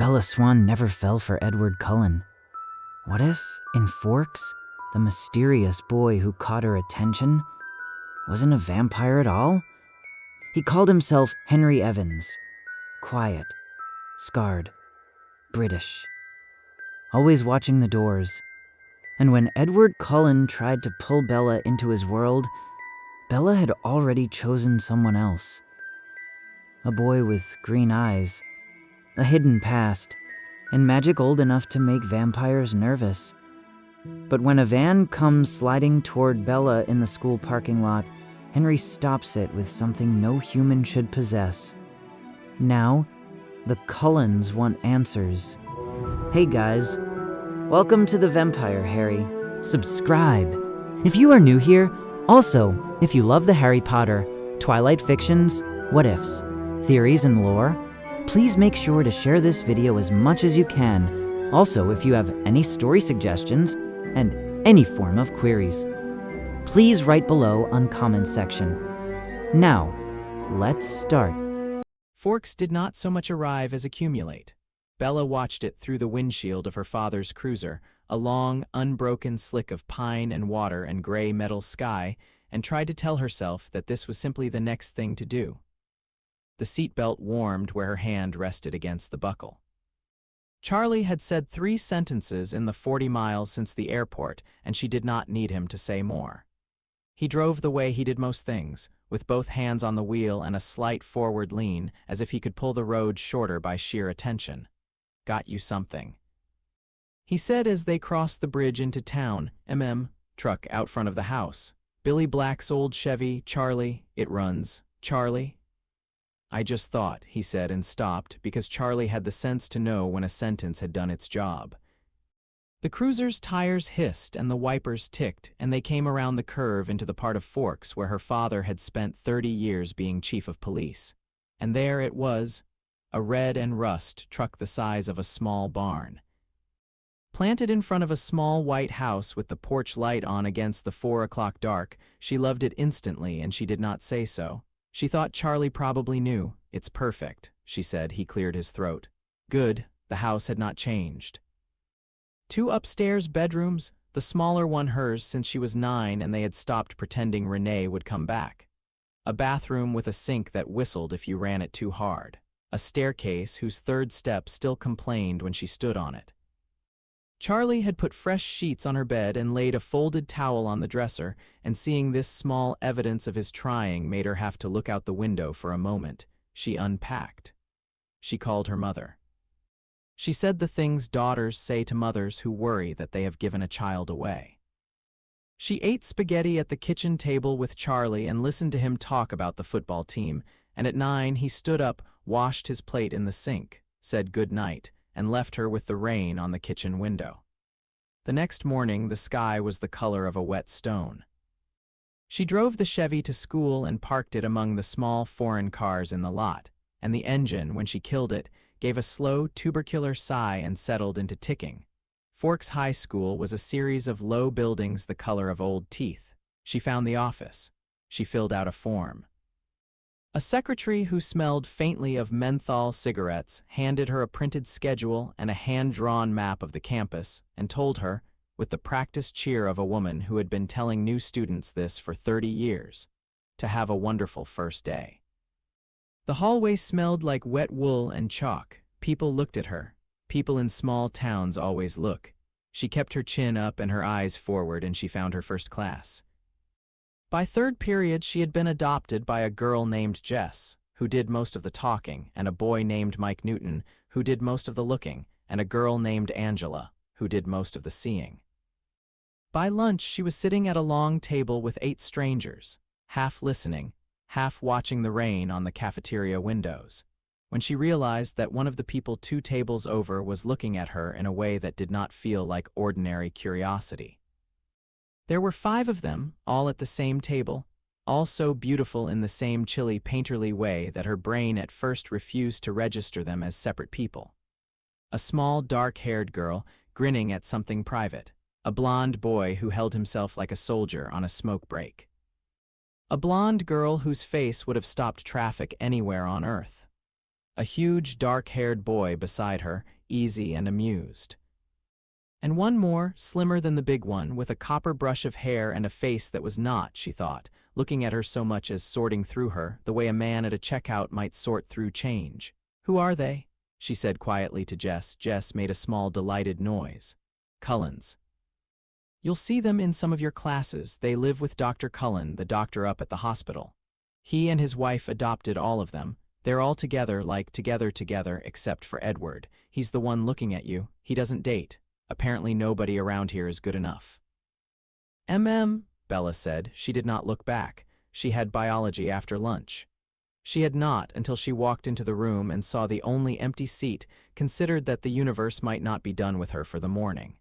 Bella Swan never fell for Edward Cullen? What if, in Forks, the mysterious boy who caught her attention wasn't a vampire at all? He called himself Henry Evans. Quiet, scarred, British. Always watching the doors. And when Edward Cullen tried to pull Bella into his world, Bella had already chosen someone else. A boy with green eyes, a hidden past, and magic old enough to make vampires nervous. But when a van comes sliding toward Bella in the school parking lot, Henry stops it with something no human should possess. Now, the Cullens want answers. Hey guys, welcome to the Vampire, Harry. Subscribe if you are new here. Also, if you love the Harry Potter, Twilight fictions, what ifs, theories, and lore, please make sure to share this video as much as you can. Also, if you have any story suggestions and any form of queries, please write below on comment section. Now, let's start. Forks did not so much arrive as accumulate. Bella watched it through the windshield of her father's cruiser, a long, unbroken slick of pine and water and gray metal sky, and tried to tell herself that this was simply the next thing to do. The seatbelt warmed where her hand rested against the buckle. Charlie had said 3 sentences in the 40 miles since the airport, and she did not need him to say more. He drove the way he did most things, with both hands on the wheel and a slight forward lean, as if he could pull the road shorter by sheer attention. Got you something, he said as they crossed the bridge into town. Truck out front of the house. Billy Black's old Chevy. Charlie, it runs. Charlie? I just thought, he said, and stopped because Charlie had the sense to know when a sentence had done its job. The cruiser's tires hissed and the wipers ticked, and they came around the curve into the part of Forks where her father had spent 30 years being chief of police. And there it was, a red and rust truck the size of a small barn. Planted in front of a small white house with the porch light on against the 4 o'clock dark, she loved it instantly, and she did not say so. She thought Charlie probably knew. It's perfect, she said. He cleared his throat. Good, the house had not changed. 2 upstairs bedrooms, the smaller one hers since she was 9 and they had stopped pretending Renee would come back. A bathroom with a sink that whistled if you ran it too hard. A staircase whose 3rd step still complained when she stood on it. Charlie had put fresh sheets on her bed and laid a folded towel on the dresser, and seeing this small evidence of his trying made her have to look out the window for a moment. She unpacked. She called her mother. She said the things daughters say to mothers who worry that they have given a child away. She ate spaghetti at the kitchen table with Charlie and listened to him talk about the football team, and at 9 he stood up, washed his plate in the sink, said good night, and left her with the rain on the kitchen window. The next morning the sky was the color of a wet stone. She drove the Chevy to school and parked it among the small foreign cars in the lot, and the engine, when she killed it, gave a slow tubercular sigh and settled into ticking. Forks High School was a series of low buildings the color of old teeth. She found the office. She filled out a form. A secretary who smelled faintly of menthol cigarettes handed her a printed schedule and a hand-drawn map of the campus and told her, with the practiced cheer of a woman who had been telling new students this for 30 years, to have a wonderful first day. The hallway smelled like wet wool and chalk. People looked at her. People in small towns always look. She kept her chin up and her eyes forward, and she found her first class. By 3rd period she had been adopted by a girl named Jess, who did most of the talking, and a boy named Mike Newton, who did most of the looking, and a girl named Angela, who did most of the seeing. By lunch she was sitting at a long table with 8 strangers, half listening, half watching the rain on the cafeteria windows, when she realized that one of the people 2 tables over was looking at her in a way that did not feel like ordinary curiosity. There were 5 of them, all at the same table, all so beautiful in the same chilly, painterly way that her brain at first refused to register them as separate people. A small, dark-haired girl, grinning at something private. A blonde boy who held himself like a soldier on a smoke break. A blonde girl whose face would have stopped traffic anywhere on Earth. a huge, dark-haired boy beside her, easy and amused. And one more, slimmer than the big one, with a copper brush of hair and a face that was not, she thought, looking at her so much as sorting through her, the way a man at a checkout might sort through change. "Who are they?" she said quietly to Jess. Jess made a small, delighted noise. "Cullens. You'll see them in some of your classes. They live with Dr. Cullen, the doctor up at the hospital. He and his wife adopted all of them. They're all together, like together, except for Edward. He's the one looking at you. He doesn't date. Apparently nobody around here is good enough." Bella said. She did not look back. She had biology after lunch. She had not until she walked into the room and saw the only empty seat, considered that the universe might not be done with her for the morning.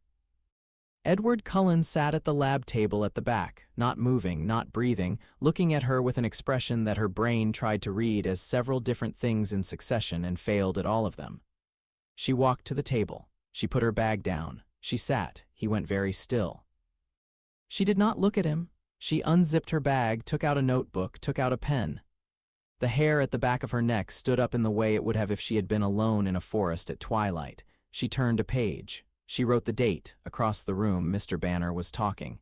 Edward Cullen sat at the lab table at the back, not moving, not breathing, looking at her with an expression that her brain tried to read as several different things in succession and failed at all of them. She walked to the table. She put her bag down. She sat. He went very still. She did not look at him. She unzipped her bag, took out a notebook, took out a pen. The hair at the back of her neck stood up in the way it would have if she had been alone in a forest at twilight. She turned a page. She wrote the date. Across the room, Mr. Banner was talking.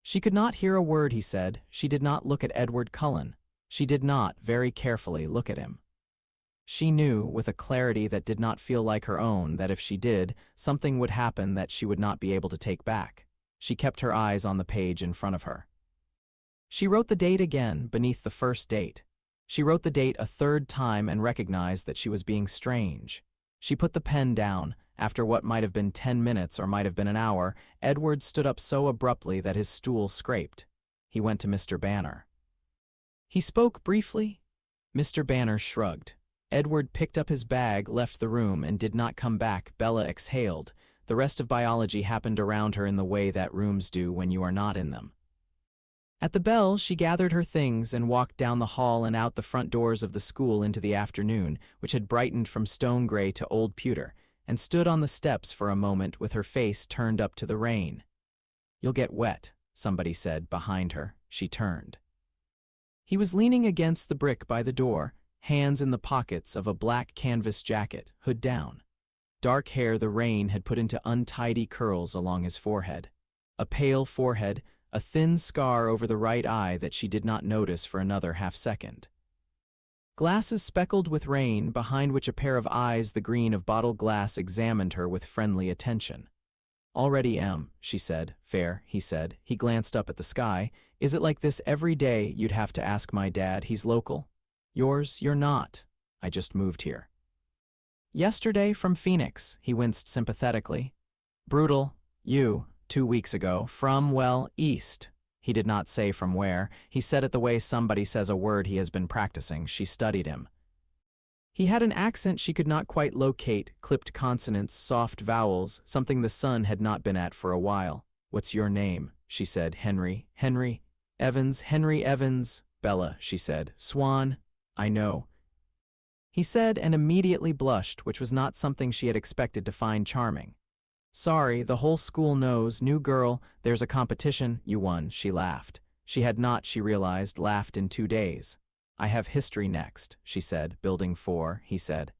She could not hear a word he said. She did not look at Edward Cullen. She did not, very carefully, look at him. She knew, with a clarity that did not feel like her own, that if she did, something would happen that she would not be able to take back. She kept her eyes on the page in front of her. She wrote the date again, beneath the first date. She wrote the date a third time and recognized that she was being strange. She put the pen down. After what might have been 10 minutes or might have been an hour, Edward stood up so abruptly that his stool scraped. He went to Mr. Banner. He spoke briefly. Mr. Banner shrugged. Edward picked up his bag, left the room, and did not come back. Bella exhaled. The rest of biology happened around her in the way that rooms do when you are not in them. At the bell, she gathered her things and walked down the hall and out the front doors of the school into the afternoon, which had brightened from stone gray to old pewter, and stood on the steps for a moment with her face turned up to the rain. "You'll get wet," somebody said behind her. She turned. He was leaning against the brick by the door, hands in the pockets of a black canvas jacket, hood down. Dark hair the rain had put into untidy curls along his forehead. A pale forehead, a thin scar over the right eye that she did not notice for another half-second. Glasses speckled with rain, behind which a pair of eyes the green of bottled glass examined her with friendly attention. "Already am," she said. "Fair," he said. He glanced up at the sky. "Is it like this every day? You'd have to ask my dad. He's local." "Yours? You're not. I just moved here." "Yesterday from Phoenix," he winced sympathetically. "Brutal. You, 2 weeks ago, from, well, east." He did not say from where. He said it the way somebody says a word he has been practicing. She studied him. He had an accent she could not quite locate, clipped consonants, soft vowels, something the sun had not been at for a while. "What's your name?" she said. "Henry. Henry Evans. Henry Evans." "Bella," she said. "Swan. I know." He said and immediately blushed, which was not something she had expected to find charming. "Sorry, the whole school knows. New girl. There's a competition. You won." She laughed. She had not, she realized, laughed in 2 days. "I have history next," she said. "Building 4, he said.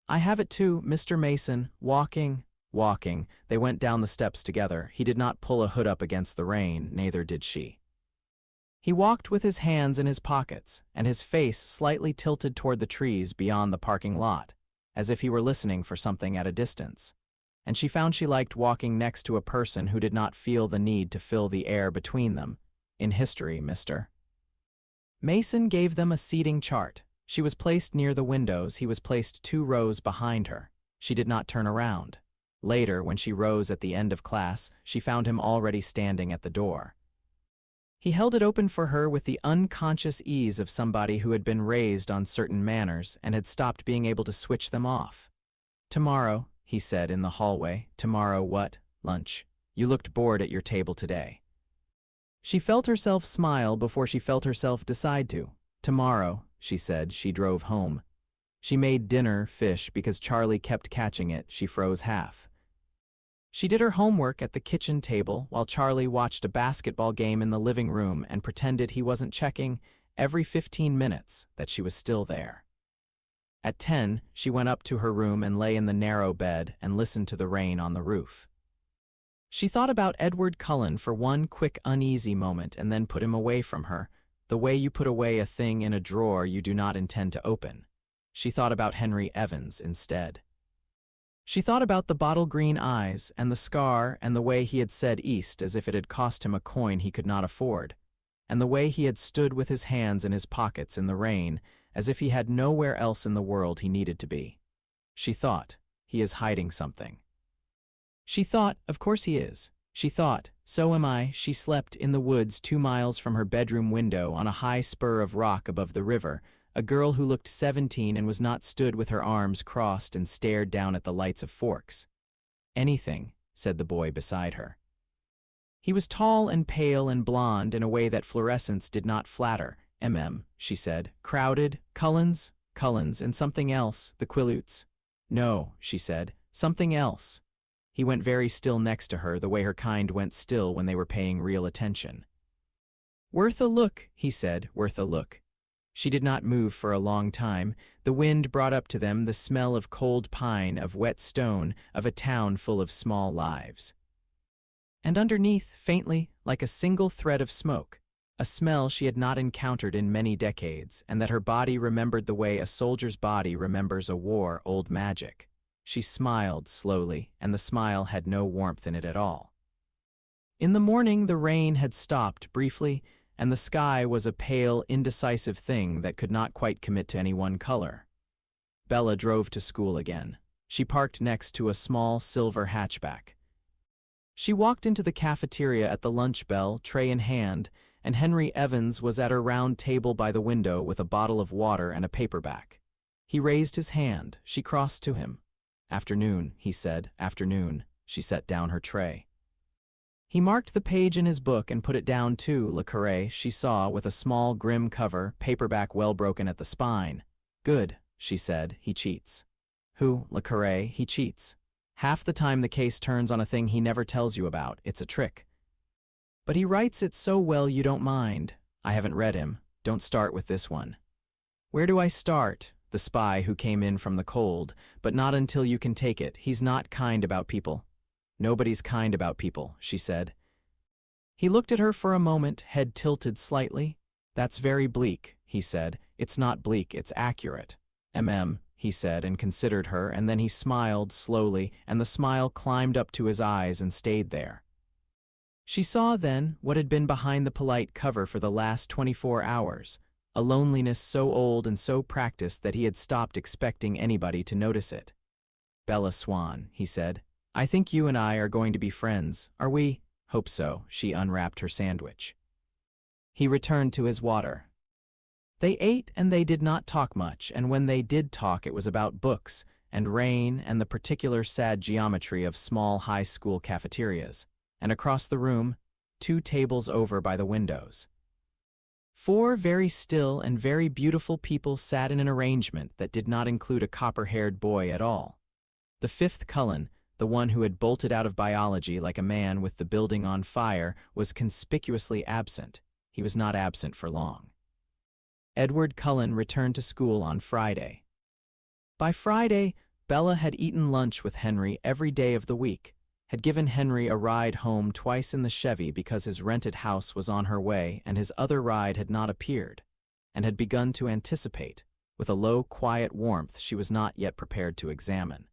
"I have it too, Mr. Mason. Walking." They went down the steps together. He did not pull a hood up against the rain, neither did she. He walked with his hands in his pockets, and his face slightly tilted toward the trees beyond the parking lot, as if he were listening for something at a distance. And she found she liked walking next to a person who did not feel the need to fill the air between them. "In history, Mr. Mason gave them a seating chart. She was placed near the windows. He was placed 2 rows behind her. She did not turn around. Later, when she rose at the end of class, she found him already standing at the door. He held it open for her with the unconscious ease of somebody who had been raised on certain manners and had stopped being able to switch them off. "Tomorrow," he said in the hallway. "Tomorrow what? Lunch. You looked bored at your table today." She felt herself smile before she felt herself decide to. "Tomorrow," she said. She drove home. She made dinner, fish, because Charlie kept catching it. She froze half. She did her homework at the kitchen table while Charlie watched a basketball game in the living room and pretended he wasn't checking every 15 minutes that she was still there. At 10, she went up to her room and lay in the narrow bed and listened to the rain on the roof. She thought about Edward Cullen for one quick uneasy moment and then put him away from her, the way you put away a thing in a drawer you do not intend to open. She thought about Henry Evans instead. She thought about the bottle-green eyes and the scar and the way he had said East as if it had cost him a coin he could not afford, and the way he had stood with his hands in his pockets in the rain as if he had nowhere else in the world he needed to be. She thought, he is hiding something. She thought, of course he is. She thought, so am I. She slept in the woods 2 miles from her bedroom window on a high spur of rock above the river, a girl who looked 17 and was not stood with her arms crossed and stared down at the lights of Forks. Anything, said the boy beside her. He was tall and pale and blonde in a way that fluorescence did not flatter. She said. Crowded, Cullens, and something else, the Quilutes. No, she said, something else. He went very still next to her, the way her kind went still when they were paying real attention. Worth a look, he said, worth a look. She did not move for a long time. The wind brought up to them the smell of cold pine, of wet stone, of a town full of small lives. And underneath, faintly, like a single thread of smoke, a smell she had not encountered in many decades, and that her body remembered the way a soldier's body remembers a war, old magic. She smiled slowly, and the smile had no warmth in it at all. In the morning the rain had stopped briefly, and the sky was a pale, indecisive thing that could not quite commit to any one color. Bella drove to school again. She parked next to a small silver hatchback. She walked into the cafeteria at the lunch bell, tray in hand, and Henry Evans was at her round table by the window with a bottle of water and a paperback. He raised his hand. She crossed to him. Afternoon, he said. Afternoon. She set down her tray. He marked the page in his book and put it down too. Le Carré, she saw, with a small, grim cover, paperback well broken at the spine. Good, she said. He cheats. Who? Le Carré. He cheats. Half the time the case turns on a thing he never tells you about. It's a trick. But he writes it so well you don't mind. I haven't read him. Don't start with this one. Where do I start? The spy who came in from the cold, but not until you can take it. He's not kind about people. Nobody's kind about people, she said. He looked at her for a moment, head tilted slightly. That's very bleak, he said. It's not bleak, it's accurate. He said, and considered her, and then he smiled slowly, and the smile climbed up to his eyes and stayed there. She saw then what had been behind the polite cover for the last 24 hours, a loneliness so old and so practiced that he had stopped expecting anybody to notice it. Bella Swan, he said. I think you and I are going to be friends, are we? Hope so. She unwrapped her sandwich. He returned to his water. They ate and they did not talk much, and when they did talk it was about books and rain and the particular sad geometry of small high school cafeterias, and across the room, 2 tables over by the windows. 4 very still and very beautiful people sat in an arrangement that did not include a copper-haired boy at all. The 5th Cullin, the one who had bolted out of biology like a man with the building on fire, was conspicuously absent. He was not absent for long. Edward Cullen returned to school on Friday. By Friday, Bella had eaten lunch with Henry every day of the week, had given Henry a ride home twice in the Chevy because his rented house was on her way and his other ride had not appeared, and had begun to anticipate, with a low, quiet warmth she was not yet prepared to examine.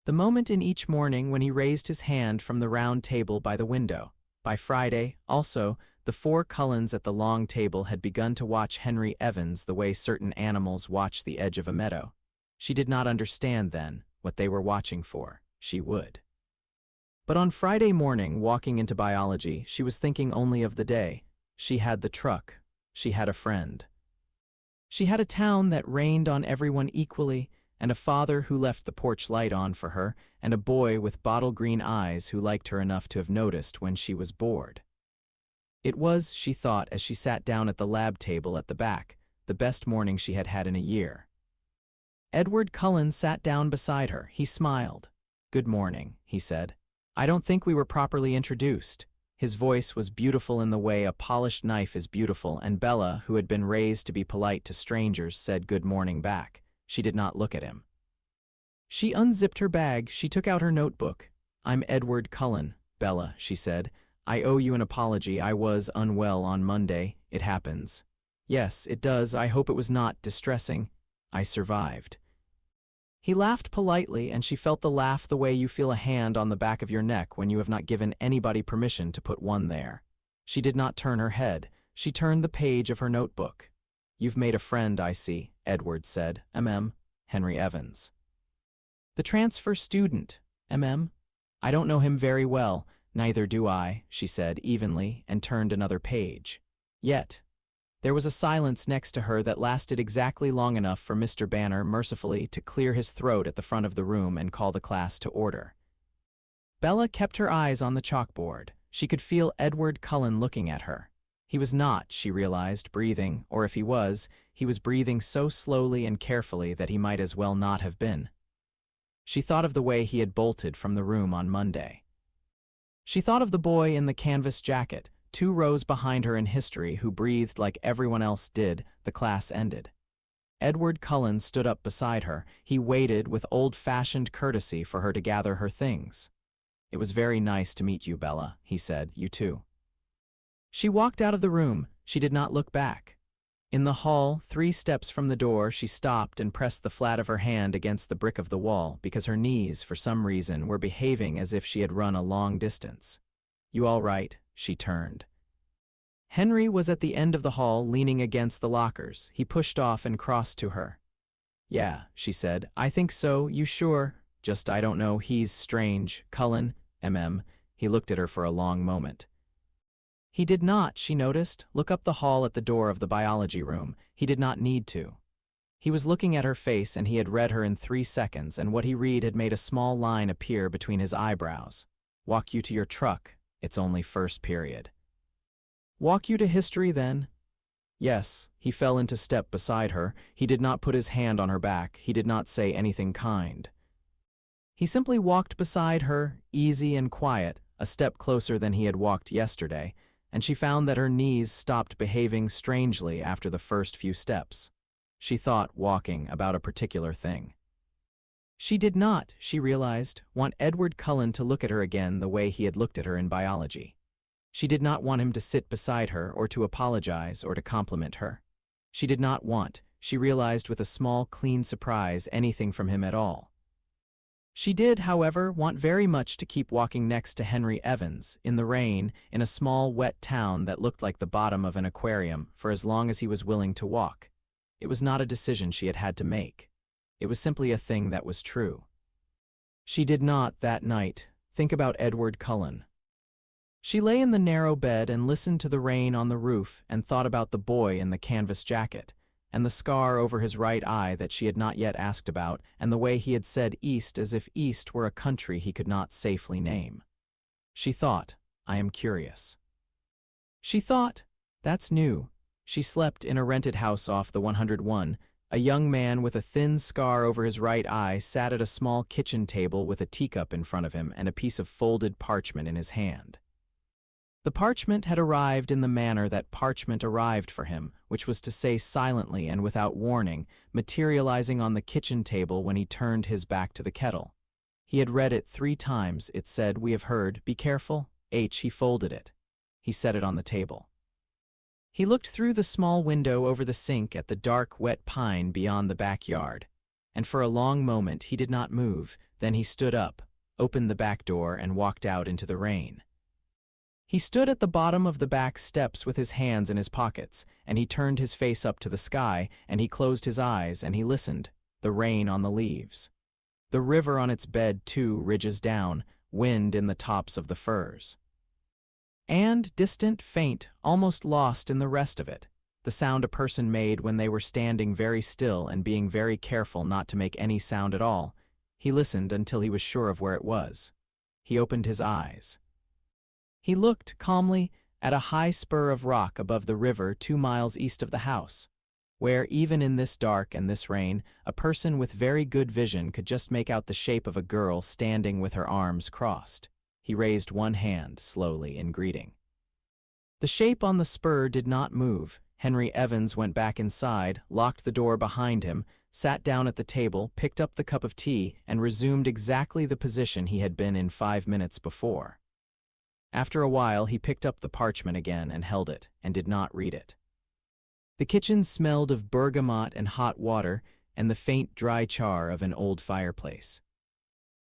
The moment in each morning when he raised his hand from the round table by the window. By Friday, also, the 4 Cullens at the long table had begun to watch Henry Evans the way certain animals watch the edge of a meadow. She did not understand then what they were watching for. She would. But on Friday morning, walking into biology, she was thinking only of the day. She had the truck. She had a friend. She had a town that rained on everyone equally, and a father who left the porch light on for her, and a boy with bottle-green eyes who liked her enough to have noticed when she was bored. It was, she thought as she sat down at the lab table at the back, the best morning she had had in a year. Edward Cullen sat down beside her. He smiled. Good morning, he said. I don't think we were properly introduced. His voice was beautiful in the way a polished knife is beautiful, and Bella, who had been raised to be polite to strangers, said good morning back. She did not look at him. She unzipped her bag. She took out her notebook. "I'm Edward Cullen, Bella," she said. "I owe you an apology. I was unwell on Monday. It happens." "Yes, it does. I hope it was not distressing. I survived." He laughed politely, and she felt the laugh the way you feel a hand on the back of your neck when you have not given anybody permission to put one there. She did not turn her head. She turned the page of her notebook. "You've made a friend, I see," Edward said. Henry Evans. "The transfer student, I don't know him very well." "Neither do I," she said evenly, and turned another page. Yet there was a silence next to her that lasted exactly long enough for Mr. Banner mercifully to clear his throat at the front of the room and call the class to order. Bella kept her eyes on the chalkboard. She could feel Edward Cullen looking at her. He was not, she realized, breathing, or if he was breathing so slowly and carefully that he might as well not have been. She thought of the way he had bolted from the room on Monday. She thought of the boy in the canvas jacket, 2 rows behind her in history, who breathed like everyone else did. The class ended. Edward Cullen stood up beside her. He waited with old-fashioned courtesy for her to gather her things. "It was very nice to meet you, Bella," he said. "You too." She walked out of the room. She did not look back. In the hall, 3 steps from the door, she stopped and pressed the flat of her hand against the brick of the wall because her knees, for some reason, were behaving as if she had run a long distance. "You all right?" She turned. Henry was at the end of the hall, leaning against the lockers. He pushed off and crossed to her. "Yeah," she said. "I think so. You sure? Just I don't know. He's strange. Cullin, He looked at her for a long moment. He did not, she noticed, look up the hall at the door of the biology room. He did not need to. He was looking at her face, and he had read her in 3 seconds, and what he read had made a small line appear between his eyebrows. "Walk you to your truck. It's only first period." "Walk you to history, then?" "Yes." He fell into step beside her. He did not put his hand on her back. He did not say anything kind. He simply walked beside her, easy and quiet, a step closer than he had walked yesterday, and she found that her knees stopped behaving strangely after the first few steps. She thought, walking, about a particular thing. She did not, she realized, want Edward Cullen to look at her again the way he had looked at her in biology. She did not want him to sit beside her or to apologize or to compliment her. She did not want, she realized with a small, clean surprise, anything from him at all. She did, however, want very much to keep walking next to Henry Evans, in the rain, in a small, wet town that looked like the bottom of an aquarium, for as long as he was willing to walk. It was not a decision she had had to make. It was simply a thing that was true. She did not, that night, think about Edward Cullen. She lay in the narrow bed and listened to the rain on the roof and thought about the boy in the canvas jacket, and the scar over his right eye that she had not yet asked about, and the way he had said East as if East were a country he could not safely name. She thought, "I am curious." She thought, "That's new." She slept in a rented house off the 101. A young man with a thin scar over his right eye sat at a small kitchen table with a teacup in front of him and a piece of folded parchment in his hand. The parchment had arrived in the manner that parchment arrived for him, which was to say silently and without warning, materializing on the kitchen table when he turned his back to the kettle. He had read it 3 times. It said, "We have heard, be careful." He folded it. He set it on the table. He looked through the small window over the sink at the dark, wet pine beyond the backyard, and for a long moment he did not move. Then he stood up, opened the back door, and walked out into the rain. He stood at the bottom of the back steps with his hands in his pockets, and he turned his face up to the sky, and he closed his eyes, and he listened. The rain on the leaves. The river on its bed 2 ridges down, wind in the tops of the firs. And, distant, faint, almost lost in the rest of it, the sound a person made when they were standing very still and being very careful not to make any sound at all. He listened until he was sure of where it was. He opened his eyes. He looked, calmly, at a high spur of rock above the river 2 miles east of the house, where, even in this dark and this rain, a person with very good vision could just make out the shape of a girl standing with her arms crossed. He raised one hand, slowly, in greeting. The shape on the spur did not move. Henry Evans went back inside, locked the door behind him, sat down at the table, picked up the cup of tea, and resumed exactly the position he had been in 5 minutes before. After a while, he picked up the parchment again and held it, and did not read it. The kitchen smelled of bergamot and hot water and the faint dry char of an old fireplace.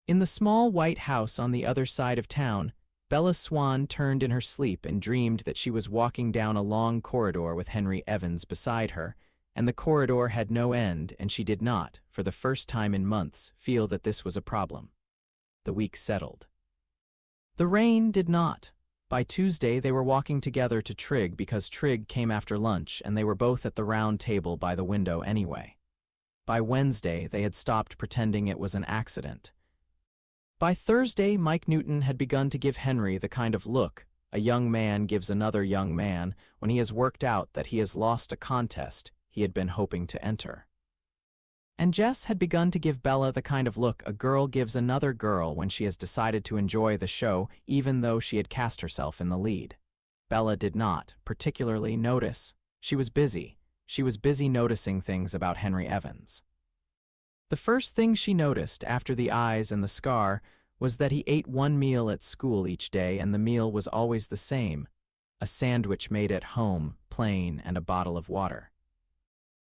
In the small white house on the other side of town, Bella Swan turned in her sleep and dreamed that she was walking down a long corridor with Henry Evans beside her, and the corridor had no end, and she did not, for the first time in months, feel that this was a problem. The week settled. The rain did not. By Tuesday they were walking together to Trig because Trig came after lunch and they were both at the round table by the window anyway. By Wednesday they had stopped pretending it was an accident. By Thursday Mike Newton had begun to give Henry the kind of look a young man gives another young man when he has worked out that he has lost a contest he had been hoping to enter. And Jess had begun to give Bella the kind of look a girl gives another girl when she has decided to enjoy the show even though she had cast herself in the lead. Bella did not particularly notice. She was busy. She was busy noticing things about Henry Evans. The first thing she noticed after the eyes and the scar was that he ate one meal at school each day and the meal was always the same, a sandwich made at home, plain, and a bottle of water.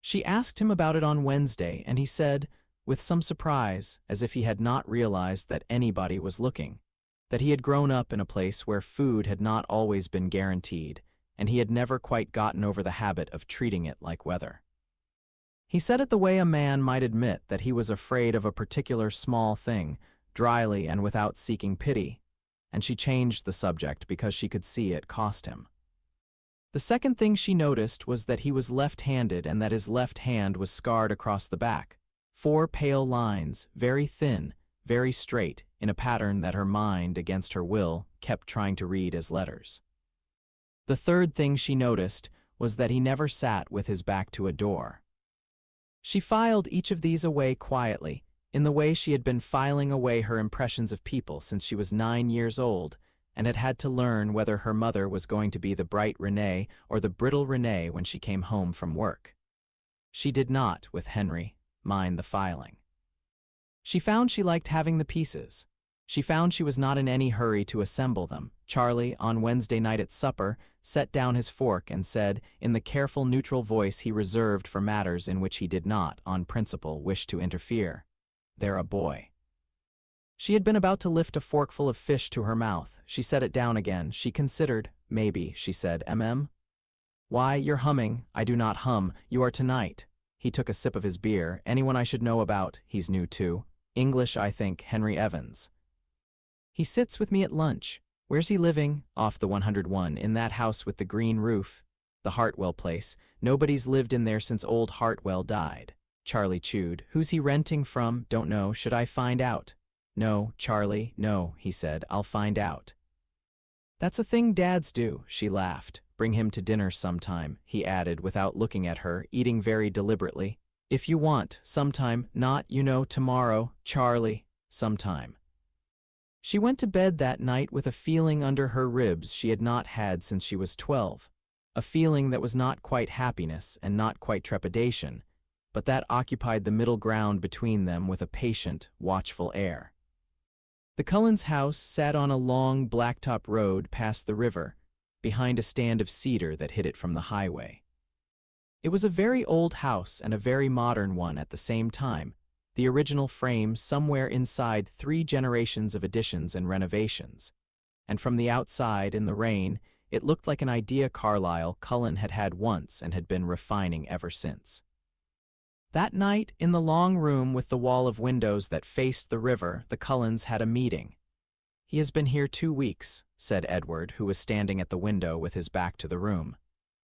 She asked him about it on Wednesday, and he said, with some surprise, as if he had not realized that anybody was looking, that he had grown up in a place where food had not always been guaranteed, and he had never quite gotten over the habit of treating it like weather. He said it the way a man might admit that he was afraid of a particular small thing, dryly and without seeking pity, and she changed the subject because she could see it cost him. The second thing she noticed was that he was left-handed and that his left hand was scarred across the back. 4 pale lines, very thin, very straight, in a pattern that her mind, against her will, kept trying to read as letters. The third thing she noticed was that he never sat with his back to a door. She filed each of these away quietly, in the way she had been filing away her impressions of people since she was 9 years old, and had had to learn whether her mother was going to be the bright Renee or the brittle Renee when she came home from work. She did not, with Henry, mind the filing. She found she liked having the pieces. She found she was not in any hurry to assemble them. Charlie, on Wednesday night at supper, set down his fork and said, in the careful neutral voice he reserved for matters in which he did not, on principle, wish to interfere, "They're a boy." She had been about to lift a forkful of fish to her mouth. She set it down again. She considered. Maybe, she said, Why, you're humming. I do not hum. You are tonight. He took a sip of his beer. Anyone I should know about. He's new too. English, I think. Henry Evans. He sits with me at lunch. Where's he living? Off the 101, in that house with the green roof. The Hartwell place. Nobody's lived in there since old Hartwell died. Charlie chewed. Who's he renting from? Don't know. Should I find out? No, Charlie, no, he said. I'll find out. That's a thing dads do, she laughed. Bring him to dinner sometime, he added without looking at her, eating very deliberately. If you want, sometime, not, tomorrow, Charlie, sometime. She went to bed that night with a feeling under her ribs she had not had since she was 12, a feeling that was not quite happiness and not quite trepidation, but that occupied the middle ground between them with a patient, watchful air. The Cullens' house sat on a long blacktop road past the river, behind a stand of cedar that hid it from the highway. It was a very old house and a very modern one at the same time, the original frame somewhere inside 3 generations of additions and renovations, and from the outside, in the rain, it looked like an idea Carlyle Cullin had had once and had been refining ever since. That night, in the long room with the wall of windows that faced the river, the Cullens had a meeting. He has been here 2 weeks, said Edward, who was standing at the window with his back to the room.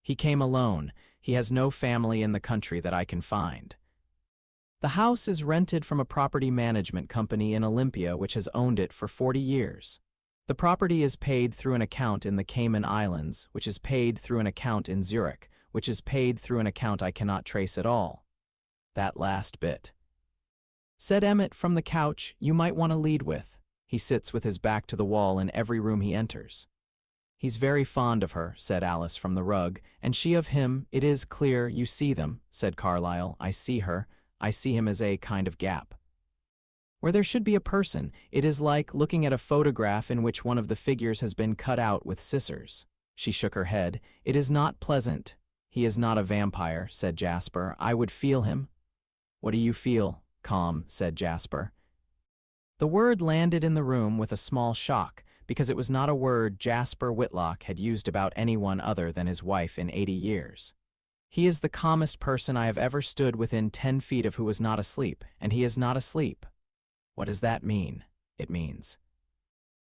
He came alone. He has no family in the country that I can find. The house is rented from a property management company in Olympia which has owned it for 40 years. The property is paid through an account in the Cayman Islands, which is paid through an account in Zurich, which is paid through an account I cannot trace at all. That last bit. Said Emmett from the couch, you might want to lead with. He sits with his back to the wall in every room he enters. He's very fond of her, said Alice from the rug, and she of him. It is clear you see them, said Carlyle. I see her. I see him as a kind of gap. Where there should be a person, it is like looking at a photograph in which one of the figures has been cut out with scissors. She shook her head. It is not pleasant. He is not a vampire, said Jasper. I would feel him. What do you feel? Calm, said Jasper. The word landed in the room with a small shock, because it was not a word Jasper Whitlock had used about anyone other than his wife in 80 years. He is the calmest person I have ever stood within 10 feet of who was not asleep, and he is not asleep. What does that mean? It means,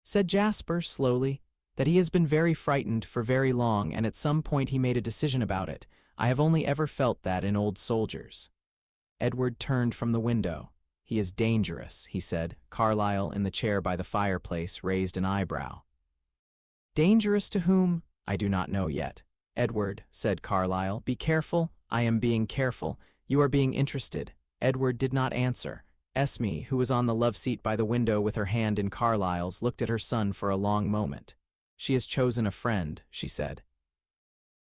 said Jasper slowly, that he has been very frightened for very long, and at some point he made a decision about it. I have only ever felt that in old soldiers. Edward turned from the window. He is dangerous, he said. Carlyle, in the chair by the fireplace, raised an eyebrow. Dangerous to whom? I do not know yet. Edward, said Carlyle, be careful. I am being careful. You are being interested. Edward did not answer. Esme, who was on the love seat by the window with her hand in Carlyle's, looked at her son for a long moment. She has chosen a friend, she said.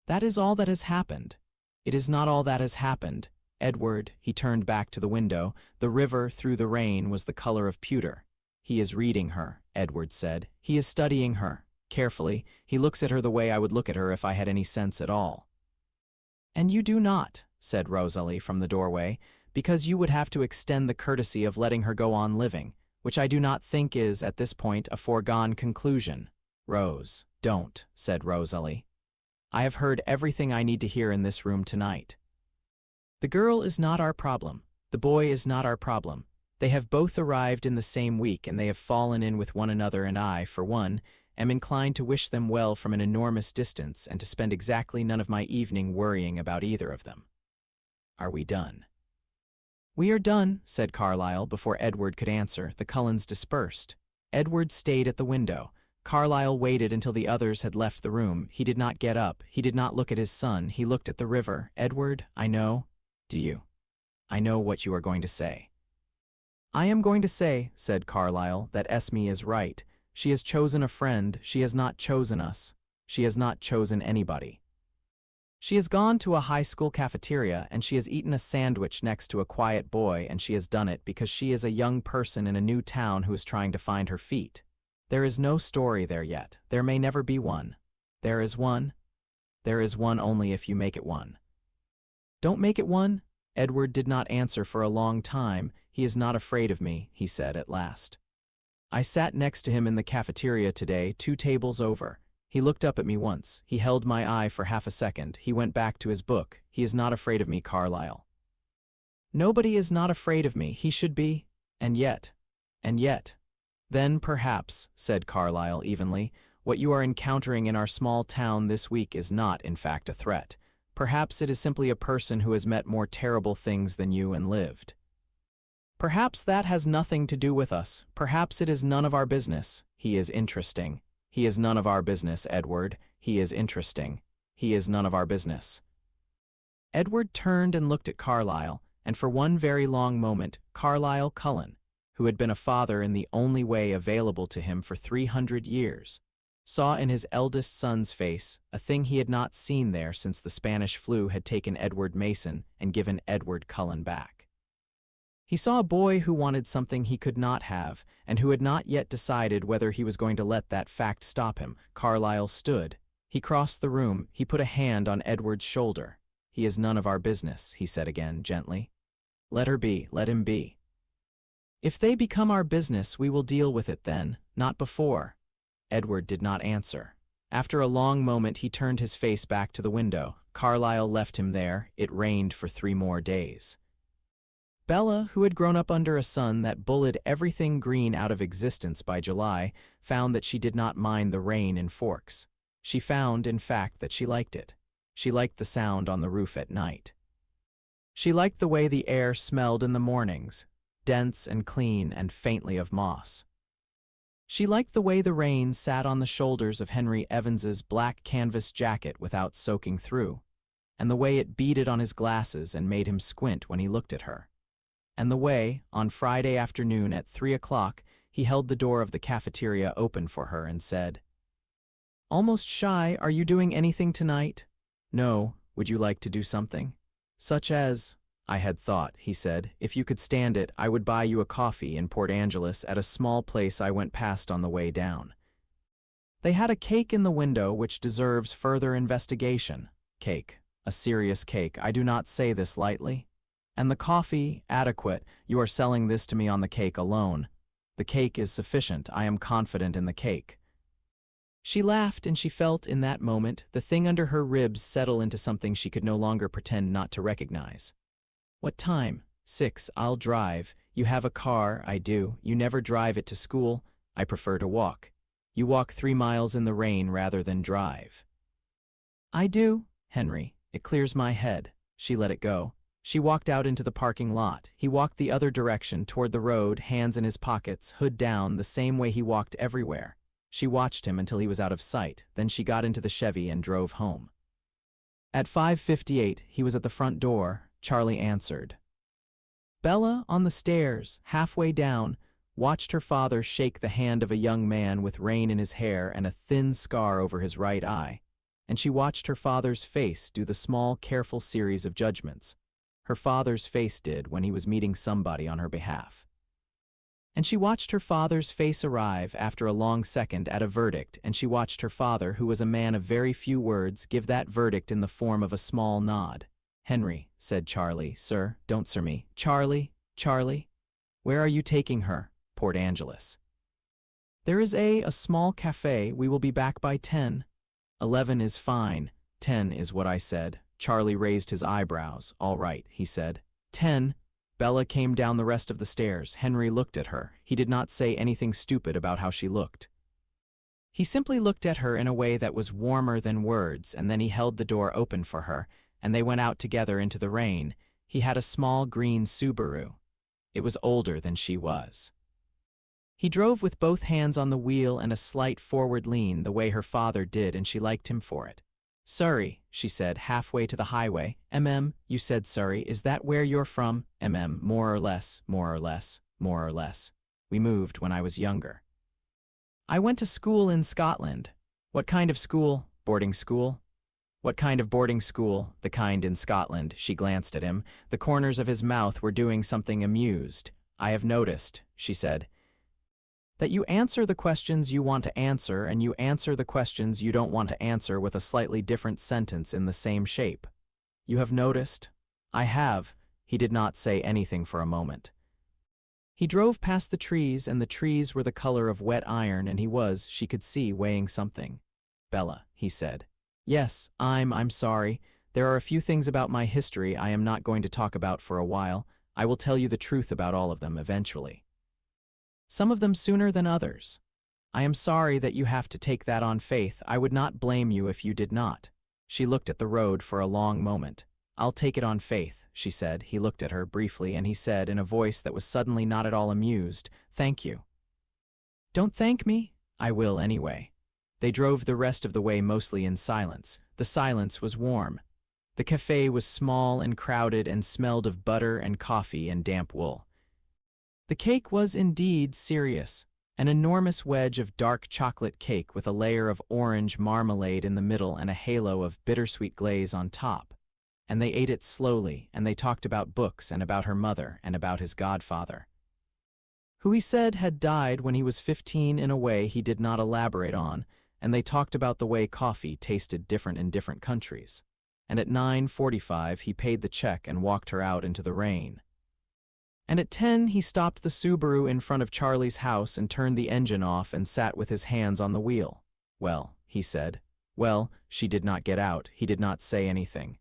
That is all that has happened. It is not all that has happened. Edward, he turned back to the window. The river, through the rain, was the color of pewter. He is reading her, Edward said. He is studying her. Carefully, he looks at her the way I would look at her if I had any sense at all. And you do not, said Rosalie from the doorway, because you would have to extend the courtesy of letting her go on living, which I do not think is, at this point, a foregone conclusion. Rose, don't, said Rosalie. I have heard everything I need to hear in this room tonight. The girl is not our problem. The boy is not our problem. They have both arrived in the same week, and they have fallen in with one another, and I, for one, am inclined to wish them well from an enormous distance and to spend exactly none of my evening worrying about either of them. Are we done? We are done, said Carlyle. Before Edward could answer, the Cullens dispersed. Edward stayed at the window. Carlyle waited until the others had left the room. He did not get up. He did not look at his son. He looked at the river. Edward, I know. Do you? I know what you are going to say. I am going to say, said Carlyle, that Esme is right. She has chosen a friend. She has not chosen us. She has not chosen anybody. She has gone to a high school cafeteria, and she has eaten a sandwich next to a quiet boy, and she has done it because she is a young person in a new town who is trying to find her feet. There is no story there yet. There may never be one. There is one. There is one only if you make it one. Don't make it one? Edward did not answer for a long time. He is not afraid of me, he said at last. I sat next to him in the cafeteria today, 2 tables over. He looked up at me once. He held my eye for half a second. He went back to his book. He is not afraid of me, Carlyle. Nobody is not afraid of me. He should be. And yet. Then perhaps, said Carlyle evenly, what you are encountering in our small town this week is not, in fact, a threat. Perhaps it is simply a person who has met more terrible things than you and lived. Perhaps that has nothing to do with us. Perhaps it is none of our business. He is interesting. He is none of our business, Edward. He is interesting. He is none of our business. Edward turned and looked at Carlyle, and for one very long moment, Carlyle Cullen, who had been a father in the only way available to him for 300 years, saw in his eldest son's face a thing he had not seen there since the Spanish flu had taken Edward Mason and given Edward Cullen back. He saw a boy who wanted something he could not have, and who had not yet decided whether he was going to let that fact stop him. Carlyle stood. He crossed the room. He put a hand on Edward's shoulder. He is none of our business, he said again, gently. Let her be. Let him be. If they become our business, we will deal with it then, not before. Edward did not answer. After a long moment, he turned his face back to the window. Carlyle left him there. It rained for 3 more days. Bella, who had grown up under a sun that bullied everything green out of existence by July, found that she did not mind the rain in Forks. She found, in fact, that she liked it. She liked the sound on the roof at night. She liked the way the air smelled in the mornings, dense and clean and faintly of moss. She liked the way the rain sat on the shoulders of Henry Evans's black canvas jacket without soaking through, and the way it beaded on his glasses and made him squint when he looked at her. And the way, on Friday afternoon at 3 o'clock, he held the door of the cafeteria open for her and said, "Almost shy, are you doing anything tonight? No, would you like to do something? Such as, I had thought, he said. If you could stand it, I would buy you a coffee in Port Angeles at a small place I went past on the way down. They had a cake in the window which deserves further investigation. Cake. A serious cake. I do not say this lightly. And the coffee, adequate. You are selling this to me on the cake alone. The cake is sufficient. I am confident in the cake. She laughed, and she felt in that moment the thing under her ribs settle into something she could no longer pretend not to recognize. What time? 6. I'll drive. You have a car. I do. You never drive it to school. I prefer to walk. You walk 3 miles in the rain rather than drive. I do, Henry. It clears my head. She let it go. She walked out into the parking lot. He walked the other direction, toward the road, hands in his pockets, hood down, the same way he walked everywhere. She watched him until he was out of sight. Then she got into the Chevy and drove home. At 5:58, he was at the front door. Charlie answered. Bella, on the stairs, halfway down, watched her father shake the hand of a young man with rain in his hair and a thin scar over his right eye, and she watched her father's face do the small, careful series of judgments her father's face did when he was meeting somebody on her behalf. And she watched her father's face arrive after a long second at a verdict, and she watched her father, who was a man of very few words, give that verdict in the form of a small nod. Henry, said Charlie. Sir, don't sir me. Charlie, where are you taking her? Port Angeles. There is a small cafe. We will be back by 10. 11 is fine. 10 is what I said. Charlie raised his eyebrows. All right, he said. 10. Bella came down the rest of the stairs. Henry looked at her. He did not say anything stupid about how she looked. He simply looked at her in a way that was warmer than words, and then he held the door open for her, and they went out together into the rain. He had a small green Subaru. It was older than she was. He drove with both hands on the wheel and a slight forward lean, the way her father did, and she liked him for it. Surrey, she said, halfway to the highway. You said Surrey. Is that where you're from? More or less. We moved when I was younger. I went to school in Scotland. What kind of school? Boarding school? What kind of boarding school? The kind in Scotland. She glanced at him. The corners of his mouth were doing something amused. I have noticed, she said, that you answer the questions you want to answer, and you answer the questions you don't want to answer with a slightly different sentence in the same shape. You have noticed? I have. He did not say anything for a moment. He drove past the trees, and the trees were the color of wet iron, and he was, she could see, weighing something. Bella, he said. Yes, I'm sorry. There are a few things about my history I am not going to talk about for a while. I will tell you the truth about all of them eventually. Some of them sooner than others. I am sorry that you have to take that on faith. I would not blame you if you did not. She looked at the road for a long moment. I'll take it on faith, she said. He looked at her briefly, and he said in a voice that was suddenly not at all amused, Thank you. Don't thank me. I will anyway. They drove the rest of the way mostly in silence. The silence was warm. The cafe was small and crowded and smelled of butter and coffee and damp wool. The cake was indeed serious, an enormous wedge of dark chocolate cake with a layer of orange marmalade in the middle and a halo of bittersweet glaze on top. And they ate it slowly, and they talked about books and about her mother and about his godfather, who he said had died when he was 15 in a way he did not elaborate on, and they talked about the way coffee tasted different in different countries. And at 9:45 he paid the check and walked her out into the rain. And at 10 he stopped the Subaru in front of Charlie's house and turned the engine off and sat with his hands on the wheel. Well, he said. Well, she did not get out. He did not say anything.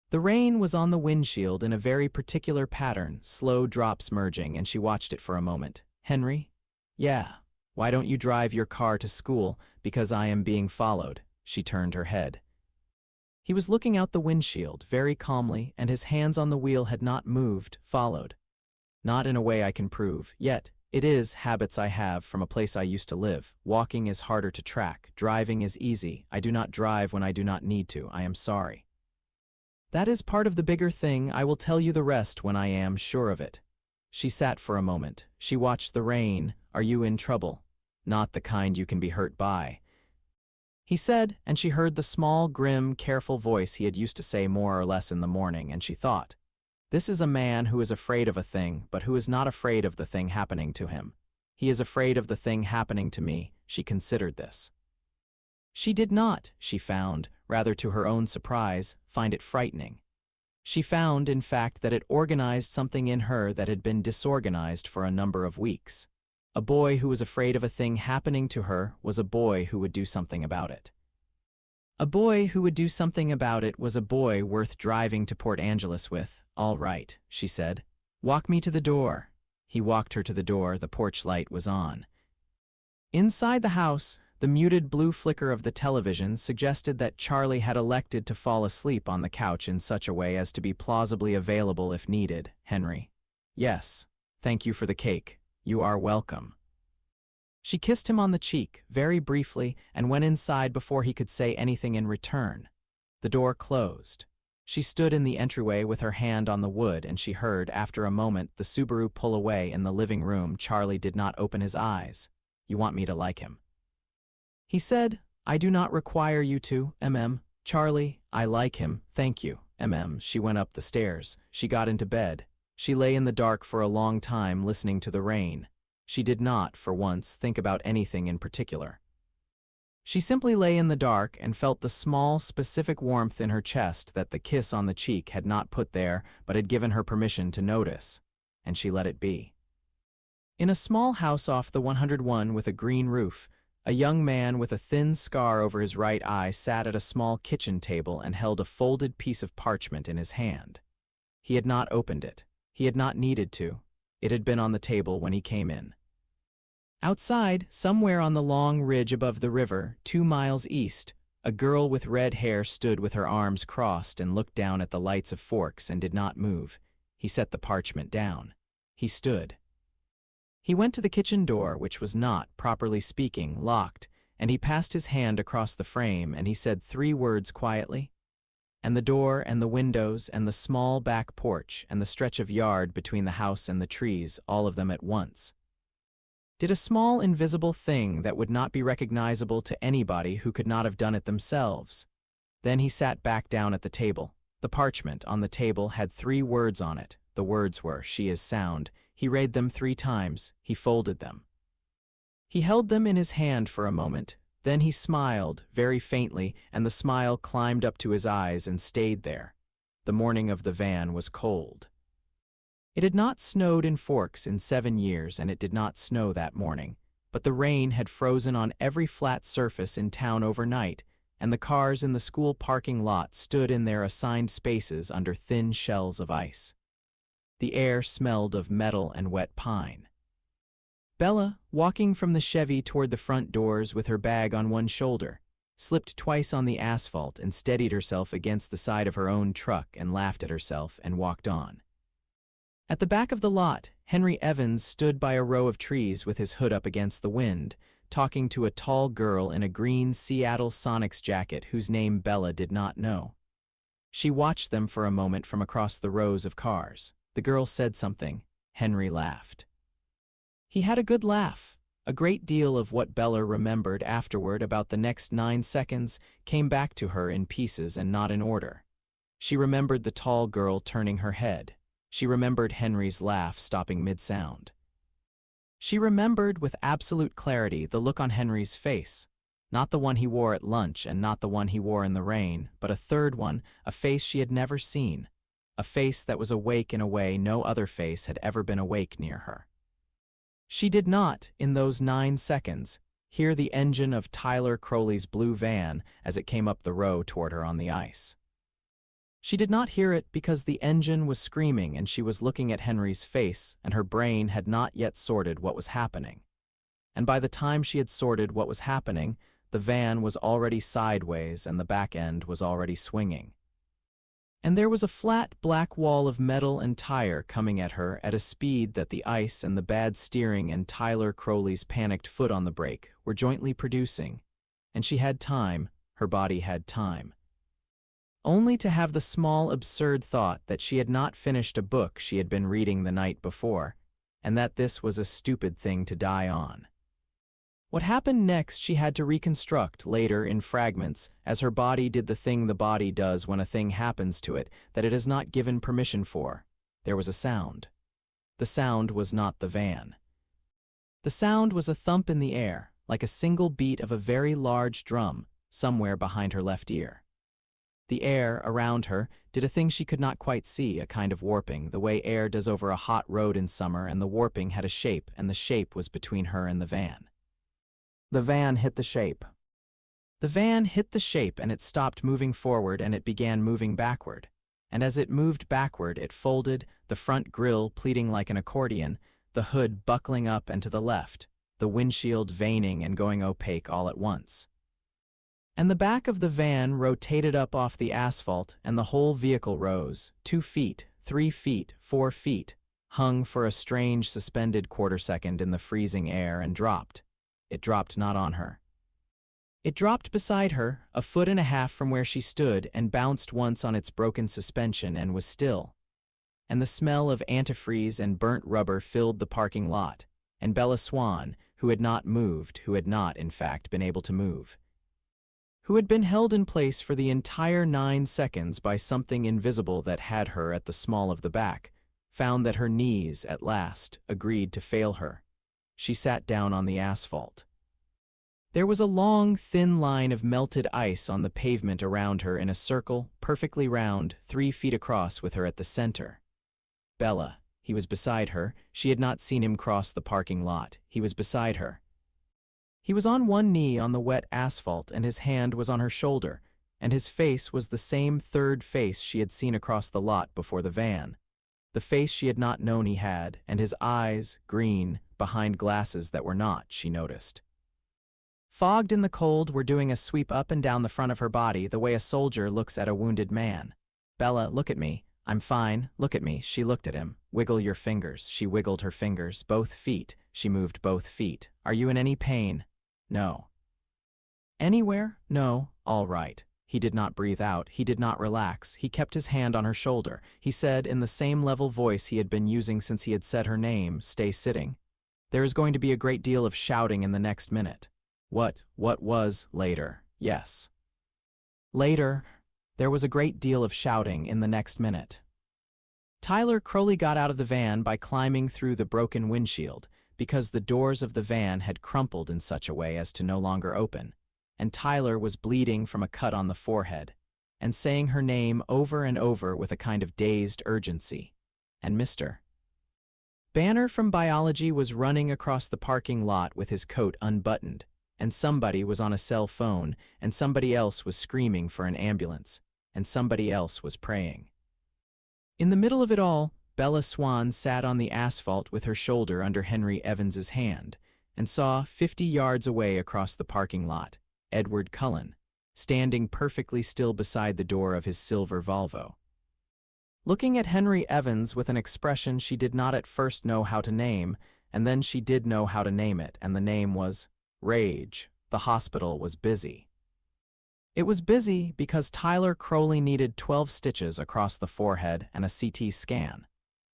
The rain was on the windshield in a very particular pattern, slow drops merging, and she watched it for a moment. Henry? Yeah. Why don't you drive your car to school? Because I am being followed. She turned her head. He was looking out the windshield very calmly, and his hands on the wheel had not moved, followed. Not in a way I can prove, yet it is habits I have from a place I used to live. Walking is harder to track. Driving is easy. I do not drive when I do not need to. I am sorry. That is part of the bigger thing. I will tell you the rest when I am sure of it. She sat for a moment. She watched the rain. Are you in trouble? Not the kind you can be hurt by, he said, and she heard the small, grim, careful voice he had used to say more or less in the morning, and she thought, This is a man who is afraid of a thing, but who is not afraid of the thing happening to him. He is afraid of the thing happening to me. She considered this. She did not, she found, rather to her own surprise, find it frightening. She found, in fact, that it organized something in her that had been disorganized for a number of weeks. A boy who was afraid of a thing happening to her was a boy who would do something about it. A boy who would do something about it was a boy worth driving to Port Angeles with. "All right," she said. "Walk me to the door." He walked her to the door. The porch light was on. Inside the house, the muted blue flicker of the television suggested that Charlie had elected to fall asleep on the couch in such a way as to be plausibly available if needed. "Henry." "Yes. Thank you for the cake. You are welcome." She kissed him on the cheek, very briefly, and went inside before he could say anything in return. The door closed. She stood in the entryway with her hand on the wood, and she heard, after a moment, the Subaru pull away in the living room. Charlie did not open his eyes. "You want me to like him?" He said, "I do not require you to, Charlie, I like him, thank you, She went up the stairs. She got into bed. She lay in the dark for a long time, listening to the rain. She did not, for once, think about anything in particular. She simply lay in the dark and felt the small, specific warmth in her chest that the kiss on the cheek had not put there, but had given her permission to notice, and she let it be. In a small house off the 101 with a green roof, a young man with a thin scar over his right eye sat at a small kitchen table and held a folded piece of parchment in his hand. He had not opened it. He had not needed to. It had been on the table when he came in. Outside, somewhere on the long ridge above the river, 2 miles east, a girl with red hair stood with her arms crossed and looked down at the lights of Forks and did not move. He set the parchment down. He stood. He went to the kitchen door, which was not, properly speaking, locked, and he passed his hand across the frame and he said 3 words quietly. And the door and the windows and the small back porch and the stretch of yard between the house and the trees, all of them at once, did a small invisible thing that would not be recognizable to anybody who could not have done it themselves. Then he sat back down at the table. The parchment on the table had 3 words on it. The words were, "She is sound." He read them 3 times. He folded them. He held them in his hand for a moment. Then he smiled, very faintly, and the smile climbed up to his eyes and stayed there. The morning of the van was cold. It had not snowed in Forks in 7 years, and it did not snow that morning, but the rain had frozen on every flat surface in town overnight, and the cars in the school parking lot stood in their assigned spaces under thin shells of ice. The air smelled of metal and wet pine. Bella, walking from the Chevy toward the front doors with her bag on one shoulder, slipped twice on the asphalt and steadied herself against the side of her own truck and laughed at herself and walked on. At the back of the lot, Henry Evans stood by a row of trees with his hood up against the wind, talking to a tall girl in a green Seattle Sonics jacket whose name Bella did not know. She watched them for a moment from across the rows of cars. The girl said something. Henry laughed. He had a good laugh. A great deal of what Bella remembered afterward about the next 9 seconds came back to her in pieces and not in order. She remembered the tall girl turning her head. She remembered Henry's laugh stopping mid-sound. She remembered with absolute clarity the look on Henry's face, not the one he wore at lunch and not the one he wore in the rain, but a third one, a face she had never seen, a face that was awake in a way no other face had ever been awake near her. She did not, in those 9 seconds, hear the engine of Tyler Crowley's blue van as it came up the row toward her on the ice. She did not hear it because the engine was screaming and she was looking at Henry's face and her brain had not yet sorted what was happening. And by the time she had sorted what was happening, the van was already sideways and the back end was already swinging. And there was a flat black wall of metal and tire coming at her at a speed that the ice and the bad steering and Tyler Crowley's panicked foot on the brake were jointly producing. And she had time, her body had time. Only to have the small, absurd thought that she had not finished a book she had been reading the night before, and that this was a stupid thing to die on. What happened next she had to reconstruct later in fragments, as her body did the thing the body does when a thing happens to it that it has not given permission for. There was a sound. The sound was not the van. The sound was a thump in the air, like a single beat of a very large drum, somewhere behind her left ear. The air around her did a thing she could not quite see, a kind of warping, the way air does over a hot road in summer, and the warping had a shape, and the shape was between her and the van. The van hit the shape. The van hit the shape, and it stopped moving forward, and it began moving backward. And as it moved backward, it folded, the front grille pleating like an accordion, the hood buckling up and to the left, the windshield veining and going opaque all at once. And the back of the van rotated up off the asphalt, and the whole vehicle rose, 2 feet, 3 feet, 4 feet, hung for a strange suspended quarter-second in the freezing air, and dropped. It dropped not on her. It dropped beside her, 1.5 feet from where she stood, and bounced once on its broken suspension and was still. And the smell of antifreeze and burnt rubber filled the parking lot, and Bella Swan, who had not moved, who had not, in fact, been able to move, who had been held in place for the entire 9 seconds by something invisible that had her at the small of the back, found that her knees, at last, agreed to fail her. She sat down on the asphalt. There was a long, thin line of melted ice on the pavement around her in a circle, perfectly round, 3 feet across, with her at the center. Bella, he was beside her. She had not seen him cross the parking lot. He was beside her. He was on one knee on the wet asphalt, and his hand was on her shoulder, and his face was the same third face she had seen across the lot before the van, the face she had not known he had, and his eyes, green, behind glasses that were not, she noticed. Fogged in the cold, were doing a sweep up and down the front of her body, the way a soldier looks at a wounded man. "Bella, look at me. I'm fine. Look at me." She looked at him. "Wiggle your fingers." She wiggled her fingers. "Both feet." She moved both feet. "Are you in any pain?" "No." "Anywhere?" "No." "All right." He did not breathe out. He did not relax. He kept his hand on her shoulder. He said, in the same level voice he had been using since he had said her name, "Stay sitting. There is going to be a great deal of shouting in the next minute." What was later? Yes. Later, there was a great deal of shouting in the next minute. Tyler Crowley got out of the van by climbing through the broken windshield, because the doors of the van had crumpled in such a way as to no longer open, and Tyler was bleeding from a cut on the forehead, and saying her name over and over with a kind of dazed urgency. And Mr. Banner from biology was running across the parking lot with his coat unbuttoned, and somebody was on a cell phone, and somebody else was screaming for an ambulance, and somebody else was praying. In the middle of it all, Bella Swan sat on the asphalt with her shoulder under Henry Evans's hand, and saw, 50 yards away across the parking lot, Edward Cullen, standing perfectly still beside the door of his silver Volvo, looking at Henry Evans with an expression she did not at first know how to name, and then she did know how to name it, and the name was rage. The hospital was busy. It was busy because Tyler Crowley needed 12 stitches across the forehead and a CT scan.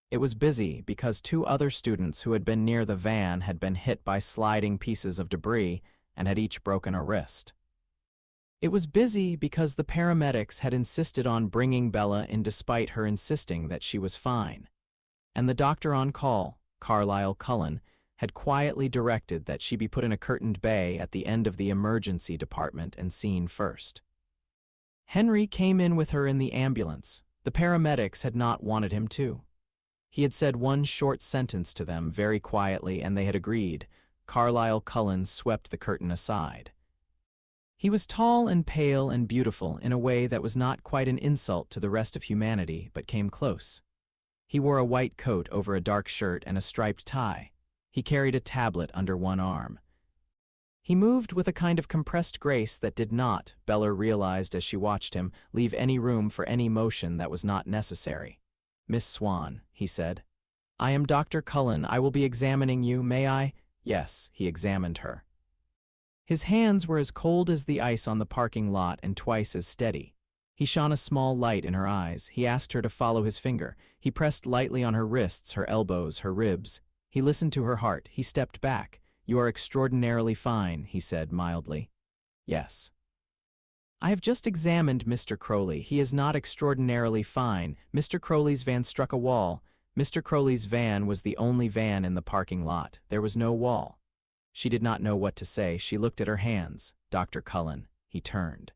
It was busy because 2 other students who had been near the van had been hit by sliding pieces of debris and had each broken a wrist. It was busy because the paramedics had insisted on bringing Bella in despite her insisting that she was fine. And the doctor on call, Edward Cullen, had quietly directed that she be put in a curtained bay at the end of the emergency department and seen first. Henry came in with her in the ambulance. The paramedics had not wanted him to. He had said one short sentence to them very quietly, and they had agreed. Edward Cullen swept the curtain aside. He was tall and pale and beautiful in a way that was not quite an insult to the rest of humanity, but came close. He wore a white coat over a dark shirt and a striped tie. He carried a tablet under one arm. He moved with a kind of compressed grace that did not, Bella realized as she watched him, leave any room for any motion that was not necessary. "Miss Swan," he said. "I am Dr. Cullin. I will be examining you, may I?" Yes, he examined her. His hands were as cold as the ice on the parking lot and twice as steady. He shone a small light in her eyes. He asked her to follow his finger. He pressed lightly on her wrists, her elbows, her ribs. He listened to her heart. He stepped back. "You are extraordinarily fine," he said mildly. "Yes." "I have just examined Mr. Crowley. He is not extraordinarily fine." Mr. Crowley's van struck a wall. Mr. Crowley's van was the only van in the parking lot. There was no wall. She did not know what to say. She looked at her hands. Dr. Cullin. He turned.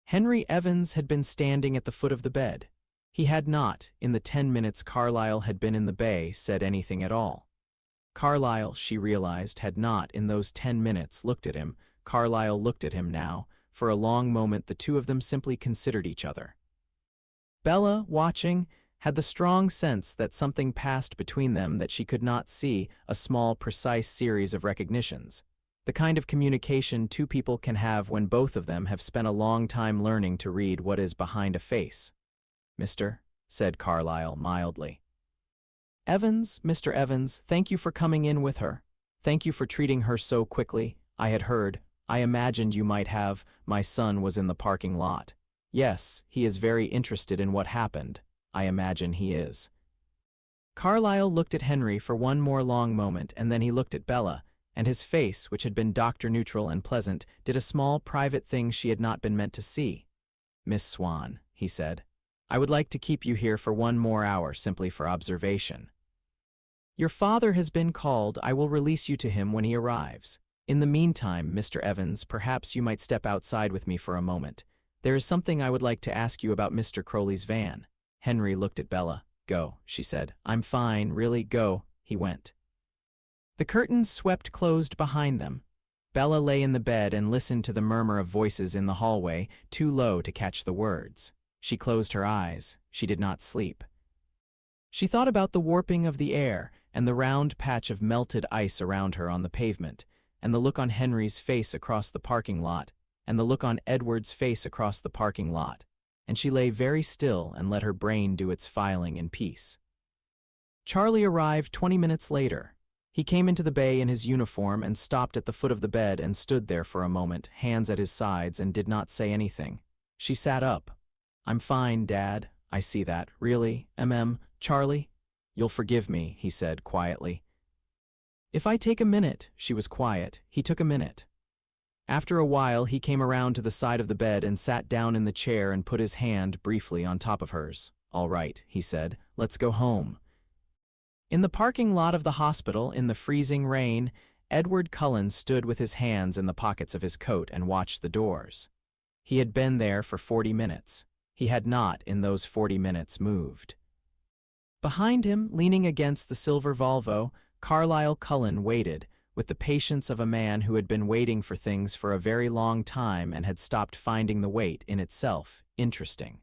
Henry Evans had been standing at the foot of the bed. He had not, in the 10 minutes Carlyle had been in the bay, said anything at all. Carlyle, she realized, had not, in those 10 minutes, looked at him. Carlyle looked at him now. For a long moment the two of them simply considered each other. Bella, watching, had the strong sense that something passed between them that she could not see, a small, precise series of recognitions. The kind of communication two people can have when both of them have spent a long time learning to read what is behind a face. "Mr." said Carlyle mildly. "Evans, Mr. Evans, thank you for coming in with her. Thank you for treating her so quickly. I had heard. I imagined you might have. My son was in the parking lot. Yes, he is very interested in what happened. I imagine he is." Carlyle looked at Henry for one more long moment, and then he looked at Bella, and his face, which had been doctor-neutral and pleasant, did a small private thing she had not been meant to see. "Miss Swan," he said, "I would like to keep you here for 1 more hour simply for observation. Your father has been called. I will release you to him when he arrives. In the meantime, Mr. Evans, perhaps you might step outside with me for a moment. There is something I would like to ask you about Mr. Crowley's van." Henry looked at Bella. "Go," she said. "I'm fine, really, go." He went. The curtains swept closed behind them. Bella lay in the bed and listened to the murmur of voices in the hallway, too low to catch the words. She closed her eyes. She did not sleep. She thought about the warping of the air and the round patch of melted ice around her on the pavement, and the look on Henry's face across the parking lot, and the look on Edward's face across the parking lot, and she lay very still and let her brain do its filing in peace. Charlie arrived 20 minutes later. He came into the bay in his uniform and stopped at the foot of the bed and stood there for a moment, hands at his sides, and did not say anything. She sat up. "I'm fine, Dad. I see that. Really, Charlie? You'll forgive me," he said quietly. "If I take a minute," she was quiet. He took a minute. After a while he came around to the side of the bed and sat down in the chair and put his hand briefly on top of hers. "All right," he said. "Let's go home." In the parking lot of the hospital, in the freezing rain, Edward Cullen stood with his hands in the pockets of his coat and watched the doors. He had been there for 40 minutes. He had not, in those 40 minutes, moved. Behind him, leaning against the silver Volvo, Carlyle Cullin waited, with the patience of a man who had been waiting for things for a very long time and had stopped finding the wait in itself interesting.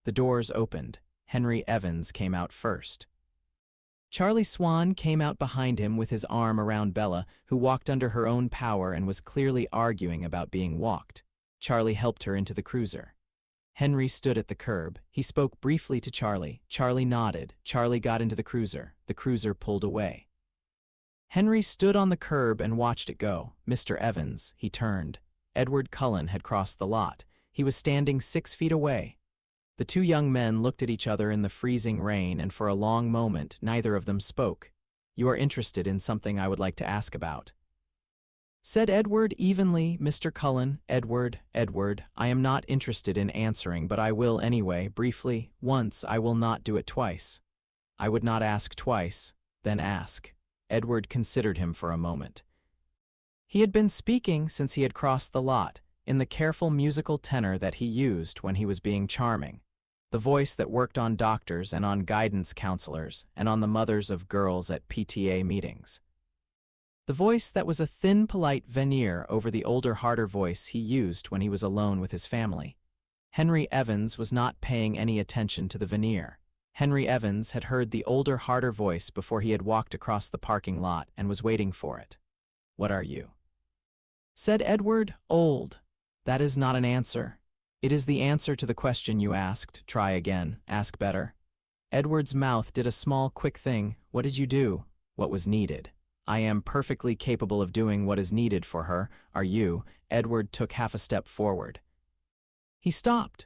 The doors opened. Henry Evans came out first. Charlie Swan came out behind him with his arm around Bella, who walked under her own power and was clearly arguing about being walked. Charlie helped her into the cruiser. Henry stood at the curb. He spoke briefly to Charlie. Charlie nodded. Charlie got into the cruiser. The cruiser pulled away. Henry stood on the curb and watched it go. "Mr. Evans," he turned. Edward Cullen had crossed the lot. He was standing 6 feet away. The two young men looked at each other in the freezing rain, and for a long moment neither of them spoke. "You are interested in something I would like to ask about," said Edward evenly. "Mr. Cullen, Edward, I am not interested in answering, but I will anyway, briefly. Once, I will not do it twice. I would not ask twice, then ask." Edward considered him for a moment. He had been speaking since he had crossed the lot, in the careful musical tenor that he used when he was being charming, the voice that worked on doctors and on guidance counselors and on the mothers of girls at PTA meetings. The voice that was a thin, polite veneer over the older, harder voice he used when he was alone with his family. Henry Evans was not paying any attention to the veneer. Henry Evans had heard the older, harder voice before he had walked across the parking lot and was waiting for it. "What are you?" said Edward. "Old." "That is not an answer. It is the answer to the question you asked. Try again. Ask better." Edward's mouth did a small, quick thing. "What did you do?" "What was needed." "I am perfectly capable of doing what is needed for her. Are you?" Edward took half a step forward. He stopped.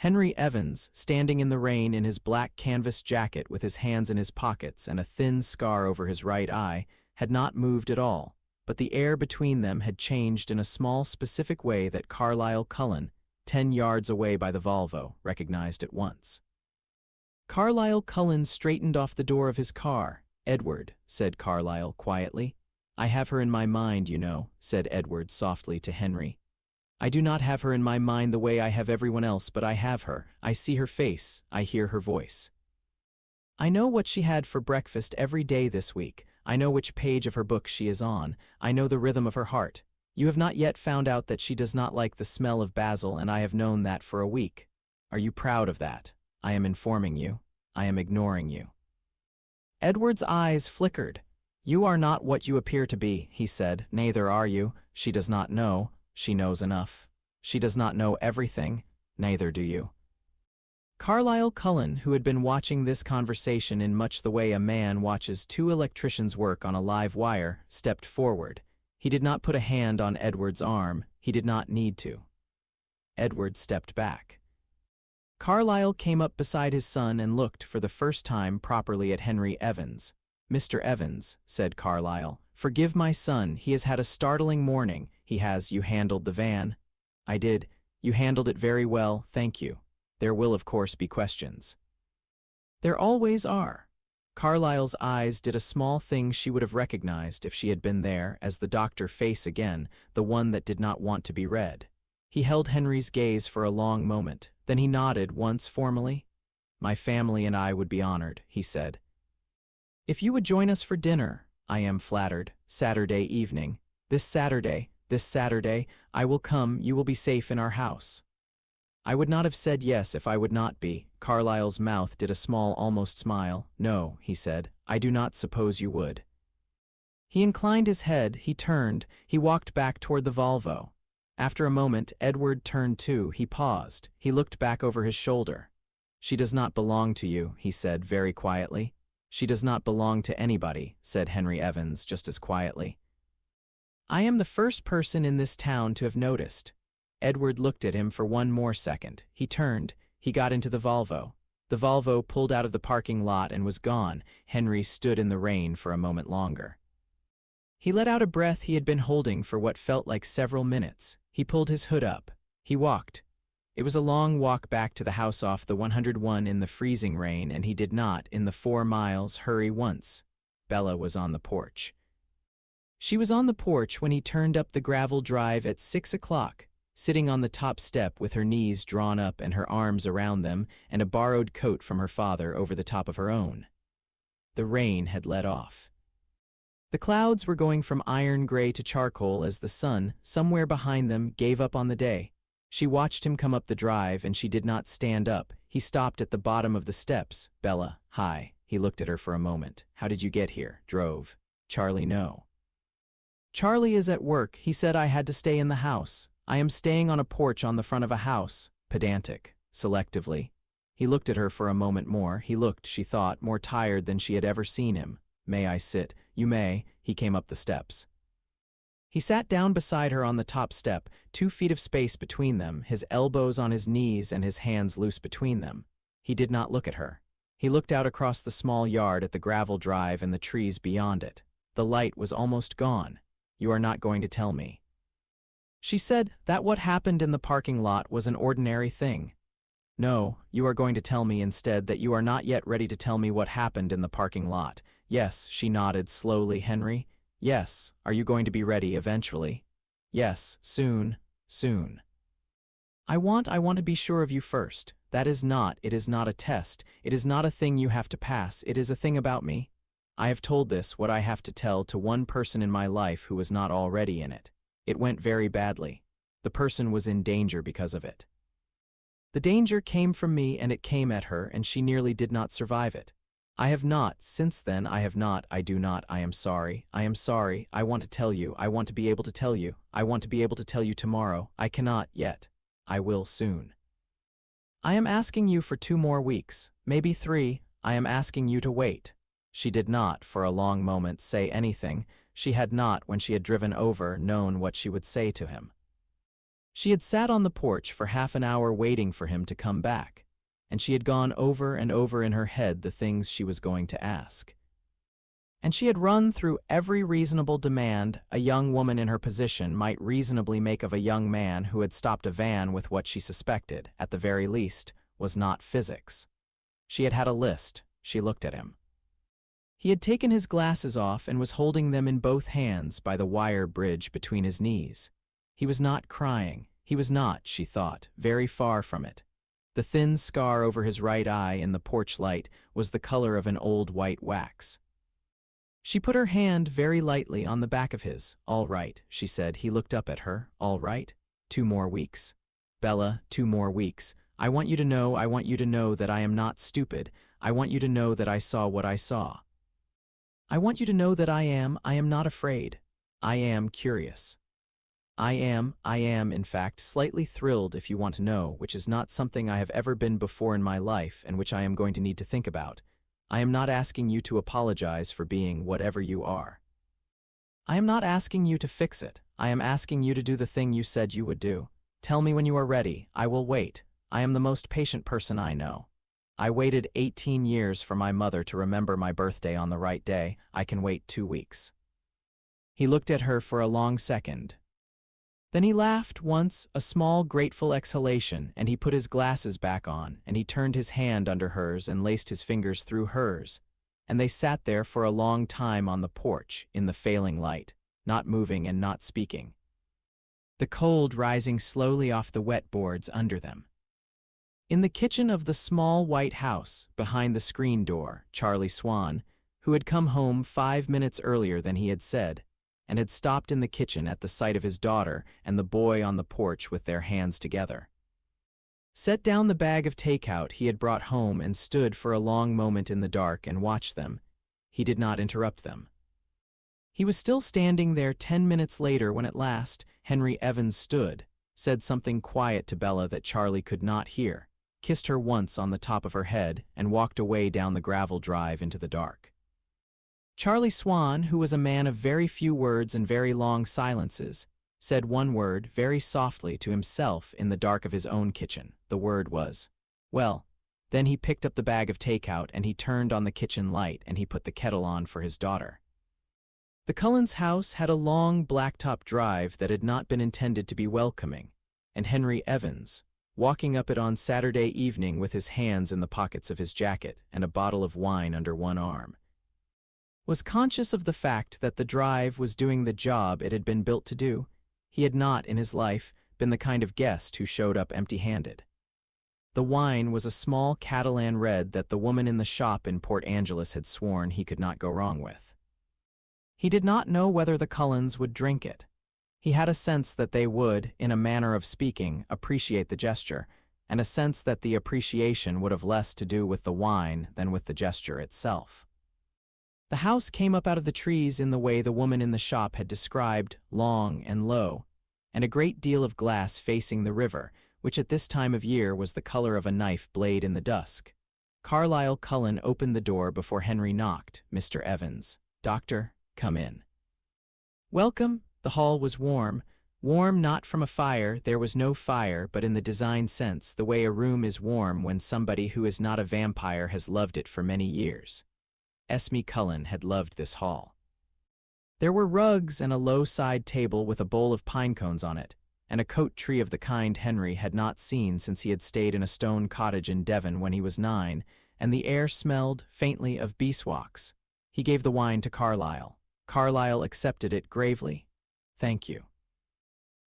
Henry Evans, standing in the rain in his black canvas jacket with his hands in his pockets and a thin scar over his right eye, had not moved at all, but the air between them had changed in a small specific way that Carlyle Cullen, 10 yards away by the Volvo, recognized at once. Carlyle Cullen straightened off the door of his car. "Edward," said Carlyle quietly. "I have her in my mind, you know," said Edward softly to Henry. "I do not have her in my mind the way I have everyone else, but I have her. I see her face, I hear her voice. I know what she had for breakfast every day this week. I know which page of her book she is on. I know the rhythm of her heart. You have not yet found out that she does not like the smell of basil, and I have known that for a week. Are you proud of that? I am informing you. I am ignoring you." Edward's eyes flickered. "You are not what you appear to be," he said. "Neither are you. She does not know. She knows enough. She does not know everything. Neither do you." Carlyle Cullen, who had been watching this conversation in much the way a man watches two electricians work on a live wire, stepped forward. He did not put a hand on Edward's arm. He did not need to. Edward stepped back. Carlyle came up beside his son and looked for the first time properly at Henry Evans. "Mr. Evans," said Carlyle, "forgive my son. He has had a startling morning. He has. You handled the van." "I did. You handled it very well, thank you. There will, of course, be questions." "There always are." Carlyle's eyes did a small thing she would have recognized if she had been there, as the doctor face again, the one that did not want to be read. He held Henry's gaze for a long moment, then he nodded once formally. "My family and I would be honored," he said. "If you would join us for dinner, I am flattered. Saturday evening. This Saturday, I will come. You will be safe in our house." "I would not have said yes if I would not be." Carlyle's mouth did a small almost smile. "No," he said, "I do not suppose you would." He inclined his head, he turned, he walked back toward the Volvo. After a moment, Edward turned too. He paused. He looked back over his shoulder. "She does not belong to you," he said very quietly. "She does not belong to anybody," said Henry Evans just as quietly. "I am the first person in this town to have noticed." Edward looked at him for one more second. He turned. He got into the Volvo. The Volvo pulled out of the parking lot and was gone. Henry stood in the rain for a moment longer. He let out a breath he had been holding for what felt like several minutes. He pulled his hood up. He walked. It was a long walk back to the house off the 101 in the freezing rain, and he did not, in the 4 miles, hurry once. Bella was on the porch. She was on the porch when he turned up the gravel drive at 6 o'clock. Sitting on the top step with her knees drawn up and her arms around them and a borrowed coat from her father over the top of her own. The rain had let off. The clouds were going from iron gray to charcoal as the sun, somewhere behind them, gave up on the day. She watched him come up the drive, and she did not stand up. He stopped at the bottom of the steps. "Bella, hi." He looked at her for a moment. "How did you get here? Drove?" "Charlie, no." "Charlie is at work. He said I had to stay in the house. I am staying on a porch on the front of a house." Pedantic. Selectively. He looked at her for a moment more. He looked, she thought, more tired than she had ever seen him. "May I sit?" "You may." He came up the steps. He sat down beside her on the top step, 2 feet of space between them, his elbows on his knees and his hands loose between them. He did not look at her. He looked out across the small yard at the gravel drive and the trees beyond it. The light was almost gone. "You are not going to tell me?" She said that what happened in the parking lot was an ordinary thing. "No, you are going to tell me instead that you are not yet ready to tell me what happened in the parking lot." "Yes," she nodded slowly. "Henry?" "Yes. Are you going to be ready eventually?" "Yes, soon, soon." I want to be sure of you first. It is not a test. It is not a thing you have to pass. It is a thing about me. I have told this, what I have to tell, to one person in my life who was not already in it. It went very badly. The person was in danger because of it. The danger came from me, and it came at her, and she nearly did not survive it. I have not, since then I have not, I do not, I am sorry, I want to tell you, I want to be able to tell you, I want to be able to tell you tomorrow, I cannot yet, I will soon. I am asking you for 2 more weeks, maybe 3, I am asking you to wait. She did not, for a long moment, say anything. She had not, when she had driven over, known what she would say to him. She had sat on the porch for half an hour waiting for him to come back, and she had gone over and over in her head the things she was going to ask. And she had run through every reasonable demand a young woman in her position might reasonably make of a young man who had stopped a van with what she suspected, at the very least, was not physics. She had had a list. She looked at him. He had taken his glasses off and was holding them in both hands by the wire bridge between his knees. He was not crying. He was not, she thought, very far from it. The thin scar over his right eye in the porch light was the color of an old white wax. She put her hand very lightly on the back of his. "All right," she said. He looked up at her. "All right? 2 more weeks. Bella, 2 more weeks. I want you to know that I am not stupid. I want you to know that I saw what I saw. I want you to know that I am not afraid. I am curious. I am, in fact, slightly thrilled, if you want to know, which is not something I have ever been before in my life and which I am going to need to think about. I am not asking you to apologize for being whatever you are. I am not asking you to fix it. I am asking you to do the thing you said you would do. Tell me when you are ready. I will wait. I am the most patient person I know. I waited 18 years for my mother to remember my birthday on the right day. I can wait 2 weeks." He looked at her for a long second. Then he laughed once, a small, grateful exhalation, and he put his glasses back on, and he turned his hand under hers and laced his fingers through hers, and they sat there for a long time on the porch, in the failing light, not moving and not speaking, the cold rising slowly off the wet boards under them. In the kitchen of the small white house, behind the screen door, Charlie Swan, who had come home 5 minutes earlier than he had said, and had stopped in the kitchen at the sight of his daughter and the boy on the porch with their hands together, set down the bag of takeout he had brought home and stood for a long moment in the dark and watched them. He did not interrupt them. He was still standing there 10 minutes later when at last Henry Evans stood, said something quiet to Bella that Charlie could not hear, kissed her once on the top of her head, and walked away down the gravel drive into the dark. Charlie Swan, who was a man of very few words and very long silences, said one word very softly to himself in the dark of his own kitchen. The word was, "Well." Then he picked up the bag of takeout and he turned on the kitchen light and he put the kettle on for his daughter. The Cullens' house had a long blacktop drive that had not been intended to be welcoming, and Henry Evans, walking up it on Saturday evening with his hands in the pockets of his jacket and a bottle of wine under one arm, was conscious of the fact that the drive was doing the job it had been built to do. He had not, in his life, been the kind of guest who showed up empty-handed. The wine was a small Catalan red that the woman in the shop in Port Angeles had sworn he could not go wrong with. He did not know whether the Cullens would drink it. He had a sense that they would, in a manner of speaking, appreciate the gesture, and a sense that the appreciation would have less to do with the wine than with the gesture itself. The house came up out of the trees in the way the woman in the shop had described, long and low, and a great deal of glass facing the river, which at this time of year was the color of a knife blade in the dusk. Carlyle Cullin opened the door before Henry knocked. "Mr. Evans, Doctor, come in." "Welcome." The hall was warm. Warm not from a fire, there was no fire, but in the design sense, the way a room is warm when somebody who is not a vampire has loved it for many years. Esme Cullin had loved this hall. There were rugs and a low side table with a bowl of pine cones on it, and a coat tree of the kind Henry had not seen since he had stayed in a stone cottage in Devon when he was 9, and the air smelled, faintly, of beeswax. He gave the wine to Carlyle. Carlyle accepted it gravely. "Thank you.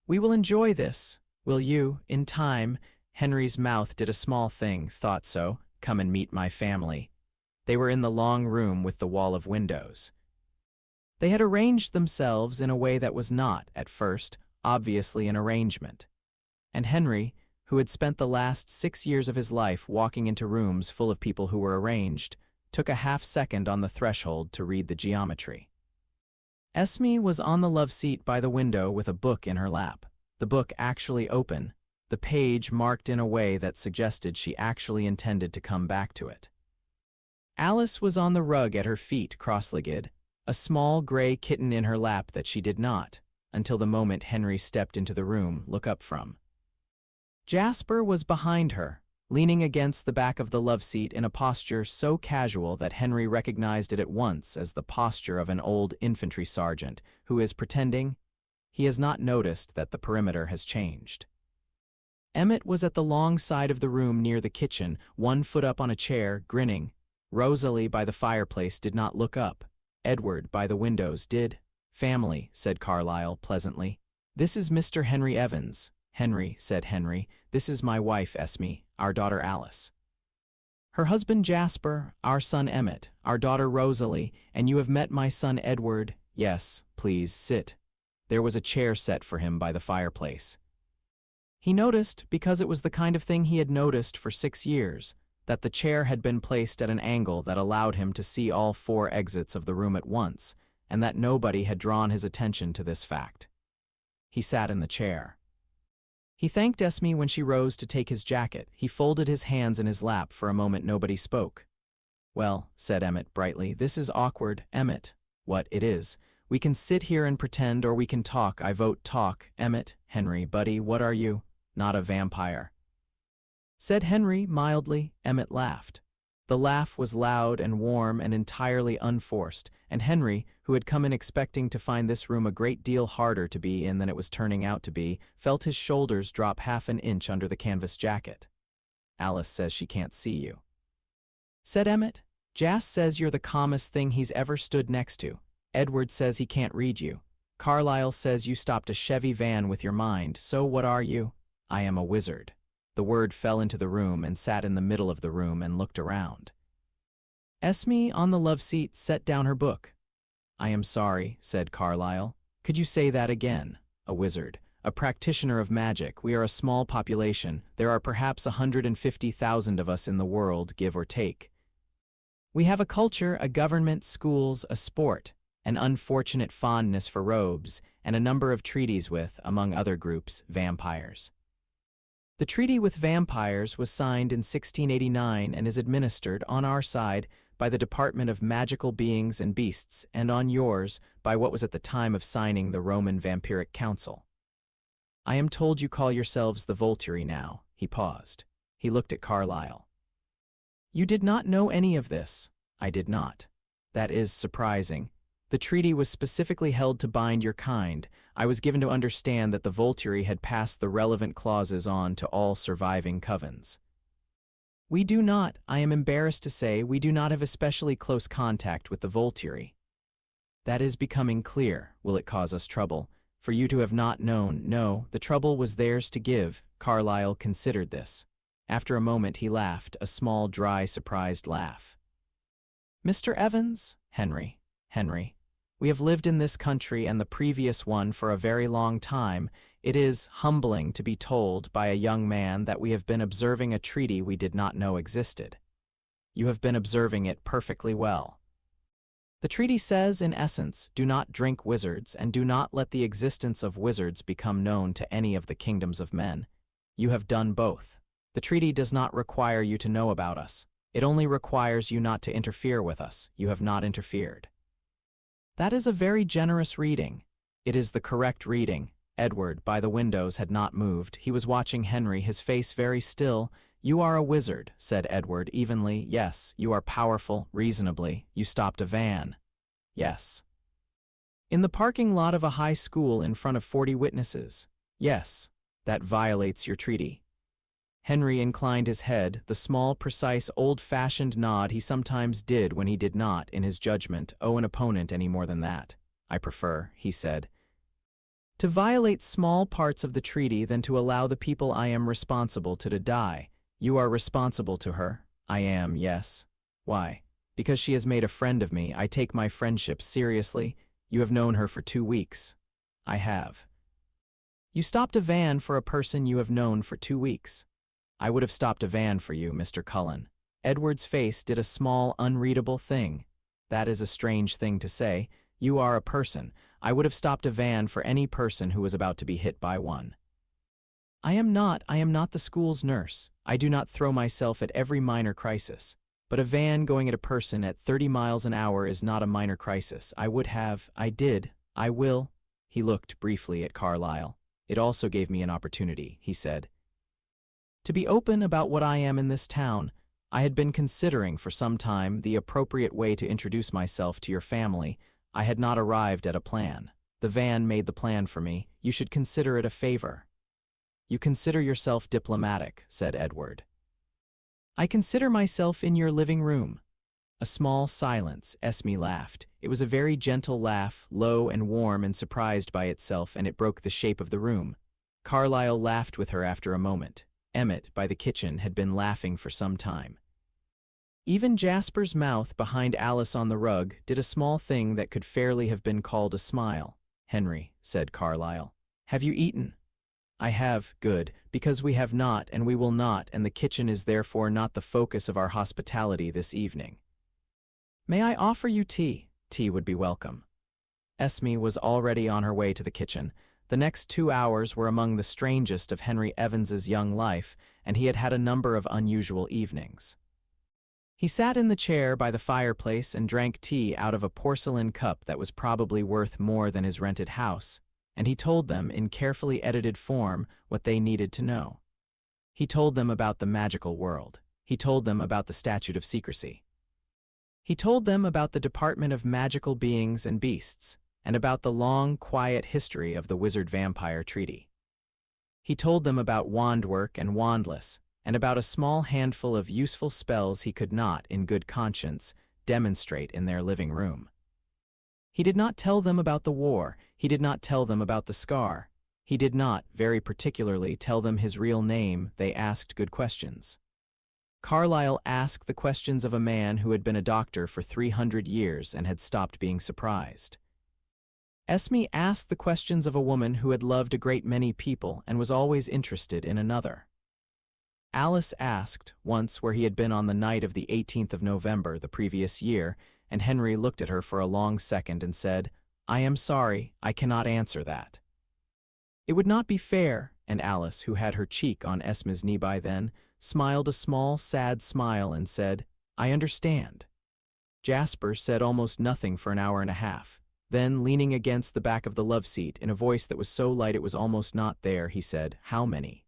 We will enjoy this. Will you, in time?" Henry's mouth did a small thing, thought so. "Come and meet my family." They were in the long room with the wall of windows. They had arranged themselves in a way that was not, at first, obviously an arrangement. And Henry, who had spent the last 6 years of his life walking into rooms full of people who were arranged, took a half-second on the threshold to read the geometry. Esme was on the love seat by the window with a book in her lap, the book actually open, the page marked in a way that suggested she actually intended to come back to it. Alice was on the rug at her feet, cross-legged, a small gray kitten in her lap that she did not, until the moment Henry stepped into the room, look up from. Jasper was behind her, leaning against the back of the love seat in a posture so casual that Henry recognized it at once as the posture of an old infantry sergeant who is pretending he has not noticed that the perimeter has changed. Emmett was at the long side of the room near the kitchen, 1 foot up on a chair, grinning. Rosalie by the fireplace did not look up. Edward by the windows did. "Family," said Carlyle pleasantly. "This is Mr. Henry Evans." "Henry," said Henry. "This is my wife Esme, our daughter Alice. Her husband Jasper, our son Emmett, our daughter Rosalie, and you have met my son Edward." "Yes, please, sit." There was a chair set for him by the fireplace. He noticed, because it was the kind of thing he had noticed for 6 years, that the chair had been placed at an angle that allowed him to see all 4 exits of the room at once, and that nobody had drawn his attention to this fact. He sat in the chair. He thanked Esme when she rose to take his jacket. He folded his hands in his lap. For a moment nobody spoke. "Well," said Emmett brightly, "this is awkward, Emmett." "What, it is? We can sit here and pretend, or we can talk. I vote talk, Emmett." "Henry, buddy, what are you?" "Not a vampire," said Henry mildly. Emmett laughed. The laugh was loud and warm and entirely unforced, and Henry, who had come in expecting to find this room a great deal harder to be in than it was turning out to be, felt his shoulders drop half an inch under the canvas jacket. "Alice says she can't see you," said Emmett. "Jas says you're the calmest thing he's ever stood next to. Edward says he can't read you. Carlyle says you stopped a Chevy van with your mind. So what are you?" "I am a wizard." The word fell into the room and sat in the middle of the room and looked around. Esme, on the love seat, set down her book. "I am sorry," said Carlyle. "Could you say that again?" "A wizard. A practitioner of magic. We are a small population. There are perhaps 150,000 of us in the world, give or take. We have a culture, a government, schools, a sport, an unfortunate fondness for robes, and a number of treaties with, among other groups, vampires. The treaty with vampires was signed in 1689 and is administered, on our side, by the Department of Magical Beings and Beasts, and on yours, by what was at the time of signing the Roman Vampiric Council. I am told you call yourselves the Volturi now." He paused. He looked at Carlyle. "You did not know any of this." "I did not." "That is surprising. The treaty was specifically held to bind your kind. I was given to understand that the Volturi had passed the relevant clauses on to all surviving covens." "We do not, I am embarrassed to say, we do not have especially close contact with the Volturi." "That is becoming clear. Will it cause us trouble? For you to have not known?" "No, the trouble was theirs to give." Carlyle considered this. After a moment he laughed, a small, dry, surprised laugh. "Mr. Evans?" Henry. "We have lived in this country and the previous one for a very long time. It is humbling to be told by a young man that we have been observing a treaty we did not know existed. You have been observing it perfectly well. The treaty says, in essence, do not drink wizards and do not let the existence of wizards become known to any of the kingdoms of men. You have done both. The treaty does not require you to know about us. It only requires you not to interfere with us. You have not interfered." "That is a very generous reading." "It is the correct reading." Edward, by the windows, had not moved. He was watching Henry, his face very still. "You are a wizard," said Edward evenly. "Yes, you are powerful, reasonably. You stopped a van." "Yes." "In the parking lot of a high school in front of 40 witnesses." "Yes." "That violates your treaty." Henry inclined his head, the small, precise, old-fashioned nod he sometimes did when he did not, in his judgment, owe an opponent any more than that. "I prefer," he said, "to violate small parts of the treaty than to allow the people I am responsible to die." "You are responsible to her?" "I am, yes." "Why?" "Because she has made a friend of me. I take my friendship seriously." "You have known her for 2 weeks." "I have." "You stopped a van for a person you have known for 2 weeks." "I would have stopped a van for you, Mr. Cullen." Edward's face did a small, unreadable thing. "That is a strange thing to say. You are a person. I would have stopped a van for any person who was about to be hit by one." I am not the school's nurse. I do not throw myself at every minor crisis. But a van going at a person at 30 miles an hour is not a minor crisis. I did, I will." He looked briefly at Carlyle. "It also gave me an opportunity," he said, "to be open about what I am in this town. I had been considering for some time the appropriate way to introduce myself to your family. I had not arrived at a plan. The van made the plan for me. You should consider it a favor." You consider yourself diplomatic, said Edward. I consider myself in your living room. A small silence. Esme laughed. It was a very gentle laugh, low and warm and surprised by itself, and it broke the shape of the room. Carlyle laughed with her after a moment. Emmett, by the kitchen, had been laughing for some time. Even Jasper's mouth behind Alice on the rug did a small thing that could fairly have been called a smile. Henry, said Carlyle, have you eaten? I have, good, because we have not and we will not, and the kitchen is therefore not the focus of our hospitality this evening. May I offer you tea? Tea would be welcome. Esme was already on her way to the kitchen. The next 2 hours were among the strangest of Henry Evans's young life, and he had had a number of unusual evenings. He sat in the chair by the fireplace and drank tea out of a porcelain cup that was probably worth more than his rented house, and he told them in carefully edited form what they needed to know. He told them about the magical world. He told them about the statute of secrecy. He told them about the Department of Magical Beings and Beasts, and about the long, quiet history of the Wizard-Vampire Treaty. He told them about wandwork and wandless, and about a small handful of useful spells he could not, in good conscience, demonstrate in their living room. He did not tell them about the war. He did not tell them about the scar. He did not, very particularly, tell them his real name. They asked good questions. Carlyle asked the questions of a man who had been a doctor for 300 years and had stopped being surprised. Esme asked the questions of a woman who had loved a great many people and was always interested in another. Alice asked, once, where he had been on the night of the 18th of November the previous year, and Henry looked at her for a long second and said, I am sorry, I cannot answer that. It would not be fair, and Alice, who had her cheek on Esme's knee by then, smiled a small, sad smile and said, I understand. Jasper said almost nothing for an hour and a half. Then, leaning against the back of the love seat, in a voice that was so light it was almost not there, he said, How many?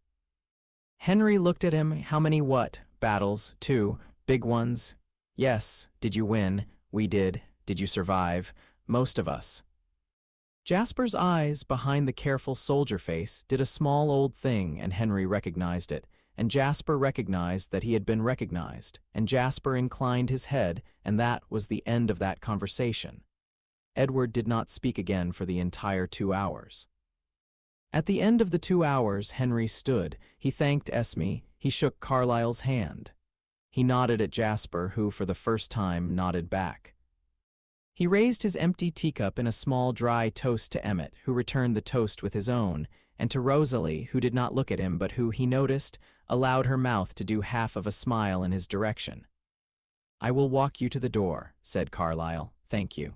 Henry looked at him. How many what? Battles, 2, big ones? Yes. Did you win? We did. Did you survive? Most of us. Jasper's eyes, behind the careful soldier face, did a small old thing, and Henry recognized it, and Jasper recognized that he had been recognized, and Jasper inclined his head, and that was the end of that conversation. Edward did not speak again for the entire 2 hours. At the end of the 2 hours, Henry stood. He thanked Esme. He shook Carlyle's hand. He nodded at Jasper, who, for the first time, nodded back. He raised his empty teacup in a small dry toast to Emmett, who returned the toast with his own, and to Rosalie, who did not look at him but who, he noticed, allowed her mouth to do half of a smile in his direction. I will walk you to the door, said Carlyle. Thank you.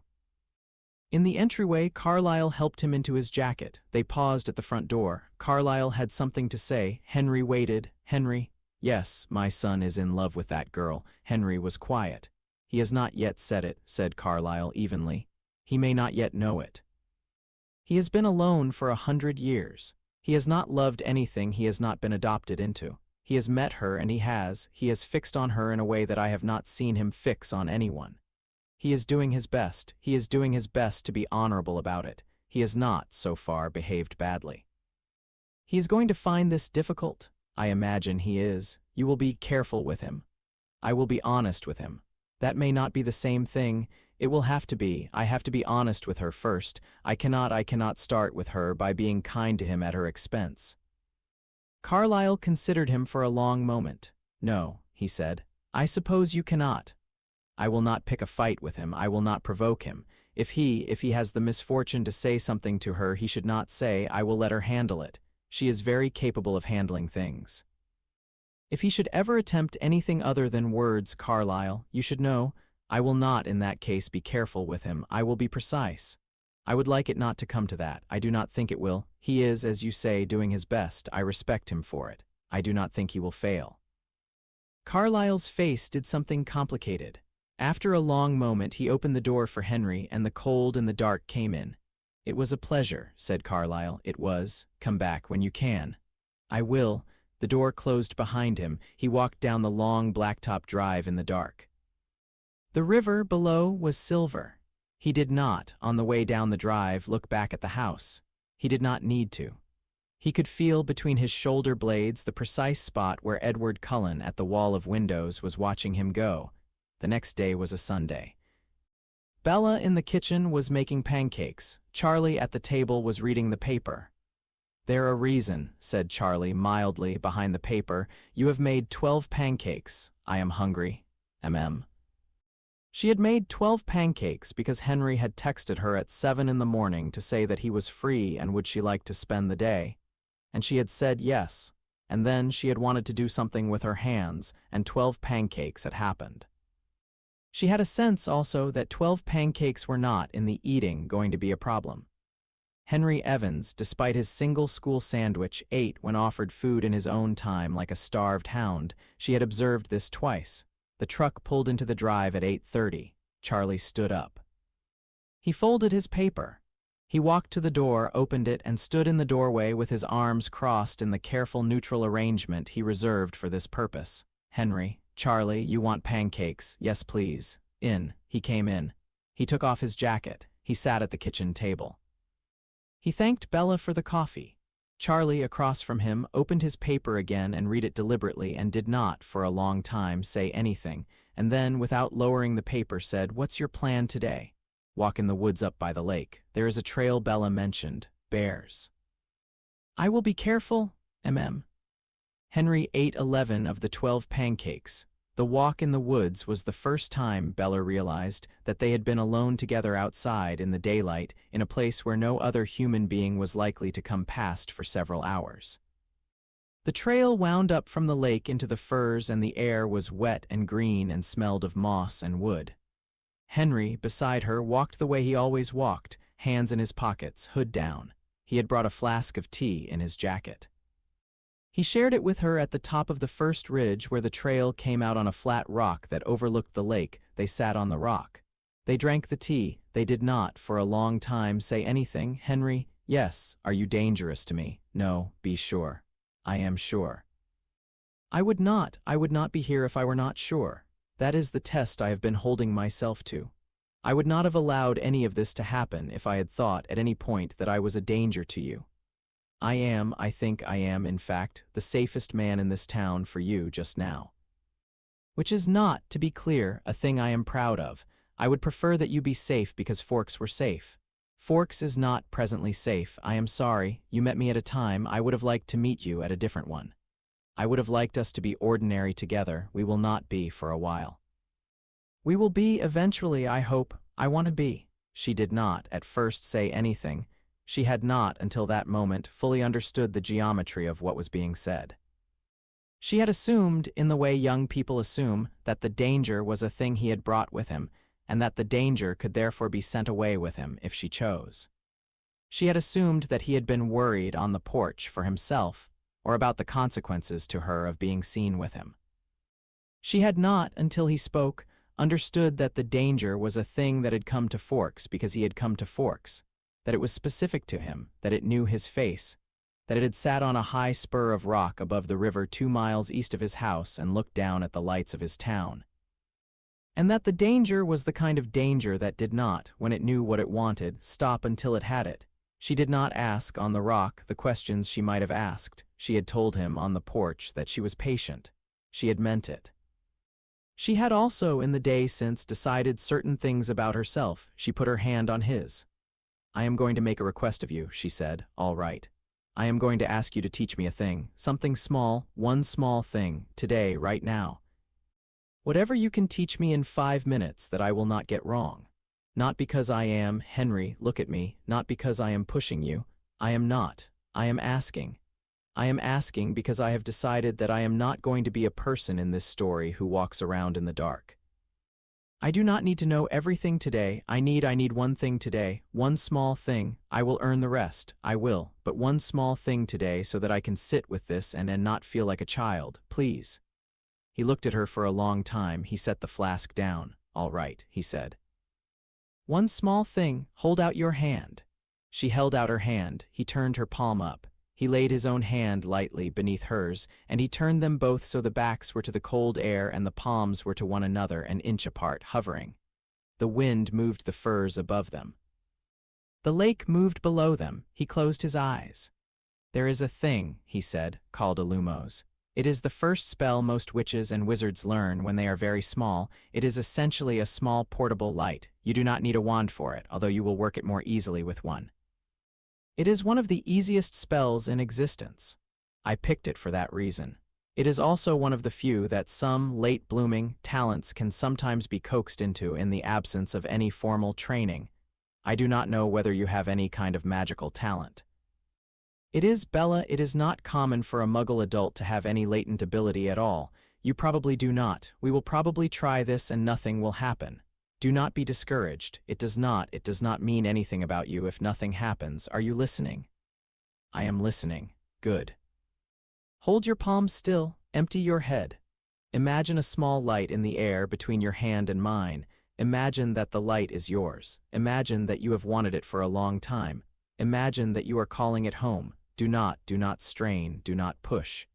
In the entryway, Carlyle helped him into his jacket. They paused at the front door. Carlyle had something to say. Henry waited. Henry? Yes, my son is in love with that girl. Henry was quiet. He has not yet said it, said Carlyle evenly. He may not yet know it. He has been alone for 100 years. He has not loved anything he has not been adopted into. He has met her and he has fixed on her in a way that I have not seen him fix on anyone. He is doing his best. He is doing his best to be honorable about it. He has not, so far, behaved badly. He is going to find this difficult. I imagine he is. You will be careful with him. I will be honest with him. That may not be the same thing. It will have to be. I have to be honest with her first. I cannot start with her by being kind to him at her expense. Carlyle considered him for a long moment. No, he said. I suppose you cannot. I will not pick a fight with him. I will not provoke him. If he has the misfortune to say something to her he should not say, I will let her handle it. She is very capable of handling things. If he should ever attempt anything other than words, Carlyle, you should know, I will not in that case be careful with him. I will be precise. I would like it not to come to that. I do not think it will. He is, as you say, doing his best. I respect him for it. I do not think he will fail. Carlyle's face did something complicated. After a long moment he opened the door for Henry, and the cold and the dark came in. It was a pleasure, said Carlyle. It was. Come back when you can. I will. The door closed behind him. He walked down the long blacktop drive in the dark. The river below was silver. He did not, on the way down the drive, look back at the house. He did not need to. He could feel between his shoulder blades the precise spot where Edward Cullen at the wall of windows was watching him go. The next day was a Sunday. Bella in the kitchen was making pancakes. Charlie at the table was reading the paper. "There a reason," said Charlie mildly behind the paper. "You have made 12 pancakes. I am hungry. She had made 12 pancakes because Henry had texted her at 7 in the morning to say that he was free and would she like to spend the day. And she had said yes, and then she had wanted to do something with her hands, and 12 pancakes had happened. She had a sense also that 12 pancakes were not, in the eating, going to be a problem. Henry Evans, despite his single school sandwich, ate when offered food in his own time like a starved hound. She had observed this twice. The truck pulled into the drive at 8:30. Charlie stood up. He folded his paper. He walked to the door, opened it, and stood in the doorway with his arms crossed in the careful neutral arrangement he reserved for this purpose. "Henry, Charlie, you want pancakes? Yes, please." In. He came in. He took off his jacket. He sat at the kitchen table. He thanked Bella for the coffee. Charlie, across from him, opened his paper again and read it deliberately and did not, for a long time, say anything, and then, without lowering the paper, said, "What's your plan today?" "Walk in the woods up by the lake. There is a trail Bella mentioned. Bears." "I will be careful, Henry ate 11 of the 12 pancakes. The walk in the woods was the first time, Bella realized, that they had been alone together outside in the daylight in a place where no other human being was likely to come past for several hours. The trail wound up from the lake into the firs and the air was wet and green and smelled of moss and wood. Henry, beside her, walked the way he always walked, hands in his pockets, hood down. He had brought a flask of tea in his jacket. He shared it with her at the top of the first ridge where the trail came out on a flat rock that overlooked the lake. They sat on the rock. They drank the tea. They did not, for a long time, say anything. "Henry, yes. Are you dangerous to me?" "No, be sure." "I am sure." I would not be here if I were not sure. That is the test I have been holding myself to. I would not have allowed any of this to happen if I had thought at any point that I was a danger to you. I think I am, in fact, the safest man in this town for you just now. Which is not, to be clear, a thing I am proud of. I would prefer that you be safe because Forks were safe. Forks is not presently safe. I am sorry. You met me at a time. I would have liked to meet you at a different one. I would have liked us to be ordinary together. We will not be for a while. We will be eventually, I hope. I want to be. She did not, at first, say anything. She had not, until that moment, fully understood the geometry of what was being said. She had assumed, in the way young people assume, that the danger was a thing he had brought with him, and that the danger could therefore be sent away with him if she chose. She had assumed that he had been worried on the porch for himself, or about the consequences to her of being seen with him. She had not, until he spoke, understood that the danger was a thing that had come to Forks because he had come to Forks, that it was specific to him, that it knew his face, that it had sat on a high spur of rock above the river 2 miles east of his house and looked down at the lights of his town. And that the danger was the kind of danger that did not, when it knew what it wanted, stop until it had it. She did not ask on the rock the questions she might have asked. She had told him on the porch that she was patient. She had meant it. She had also, in the day since, decided certain things about herself. She put her hand on his. "I am going to make a request of you," she said. "All right. I am going to ask you to teach me a thing, something small, one small thing, today, right now. Whatever you can teach me in 5 minutes that I will not get wrong. Not because I am, Henry, look at me, not because I am pushing you. I am not. I am asking. I am asking because I have decided that I am not going to be a person in this story who walks around in the dark. I do not need to know everything today. I need one thing today, one small thing. I will earn the rest. I will, but one small thing today so that I can sit with this and not feel like a child, please." He looked at her for a long time. He set the flask down. "All right," he said. "One small thing. Hold out your hand." She held out her hand. He turned her palm up. He laid his own hand lightly beneath hers, and he turned them both so the backs were to the cold air and the palms were to one another, an inch apart, hovering. The wind moved the firs above them. The lake moved below them. He closed his eyes. "There is a thing," he said, called a lumos. It is the first spell most witches and wizards learn when they are very small. It is essentially a small portable light. You do not need a wand for it, although you will work it more easily with one. It is one of the easiest spells in existence. I picked it for that reason. It is also one of the few that some late-blooming talents can sometimes be coaxed into in the absence of any formal training. I do not know whether you have any kind of magical talent. It is, Bella, it is not common for a muggle adult to have any latent ability at all. You probably do not. We will probably try this and nothing will happen. Do not be discouraged. It does not mean anything about you if nothing happens. Are you listening? I am listening. Good. Hold your palms still. Empty your head. Imagine a small light in the air between your hand and mine. Imagine that the light is yours. Imagine that you have wanted it for a long time. Imagine that you are calling it home. Do not strain, do not push.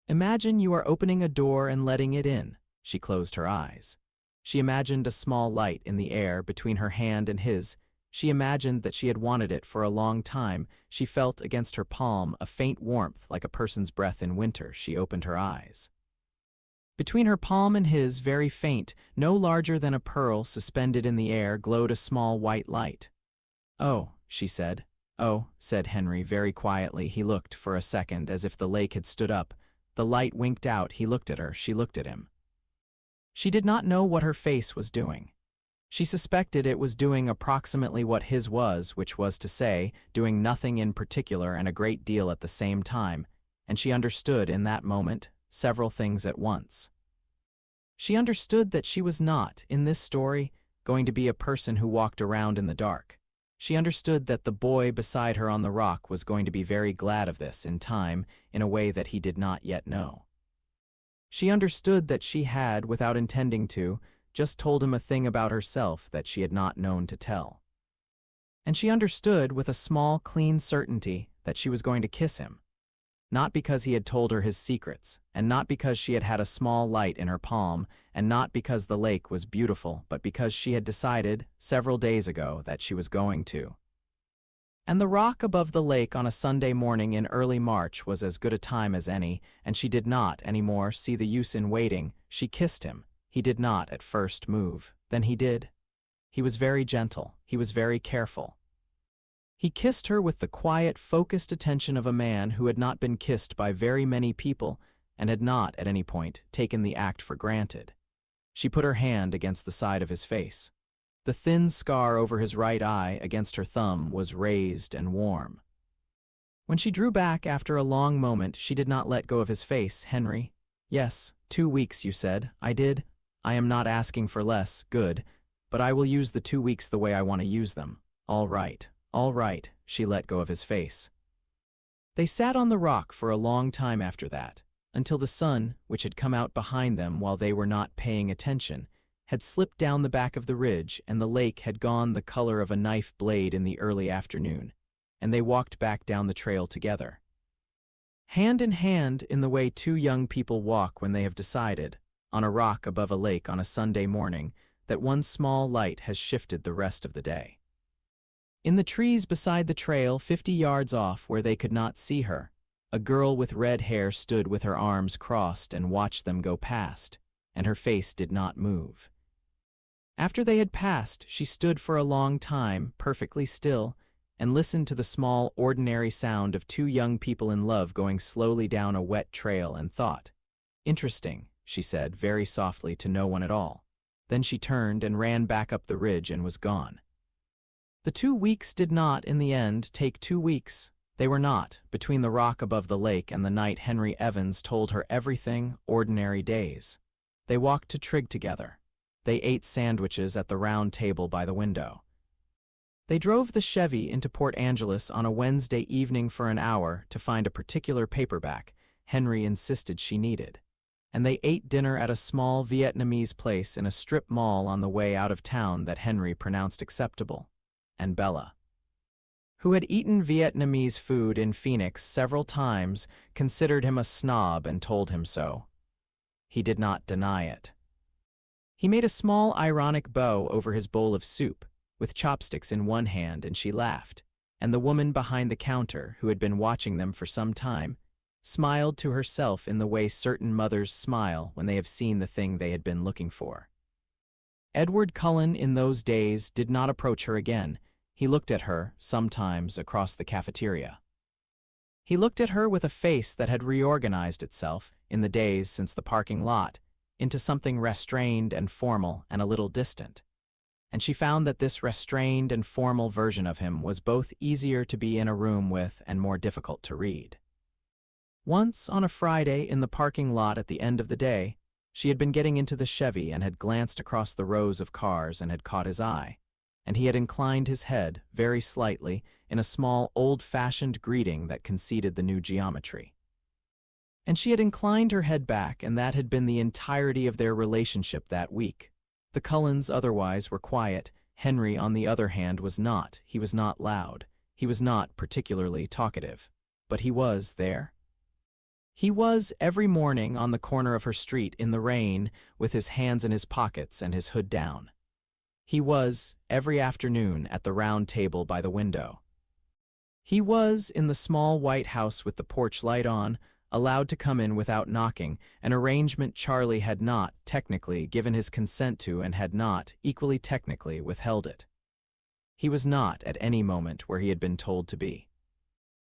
Imagine you are opening a door and letting it in. She closed her eyes. She imagined a small light in the air between her hand and his. She imagined that she had wanted it for a long time. She felt against her palm a faint warmth like a person's breath in winter. She opened her eyes. Between her palm and his, very faint, no larger than a pearl suspended in the air, glowed a small white light. "Oh," she said. "Oh," said Henry very quietly. He looked for a second as if the lake had stood up. The light winked out. He looked at her. She looked at him. She did not know what her face was doing. She suspected it was doing approximately what his was, which was to say, doing nothing in particular and a great deal at the same time, and she understood in that moment several things at once. She understood that she was not, in this story, going to be a person who walked around in the dark. She understood that the boy beside her on the rock was going to be very glad of this in time, in a way that he did not yet know. She understood that she had, without intending to, just told him a thing about herself that she had not known to tell. And she understood with a small, clean certainty that she was going to kiss him. Not because he had told her his secrets, and not because she had had a small light in her palm, and not because the lake was beautiful, but because she had decided, several days ago, that she was going to. And the rock above the lake on a Sunday morning in early March was as good a time as any, and she did not, any more, see the use in waiting. She kissed him. He did not, at first, move. Then he did. He was very gentle. He was very careful. He kissed her with the quiet, focused attention of a man who had not been kissed by very many people and had not, at any point, taken the act for granted. She put her hand against the side of his face. The thin scar over his right eye against her thumb was raised and warm. When she drew back after a long moment, she did not let go of his face. "Henry." "Yes, 2 weeks, you said." "I did. I am not asking for less. Good. But I will use the 2 weeks the way I want to use them." "All right. All right." She let go of his face. They sat on the rock for a long time after that, until the sun, which had come out behind them while they were not paying attention, had slipped down the back of the ridge and the lake had gone the color of a knife blade in the early afternoon, and they walked back down the trail together. Hand in hand, in the way two young people walk when they have decided, on a rock above a lake on a Sunday morning, that one small light has shifted the rest of the day. In the trees beside the trail, 50 yards off where they could not see her, a girl with red hair stood with her arms crossed and watched them go past, and her face did not move. After they had passed, she stood for a long time, perfectly still, and listened to the small, ordinary sound of two young people in love going slowly down a wet trail and thought. "Interesting," she said very softly to no one at all. Then she turned and ran back up the ridge and was gone. The 2 weeks did not, in the end, take 2 weeks. They were not, between the rock above the lake and the night Henry Evans told her everything, ordinary days. They walked to Trig together. They ate sandwiches at the round table by the window. They drove the Chevy into Port Angeles on a Wednesday evening for an hour to find a particular paperback Henry insisted she needed. And they ate dinner at a small Vietnamese place in a strip mall on the way out of town that Henry pronounced acceptable. And Bella, who had eaten Vietnamese food in Phoenix several times, considered him a snob and told him so. He did not deny it. He made a small ironic bow over his bowl of soup, with chopsticks in one hand, and she laughed. and the woman behind the counter, who had been watching them for some time, smiled to herself in the way certain mothers smile when they have seen the thing they had been looking for. Edward Cullen in those days did not approach her again. He looked at her, sometimes, across the cafeteria. He looked at her with a face that had reorganized itself, in the days since the parking lot, into something restrained and formal and a little distant. And she found that this restrained and formal version of him was both easier to be in a room with and more difficult to read. Once, on a Friday in the parking lot at the end of the day, she had been getting into the Chevy and had glanced across the rows of cars and had caught his eye, and he had inclined his head, very slightly, in a small, old-fashioned greeting that conceded the new geometry. And she had inclined her head back, and that had been the entirety of their relationship that week. The Cullens otherwise were quiet. Henry, on the other hand, was not. He was not loud. He was not particularly talkative. But he was there. He was every morning on the corner of her street in the rain, with his hands in his pockets and his hood down. He was, every afternoon, at the round table by the window. He was, in the small white house with the porch light on, allowed to come in without knocking, an arrangement Charlie had not, technically, given his consent to and had not, equally technically, withheld it. He was not, at any moment, where he had been told to be.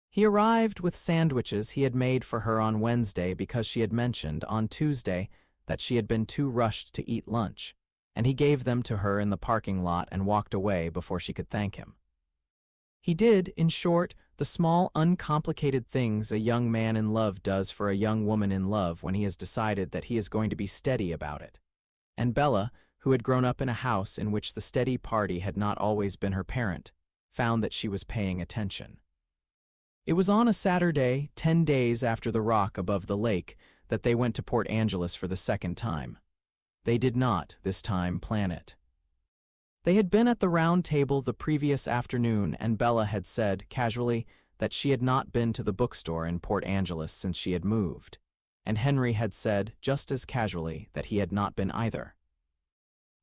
He arrived with sandwiches he had made for her on Wednesday because she had mentioned, on Tuesday, that she had been too rushed to eat lunch, and he gave them to her in the parking lot and walked away before she could thank him. He did, in short, the small, uncomplicated things a young man in love does for a young woman in love when he has decided that he is going to be steady about it. And Bella, who had grown up in a house in which the steady party had not always been her parent, found that she was paying attention. It was on a Saturday, 10 days after the rock above the lake, that they went to Port Angeles for the second time. They did not, this time, plan it. They had been at the round table the previous afternoon, and Bella had said, casually, that she had not been to the bookstore in Port Angeles since she had moved, and Henry had said, just as casually, that he had not been either.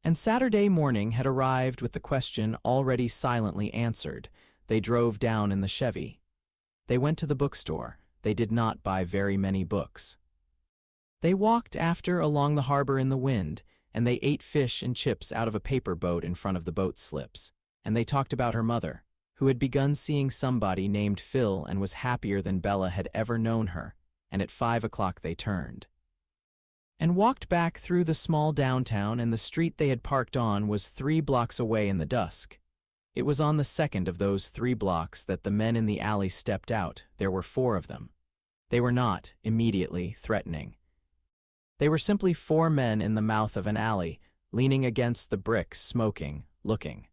And Saturday morning had arrived with the question already silently answered. They drove down in the Chevy. They went to the bookstore. They did not buy very many books. They walked after along the harbor in the wind, and they ate fish and chips out of a paper boat in front of the boat slips, and they talked about her mother, who had begun seeing somebody named Phil and was happier than Bella had ever known her, and at 5 o'clock they turned and walked back through the small downtown, and the street they had parked on was 3 blocks away in the dusk. It was on the second of those 3 blocks that the men in the alley stepped out. There were 4 of them. They were not, immediately, threatening. They were simply 4 men in the mouth of an alley, leaning against the bricks, smoking, looking.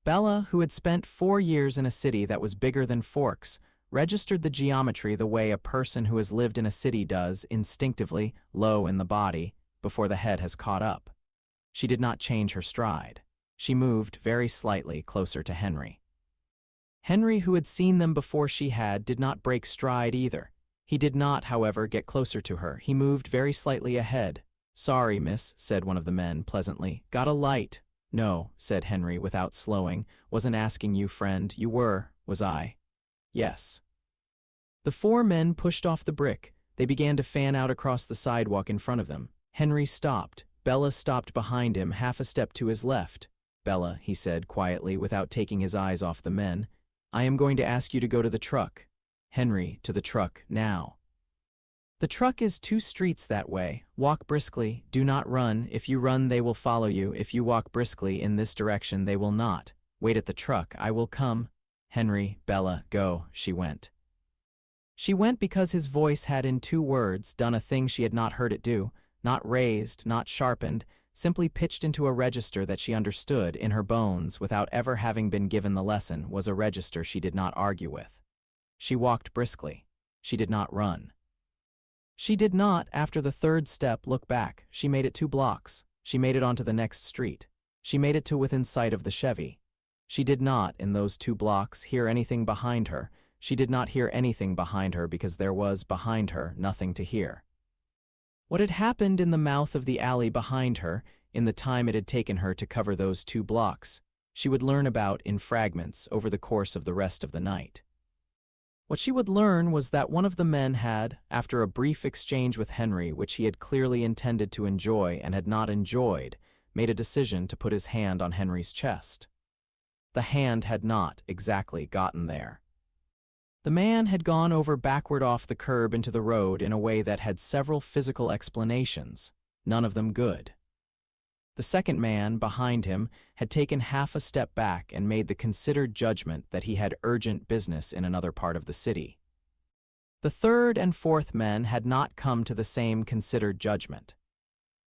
Bella, who had spent 4 years in a city that was bigger than Forks, registered the geometry the way a person who has lived in a city does, instinctively, low in the body, before the head has caught up. She did not change her stride. She moved very slightly closer to Henry. Henry, who had seen them before she had, did not break stride either. He did not, however, get closer to her. He moved very slightly ahead. "Sorry, miss," said one of the men pleasantly. "Got a light?" "No," said Henry without slowing. "Wasn't asking you, friend. You were, was I?" "Yes." The 4 men pushed off the brick. They began to fan out across the sidewalk in front of them. Henry stopped. Bella stopped behind him, half a step to his left. "Bella," he said quietly, without taking his eyes off the men, "I am going to ask you to go to the truck." "Henry, to the truck, now." "The truck is 2 streets that way. Walk briskly. Do not run. If you run, they will follow you. If you walk briskly in this direction, they will not. Wait at the truck. I will come." "Henry, Bella, go." She went. She went because his voice had, in 2 words, done a thing she had not heard it do, not raised, not sharpened, simply pitched into a register that she understood in her bones without ever having been given the lesson, was a register she did not argue with. She walked briskly. She did not run. She did not, after the 3rd step, look back. She made it 2 blocks. She made it onto the next street. She made it to within sight of the Chevy. She did not, in those 2 blocks, hear anything behind her. She did not hear anything behind her because there was, behind her, nothing to hear. What had happened in the mouth of the alley behind her, in the time it had taken her to cover those 2 blocks, she would learn about in fragments over the course of the rest of the night. What she would learn was that one of the men had, after a brief exchange with Henry which he had clearly intended to enjoy and had not enjoyed, made a decision to put his hand on Henry's chest. The hand had not exactly gotten there. The man had gone over backward off the curb into the road in a way that had several physical explanations, none of them good. The second man, behind him, had taken half a step back and made the considered judgment that he had urgent business in another part of the city. The third and fourth men had not come to the same considered judgment.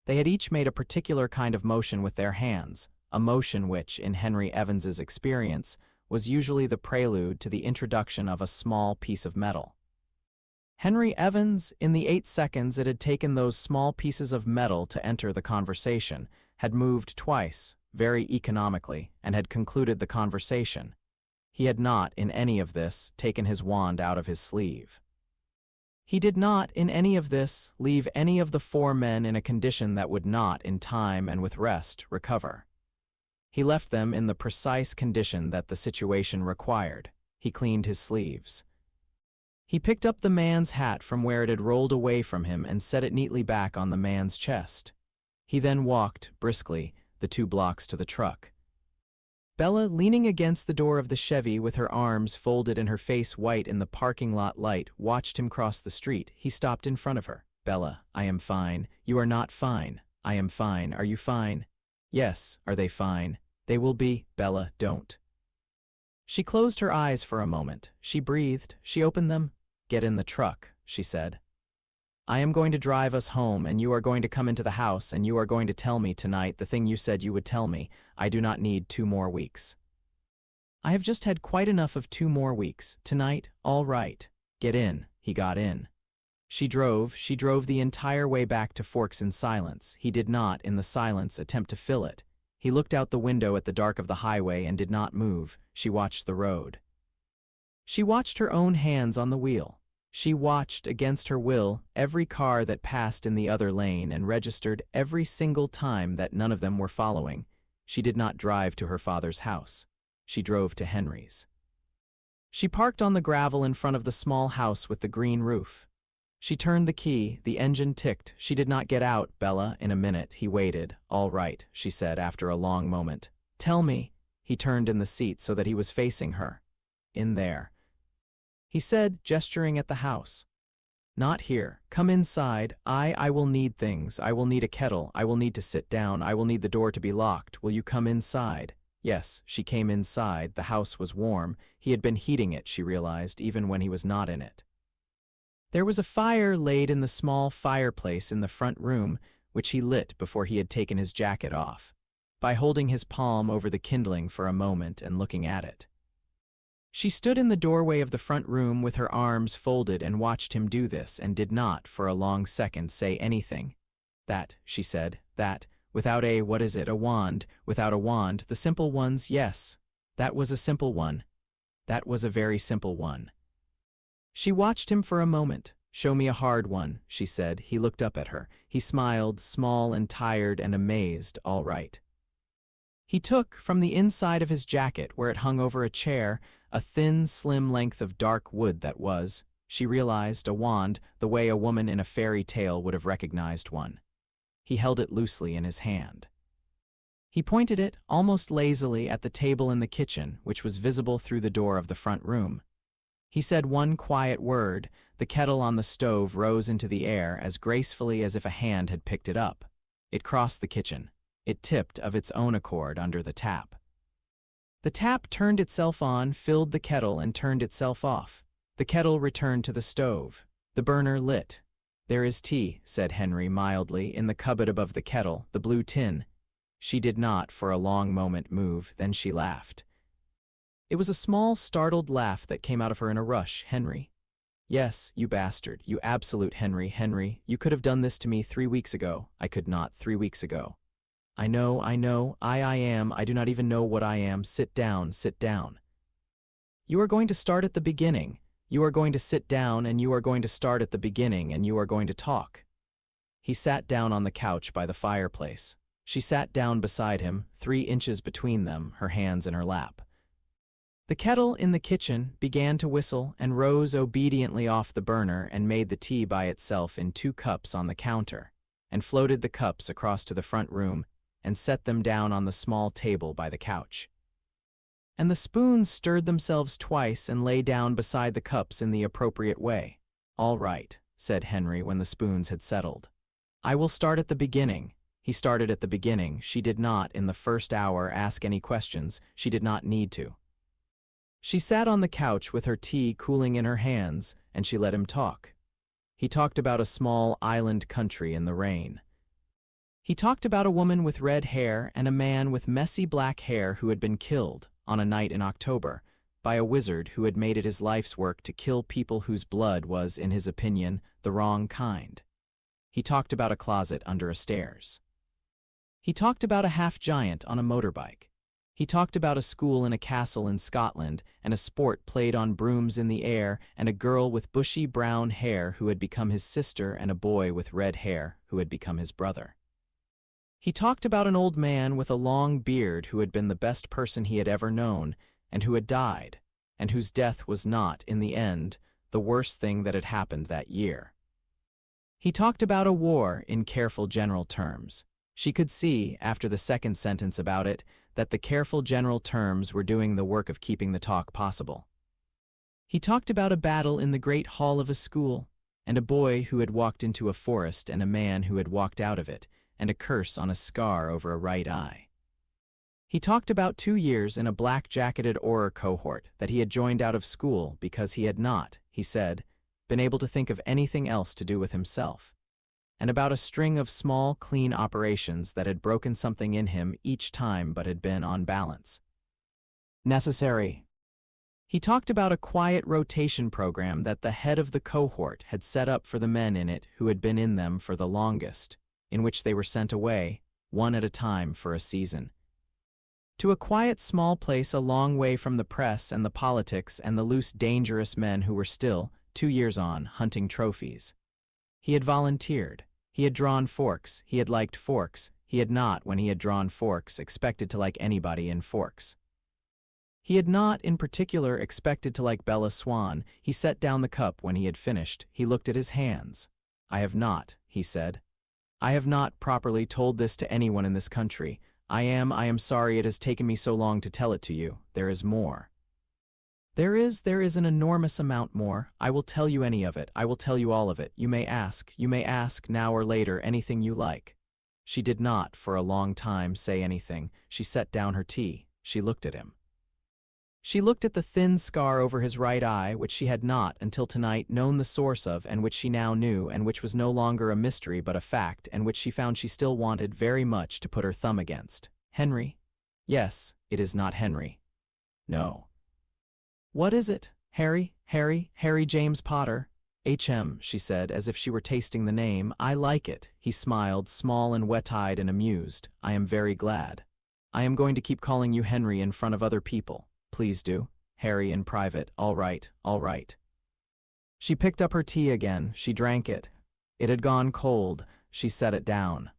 They had each made a particular kind of motion with their hands, a motion which, in Henry Evans's experience, was usually the prelude to the introduction of a small piece of metal. Henry Evans, in the 8 seconds it had taken those small pieces of metal to enter the conversation, had moved twice, very economically, and had concluded the conversation. He had not, in any of this, taken his wand out of his sleeve. He did not, in any of this, leave any of the 4 men in a condition that would not, in time and with rest, recover. He left them in the precise condition that the situation required. He cleaned his sleeves. He picked up the man's hat from where it had rolled away from him and set it neatly back on the man's chest. He then walked, briskly, the 2 blocks to the truck. Bella, leaning against the door of the Chevy with her arms folded and her face white in the parking lot light, watched him cross the street. He stopped in front of her. "Bella, I am fine. You are not fine. I am fine. Are you fine?" "Yes, are they fine?" "They will be." "Bella, don't." She closed her eyes for a moment. She breathed. She opened them. "Get in the truck," she said. "I am going to drive us home, and you are going to come into the house, and you are going to tell me tonight the thing you said you would tell me. I do not need 2 more weeks. I have just had quite enough of 2 more weeks. Tonight, all right. Get in." He got in. She drove the entire way back to Forks in silence. He did not, in the silence, attempt to fill it. He looked out the window at the dark of the highway and did not move. She watched the road. She watched her own hands on the wheel. She watched, against her will, every car that passed in the other lane and registered every single time that none of them were following. She did not drive to her father's house. She drove to Henry's. She parked on the gravel in front of the small house with the green roof. She turned the key, the engine ticked. She did not get out. "Bella, in a minute." He waited. "All right," she said after a long moment. "Tell me." He turned in the seat so that he was facing her. "In there," he said, gesturing at the house. "Not here. Come inside. I will need things. I will need a kettle. I will need to sit down. I will need the door to be locked. Will you come inside?" Yes, she came inside. The house was warm. He had been heating it, she realized, even when he was not in it. There was a fire laid in the small fireplace in the front room, which he lit before he had taken his jacket off, by holding his palm over the kindling for a moment and looking at it. She stood in the doorway of the front room with her arms folded and watched him do this and did not, for a long second, say anything. "That," she said, "that, without a, what is it, a wand, without a wand, the simple ones, yes. That was a simple one. That was a very simple one." She watched him for a moment. "Show me a hard one," she said. He looked up at her. He smiled, small and tired and amazed. "All right." He took, from the inside of his jacket, where it hung over a chair, a thin, slim length of dark wood that was, she realized, a wand, the way a woman in a fairy tale would have recognized one. He held it loosely in his hand. He pointed it, almost lazily, at the table in the kitchen, which was visible through the door of the front room. He said one quiet word. The kettle on the stove rose into the air as gracefully as if a hand had picked it up. It crossed the kitchen. It tipped of its own accord under the tap. The tap turned itself on, filled the kettle, and turned itself off. The kettle returned to the stove. The burner lit. "There is tea," said Henry mildly, "in the cupboard above the kettle, the blue tin." She did not, for a long moment, move. Then she laughed. It was a small, startled laugh that came out of her in a rush. "Henry." "Yes, you bastard, you absolute Henry. Henry, you could have done this to me 3 weeks ago." "I could not 3 weeks ago." I know, I am, I do not even know what I am. Sit down, sit down." "You are going to start at the beginning. You are going to sit down and you are going to start at the beginning and you are going to talk." He sat down on the couch by the fireplace. She sat down beside him, 3 inches between them, her hands in her lap. The kettle in the kitchen began to whistle and rose obediently off the burner and made the tea by itself in 2 cups on the counter, and floated the cups across to the front room and set them down on the small table by the couch. And the spoons stirred themselves twice and lay down beside the cups in the appropriate way. "All right," said Henry when the spoons had settled. "I will start at the beginning." He started at the beginning. She did not, in the first hour, ask any questions. She did not need to. She sat on the couch with her tea cooling in her hands, and she let him talk. He talked about a small island country in the rain. He talked about a woman with red hair and a man with messy black hair who had been killed, on a night in October, by a wizard who had made it his life's work to kill people whose blood was, in his opinion, the wrong kind. He talked about a closet under a stairs. He talked about a half-giant on a motorbike. He talked about a school in a castle in Scotland and a sport played on brooms in the air and a girl with bushy brown hair who had become his sister and a boy with red hair who had become his brother. He talked about an old man with a long beard who had been the best person he had ever known and who had died, and whose death was not, in the end, the worst thing that had happened that year. He talked about a war in careful general terms. She could see, after the second sentence about it, that the careful general terms were doing the work of keeping the talk possible. He talked about a battle in the great hall of a school, and a boy who had walked into a forest and a man who had walked out of it, and a curse on a scar over a right eye. He talked about 2 years in a black-jacketed Auror cohort that he had joined out of school because he had not, he said, been able to think of anything else to do with himself, and about a string of small, clean operations that had broken something in him each time but had been on balance. Necessary. He talked about a quiet rotation program that the head of the cohort had set up for the men in it who had been in them for the longest, in which they were sent away, one at a time for a season, to a quiet small place a long way from the press and the politics and the loose dangerous men who were still, 2 years on, hunting trophies. He had volunteered. He had drawn forks. He had liked forks. He had not, when he had drawn forks, expected to like anybody in forks. He had not, in particular, expected to like Bella Swan. He set down the cup when he had finished. He looked at his hands. "I have not," he said. "I have not properly told this to anyone in this country. I am sorry it has taken me so long to tell it to you. There is more. There is an enormous amount more. I will tell you any of it. I will tell you all of it. You may ask, now or later, anything you like." She did not, for a long time, say anything. She set down her tea. She looked at him. She looked at the thin scar over his right eye, which she had not, until tonight, known the source of, and which she now knew, and which was no longer a mystery but a fact, and which she found she still wanted very much to put her thumb against. "Henry?" "Yes, it is not Henry." "No." "What is it? Harry James Potter?" She said, as if she were tasting the name. "I like it." He smiled, small and wet-eyed and amused. "I am very glad. I am going to keep calling you Henry in front of other people. Please do. Harry in private. All right, all right." She picked up her tea again. She drank it. It had gone cold. She set it down.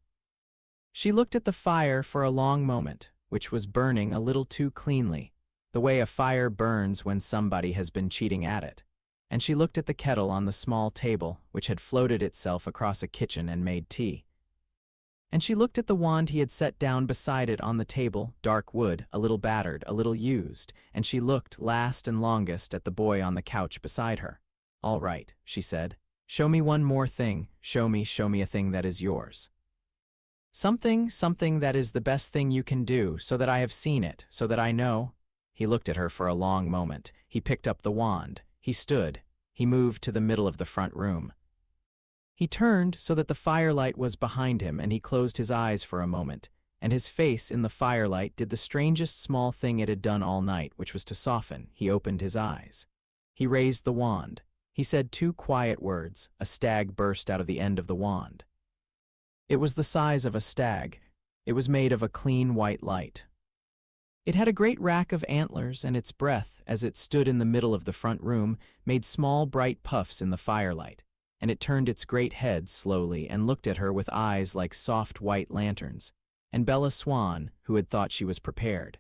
She looked at the fire for a long moment, which was burning a little too cleanly, the way a fire burns when somebody has been cheating at it. And she looked at the kettle on the small table, which had floated itself across a kitchen and made tea. And she looked at the wand he had set down beside it on the table, dark wood, a little battered, a little used, and she looked, last and longest, at the boy on the couch beside her. "All right," she said. "Show me one more thing. Show me a thing that is yours. Something that is the best thing you can do, so that I have seen it, so that I know." He looked at her for a long moment. He picked up the wand. He stood. He moved to the middle of the front room. He turned so that the firelight was behind him, and he closed his eyes for a moment, and his face in the firelight did the strangest small thing it had done all night, which was to soften. He opened his eyes. He raised the wand. He said 2 quiet words. A stag burst out of the end of the wand. It was the size of a stag. It was made of a clean white light. It had a great rack of antlers, and its breath, as it stood in the middle of the front room, made small bright puffs in the firelight, and it turned its great head slowly and looked at her with eyes like soft white lanterns, and Bella Swan, who had thought she was prepared,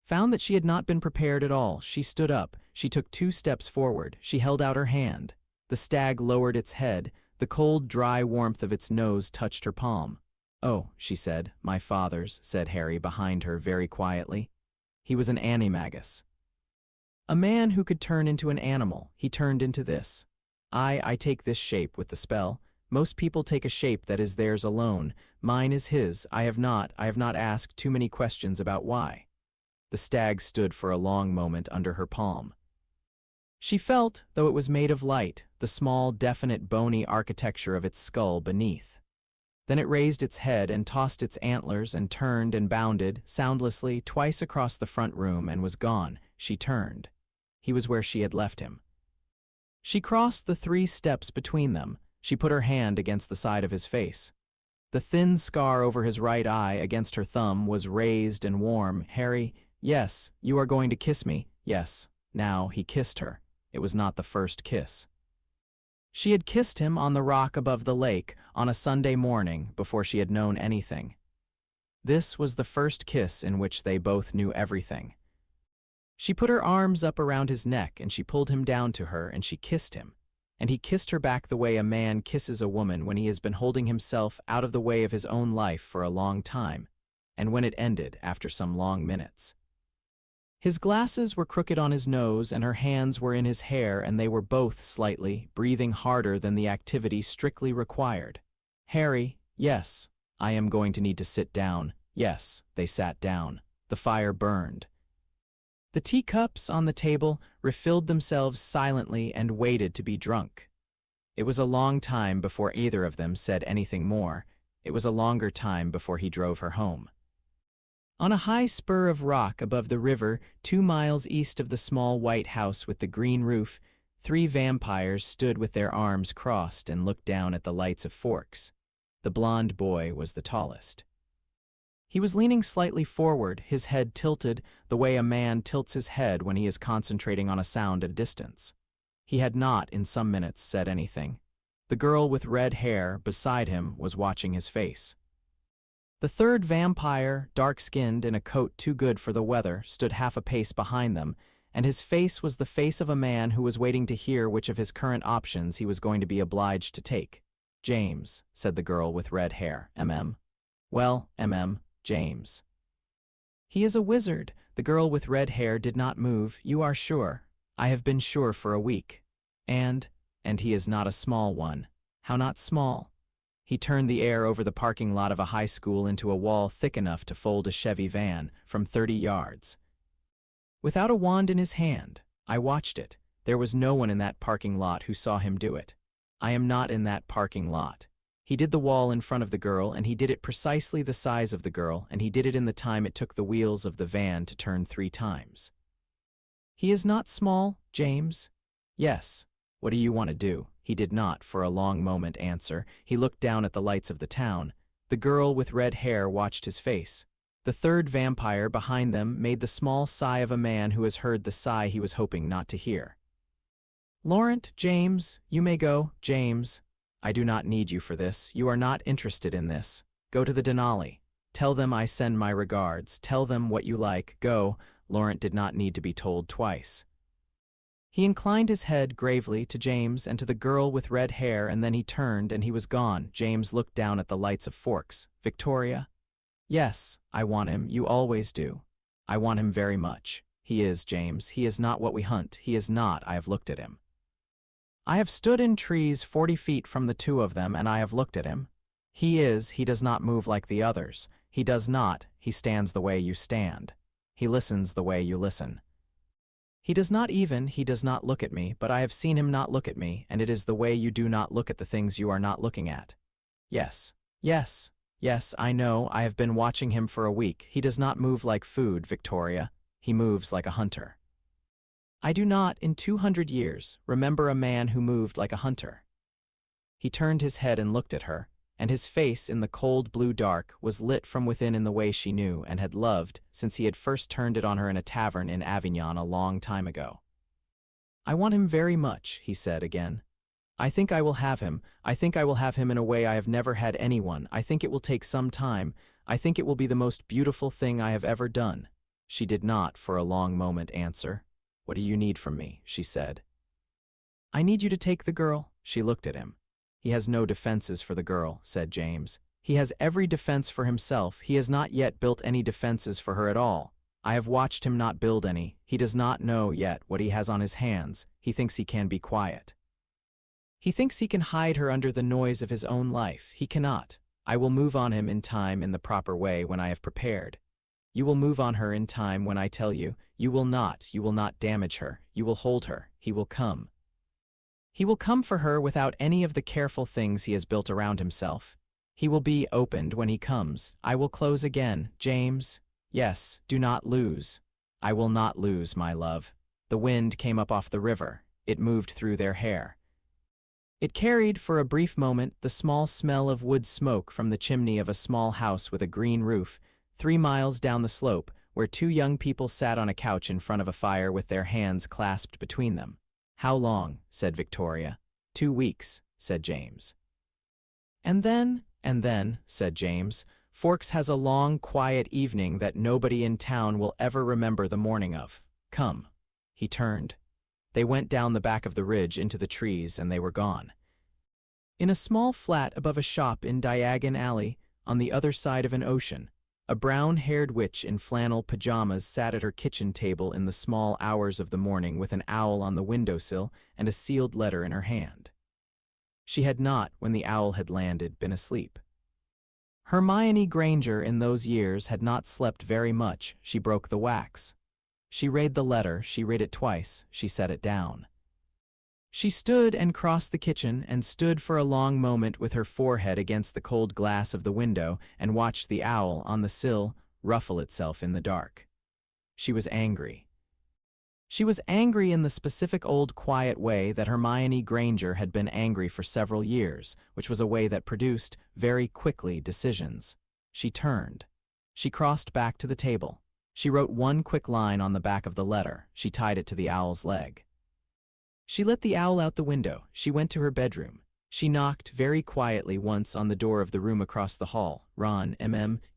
found that she had not been prepared at all. She stood up, she took 2 steps forward, she held out her hand. The stag lowered its head, the cold, dry warmth of its nose touched her palm. "Oh," she said. "My father's," said Harry behind her very quietly. "He was an animagus. A man who could turn into an animal. He turned into this. I take this shape with the spell. Most people take a shape that is theirs alone. Mine is his. I have not asked too many questions about why." The stag stood for a long moment under her palm. She felt, though it was made of light, the small, definite, bony architecture of its skull beneath. Then it raised its head and tossed its antlers and turned and bounded, soundlessly, twice across the front room and was gone. She turned. He was where she had left him. She crossed the 3 steps between them. She put her hand against the side of his face. The thin scar over his right eye against her thumb was raised and warm. "Harry, yes, you are going to kiss me." Yes. Now he kissed her. It was not the first kiss. She had kissed him on the rock above the lake on a Sunday morning before she had known anything. This was the first kiss in which they both knew everything. She put her arms up around his neck and she pulled him down to her and she kissed him. And he kissed her back the way a man kisses a woman when he has been holding himself out of the way of his own life for a long time, and when it ended after some long minutes. His glasses were crooked on his nose and her hands were in his hair and they were both slightly, breathing harder than the activity strictly required. "Harry, yes, I am going to need to sit down." Yes, they sat down. The fire burned. The teacups on the table refilled themselves silently and waited to be drunk. It was a long time before either of them said anything more. It was a longer time before he drove her home. On a high spur of rock above the river, 2 miles east of the small white house with the green roof, 3 vampires stood with their arms crossed and looked down at the lights of forks. The blond boy was the tallest. He was leaning slightly forward, his head tilted, the way a man tilts his head when he is concentrating on a sound at a distance. He had not, in some minutes, said anything. The girl with red hair beside him was watching his face. The third vampire, dark-skinned in a coat too good for the weather, stood half a pace behind them, and his face was the face of a man who was waiting to hear which of his current options he was going to be obliged to take. "James," said the girl with red hair. "Well, James." "He is a wizard." The girl with red hair did not move. "You are sure?" "I have been sure for a week." And he is not a small one." "How not small?" He turned the air over the parking lot of a high school into a wall thick enough to fold a Chevy van from 30 yards. Without a wand in his hand, I watched it. There was no one in that parking lot who saw him do it. I am not in that parking lot. He did the wall in front of the girl, and he did it precisely the size of the girl, and he did it in the time it took the wheels of the van to turn 3 times. "He is not small, James?" "Yes. What do you want to do?" He did not, for a long moment, answer. He looked down at the lights of the town. The girl with red hair watched his face. The third vampire behind them made the small sigh of a man who has heard the sigh he was hoping not to hear. "Laurent, James, you may go." "James, I do not need you for this. You are not interested in this. Go to the Denali. Tell them I send my regards. Tell them what you like. Go." Laurent did not need to be told twice. He inclined his head gravely to James and to the girl with red hair, and then he turned and he was gone. James looked down at the lights of forks. "Victoria?" "Yes, I want him. You always do." "I want him very much." "He is, James. He is not what we hunt. He is not. I have looked at him. I have stood in trees 40 feet from the 2 of them, and I have looked at him. He does not move like the others. He does not. He stands the way you stand. He listens the way you listen. He does not look at me, but I have seen him not look at me, and it is the way you do not look at the things you are not looking at." "Yes, yes, yes, I know. I have been watching him for a week. He does not move like food, Victoria. He moves like a hunter. I do not, in 200 years, remember a man who moved like a hunter." He turned his head and looked at her, and his face in the cold blue dark was lit from within in the way she knew and had loved since he had first turned it on her in a tavern in Avignon a long time ago. "I want him very much," he said again. "I think I will have him. I think I will have him in a way I have never had anyone. I think it will take some time. I think it will be the most beautiful thing I have ever done." She did not, for a long moment, answer. "What do you need from me?" she said. "I need you to take the girl." She looked at him. "He has no defenses for the girl," said James. "He has every defense for himself. He has not yet built any defenses for her at all. I have watched him not build any. He does not know yet what he has on his hands. He thinks he can be quiet. He thinks he can hide her under the noise of his own life. He cannot. I will move on him in time, in the proper way, when I have prepared. You will move on her in time when I tell you. You will not damage her. You will hold her. He will come. He will come for her without any of the careful things he has built around himself. He will be opened when he comes. I will close again, James. Yes, do not lose. I will not lose, my love." The wind came up off the river. It moved through their hair. It carried, for a brief moment, the small smell of wood smoke from the chimney of a small house with a green roof, 3 miles down the slope, where 2 young people sat on a couch in front of a fire with their hands clasped between them. "How long?" said Victoria. 2 weeks, said James. And then, said James, "Forks has a long, quiet evening that nobody in town will ever remember the morning of. Come." He turned. They went down the back of the ridge into the trees, and they were gone. In a small flat above a shop in Diagon Alley, on the other side of an ocean, a brown-haired witch in flannel pajamas sat at her kitchen table in the small hours of the morning with an owl on the windowsill and a sealed letter in her hand. She had not, when the owl had landed, been asleep. Hermione Granger in those years had not slept very much. She broke the wax. She read the letter, she read it twice, she set it down. She stood and crossed the kitchen and stood for a long moment with her forehead against the cold glass of the window and watched the owl on the sill ruffle itself in the dark. She was angry. She was angry in the specific old quiet way that Hermione Granger had been angry for several years, which was a way that produced, very quickly, decisions. She turned. She crossed back to the table. She wrote one quick line on the back of the letter. She tied it to the owl's leg. She let the owl out the window. She went to her bedroom. She knocked very quietly once on the door of the room across the hall. "Ron,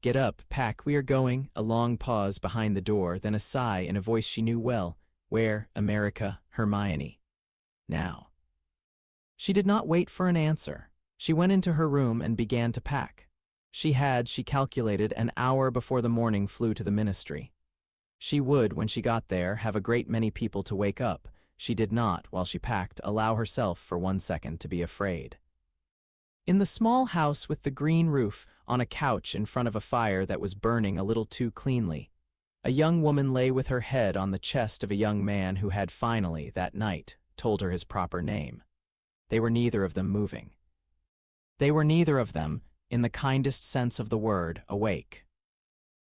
get up, pack, we are going." A long pause behind the door, then a sigh in a voice she knew well. "Where, America, Hermione?" "Now." She did not wait for an answer. She went into her room and began to pack. She calculated, an hour before the morning flew to the ministry. She would, when she got there, have a great many people to wake up. She did not, while she packed, allow herself for 1 second to be afraid. In the small house with the green roof, on a couch in front of a fire that was burning a little too cleanly, a young woman lay with her head on the chest of a young man who had finally, that night, told her his proper name. They were neither of them moving. They were neither of them, in the kindest sense of the word, awake.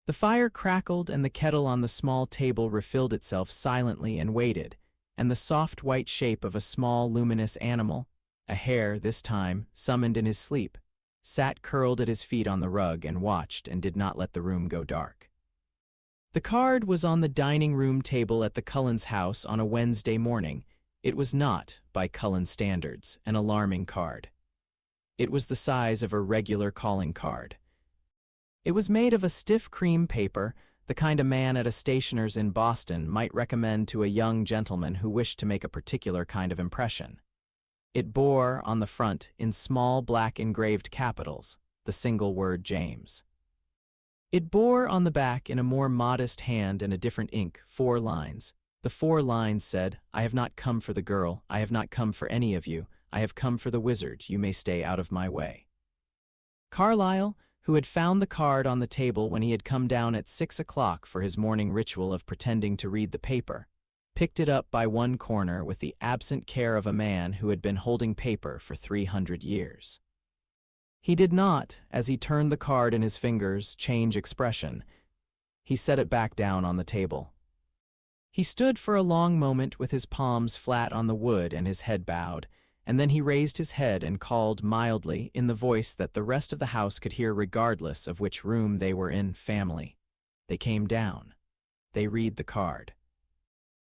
The fire crackled and the kettle on the small table refilled itself silently and waited, and the soft white shape of a small luminous animal, a hare this time, summoned in his sleep, sat curled at his feet on the rug and watched and did not let the room go dark. The card was on the dining room table at the Cullens' house on a Wednesday morning. It was not, by Cullen standards, an alarming card. It was the size of a regular calling card. It was made of a stiff cream paper, the kind a man at a stationer's in Boston might recommend to a young gentleman who wished to make a particular kind of impression. It bore, on the front, in small black engraved capitals, the single word James. It bore on the back, in a more modest hand and a different ink, 4 lines. The 4 lines said, "I have not come for the girl, I have not come for any of you, I have come for the wizard, you may stay out of my way." Carlyle, who had found the card on the table when he had come down at 6 o'clock for his morning ritual of pretending to read the paper, picked it up by one corner with the absent care of a man who had been holding paper for 300 years. He did not, as he turned the card in his fingers, change expression. He set it back down on the table. He stood for a long moment with his palms flat on the wood and his head bowed, and then he raised his head and called mildly, in the voice that the rest of the house could hear regardless of which room they were in, "Family." They came down. They read the card.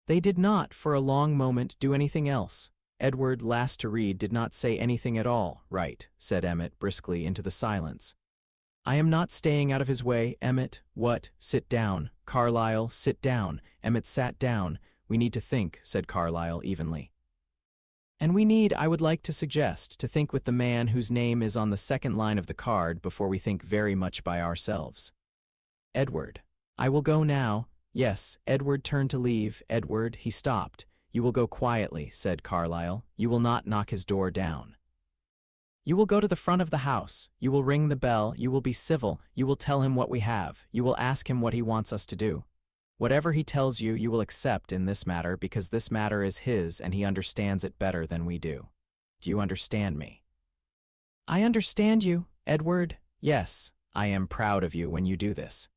They did not, for a long moment, do anything else. Edward, last to read, did not say anything at all. "Right," said Emmett briskly into the silence. I am not staying out of his way, Emmett. What? Sit down. Carlyle, sit down. Emmett sat down. We need to think, said Carlyle evenly. And we need, I would like to suggest, to think with the man whose name is on the second line of the card before we think very much by ourselves. Edward. I will go now. Yes, Edward turned to leave. Edward, he stopped. You will go quietly, said Carlyle. You will not knock his door down. You will go to the front of the house. You will ring the bell. You will be civil. You will tell him what we have. You will ask him what he wants us to do. Whatever he tells you, you will accept in this matter because this matter is his and he understands it better than we do. Do you understand me? I understand you, Edward. Yes, I am proud of you when you do this.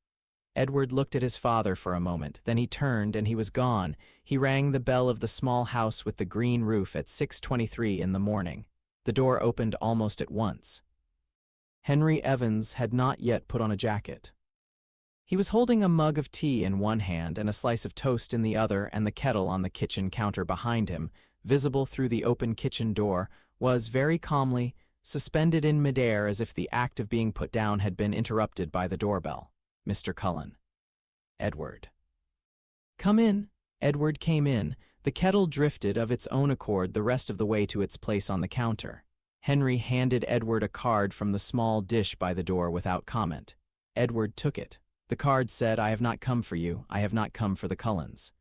Edward looked at his father for a moment, then he turned and he was gone. He rang the bell of the small house with the green roof at 6:23 in the morning. The door opened almost at once. Henry Evans had not yet put on a jacket. He was holding a mug of tea in one hand and a slice of toast in the other, and the kettle on the kitchen counter behind him, visible through the open kitchen door, was very calmly suspended in midair as if the act of being put down had been interrupted by the doorbell. Mr. Cullen. Edward. Come in. Edward came in. The kettle drifted of its own accord the rest of the way to its place on the counter. Henry handed Edward a card from the small dish by the door without comment. Edward took it. The card said, I have not come for you. I have not come for the Cullens.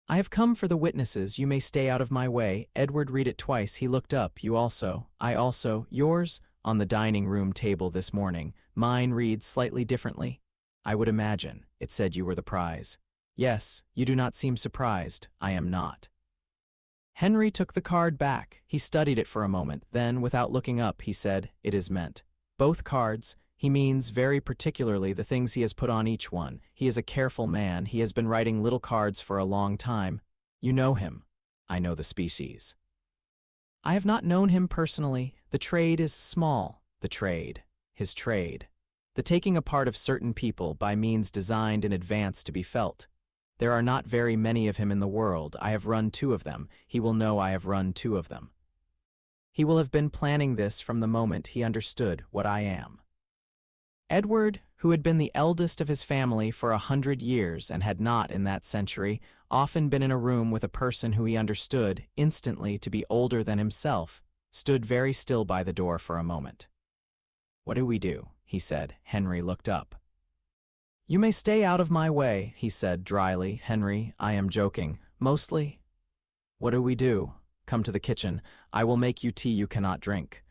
I have come for the witnesses. You may stay out of my way. Edward read it twice. He looked up. You also. I also. Yours? On the dining room table this morning. Mine reads slightly differently. I would imagine. It said you were the prize. Yes, you do not seem surprised. I am not. Henry took the card back. He studied it for a moment. Then, without looking up, he said, It is meant. Both cards. He means very particularly the things he has put on each one. He is a careful man. He has been writing little cards for a long time. You know him. I know the species. I have not known him personally. The trade is small. The trade. His trade. The taking apart of certain people by means designed in advance to be felt. There are not very many of him in the world. I have run 2 of them. He will know I have run 2 of them. He will have been planning this from the moment he understood what I am. Edward, who had been the eldest of his family for 100 years and had not, in that century, often been in a room with a person who he understood instantly to be older than himself, stood very still by the door for a moment. What do we do? He said. Henry looked up. You may stay out of my way, he said dryly. Henry, I am joking. Mostly. What do we do? Come to the kitchen. I will make you tea you cannot drink.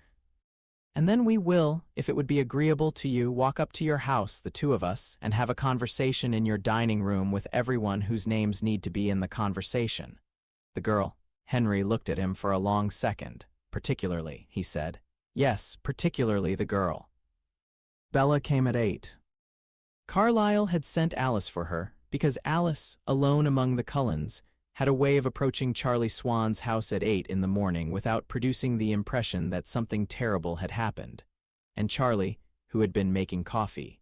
And then we will, if it would be agreeable to you, walk up to your house, the 2 of us, and have a conversation in your dining room with everyone whose names need to be in the conversation. The girl. Henry looked at him for a long second. Particularly, he said. Yes, particularly the girl. Bella came at 8. Carlyle had sent Alice for her, because Alice, alone among the Cullens, had a way of approaching Charlie Swan's house at 8 in the morning without producing the impression that something terrible had happened. And Charlie, who had been making coffee,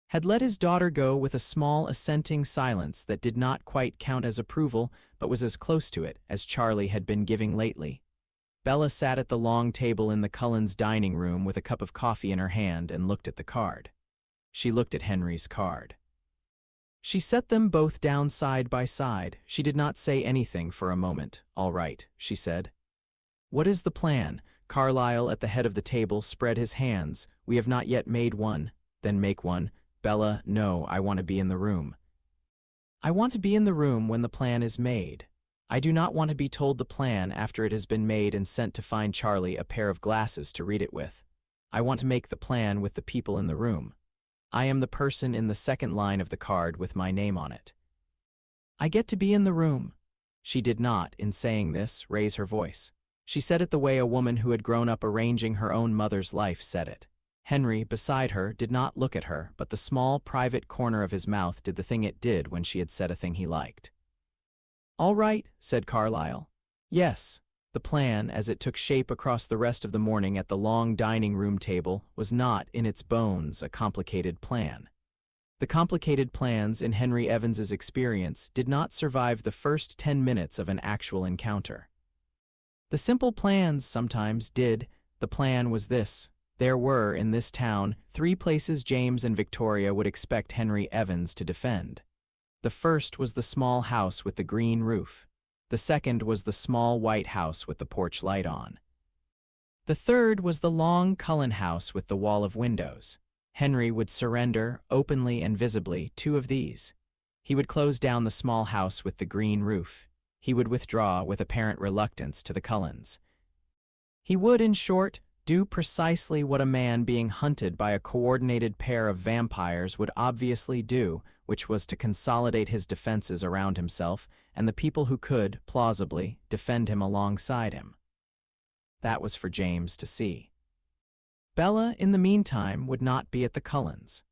had let his daughter go with a small assenting silence that did not quite count as approval, but was as close to it as Charlie had been giving lately. Bella sat at the long table in the Cullens' dining room with a cup of coffee in her hand and looked at the card. She looked at Henry's card. She set them both down side by side. She did not say anything for a moment. All right, she said. What is the plan? Carlyle at the head of the table spread his hands. We have not yet made one. Then make one. Bella, no, I want to be in the room. I want to be in the room when the plan is made. I do not want to be told the plan after it has been made and sent to find Charlie a pair of glasses to read it with. I want to make the plan with the people in the room. I am the person in the second line of the card with my name on it. I get to be in the room. She did not, in saying this, raise her voice. She said it the way a woman who had grown up arranging her own mother's life said it. Henry, beside her, did not look at her, but the small, private corner of his mouth did the thing it did when she had said a thing he liked. All right, said Carlyle. Yes. The plan, as it took shape across the rest of the morning at the long dining room table, was not, in its bones, a complicated plan. The complicated plans, in Henry Evans's experience, did not survive the first 10 minutes of an actual encounter. The simple plans sometimes did. The plan was this. There were, in this town, 3 places James and Victoria would expect Henry Evans to defend. The first was the small house with the green roof. The second was the small white house with the porch light on. The third was the long Cullin house with the wall of windows. Henry would surrender, openly and visibly, 2 of these. He would close down the small house with the green roof. He would withdraw with apparent reluctance to the Cullens. He would, in short, do precisely what a man being hunted by a coordinated pair of vampires would obviously do, which was to consolidate his defenses around himself and the people who could, plausibly, defend him alongside him. That was for James to see. Bella, in the meantime, would not be at the Cullens.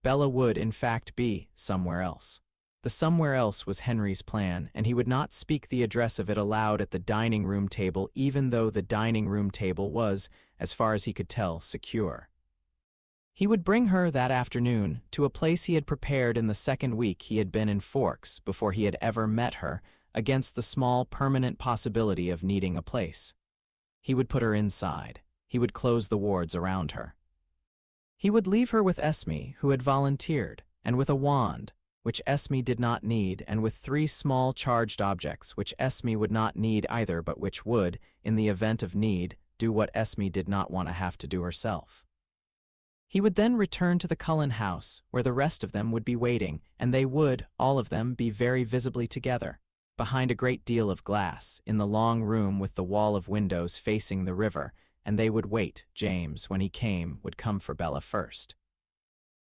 Bella would, in fact, be somewhere else. The somewhere else was Henry's plan, and he would not speak the address of it aloud at the dining room table, even though the dining room table was, as far as he could tell, secure. He would bring her that afternoon to a place he had prepared in the 2nd week he had been in Forks before he had ever met her, against the small permanent possibility of needing a place. He would put her inside. He would close the wards around her. He would leave her with Esme, who had volunteered, and with a wand, which Esme did not need, and with 3 small charged objects, which Esme would not need either, but which would, in the event of need, do what Esme did not want to have to do herself. He would then return to the Cullin house, where the rest of them would be waiting, and they would, all of them, be very visibly together, behind a great deal of glass, in the long room with the wall of windows facing the river, and they would wait. James, when he came, would come for Bella first.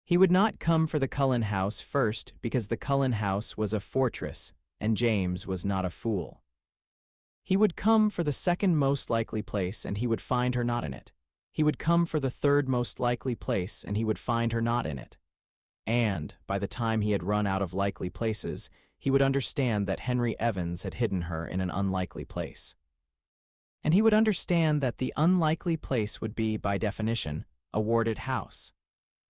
He would not come for the Cullin house first because the Cullin house was a fortress, and James was not a fool. He would come for the 2nd most likely place, and he would find her not in it. He would come for the 3rd most likely place, and he would find her not in it. And, by the time he had run out of likely places, he would understand that Henry Evans had hidden her in an unlikely place. And he would understand that the unlikely place would be, by definition, a warded house.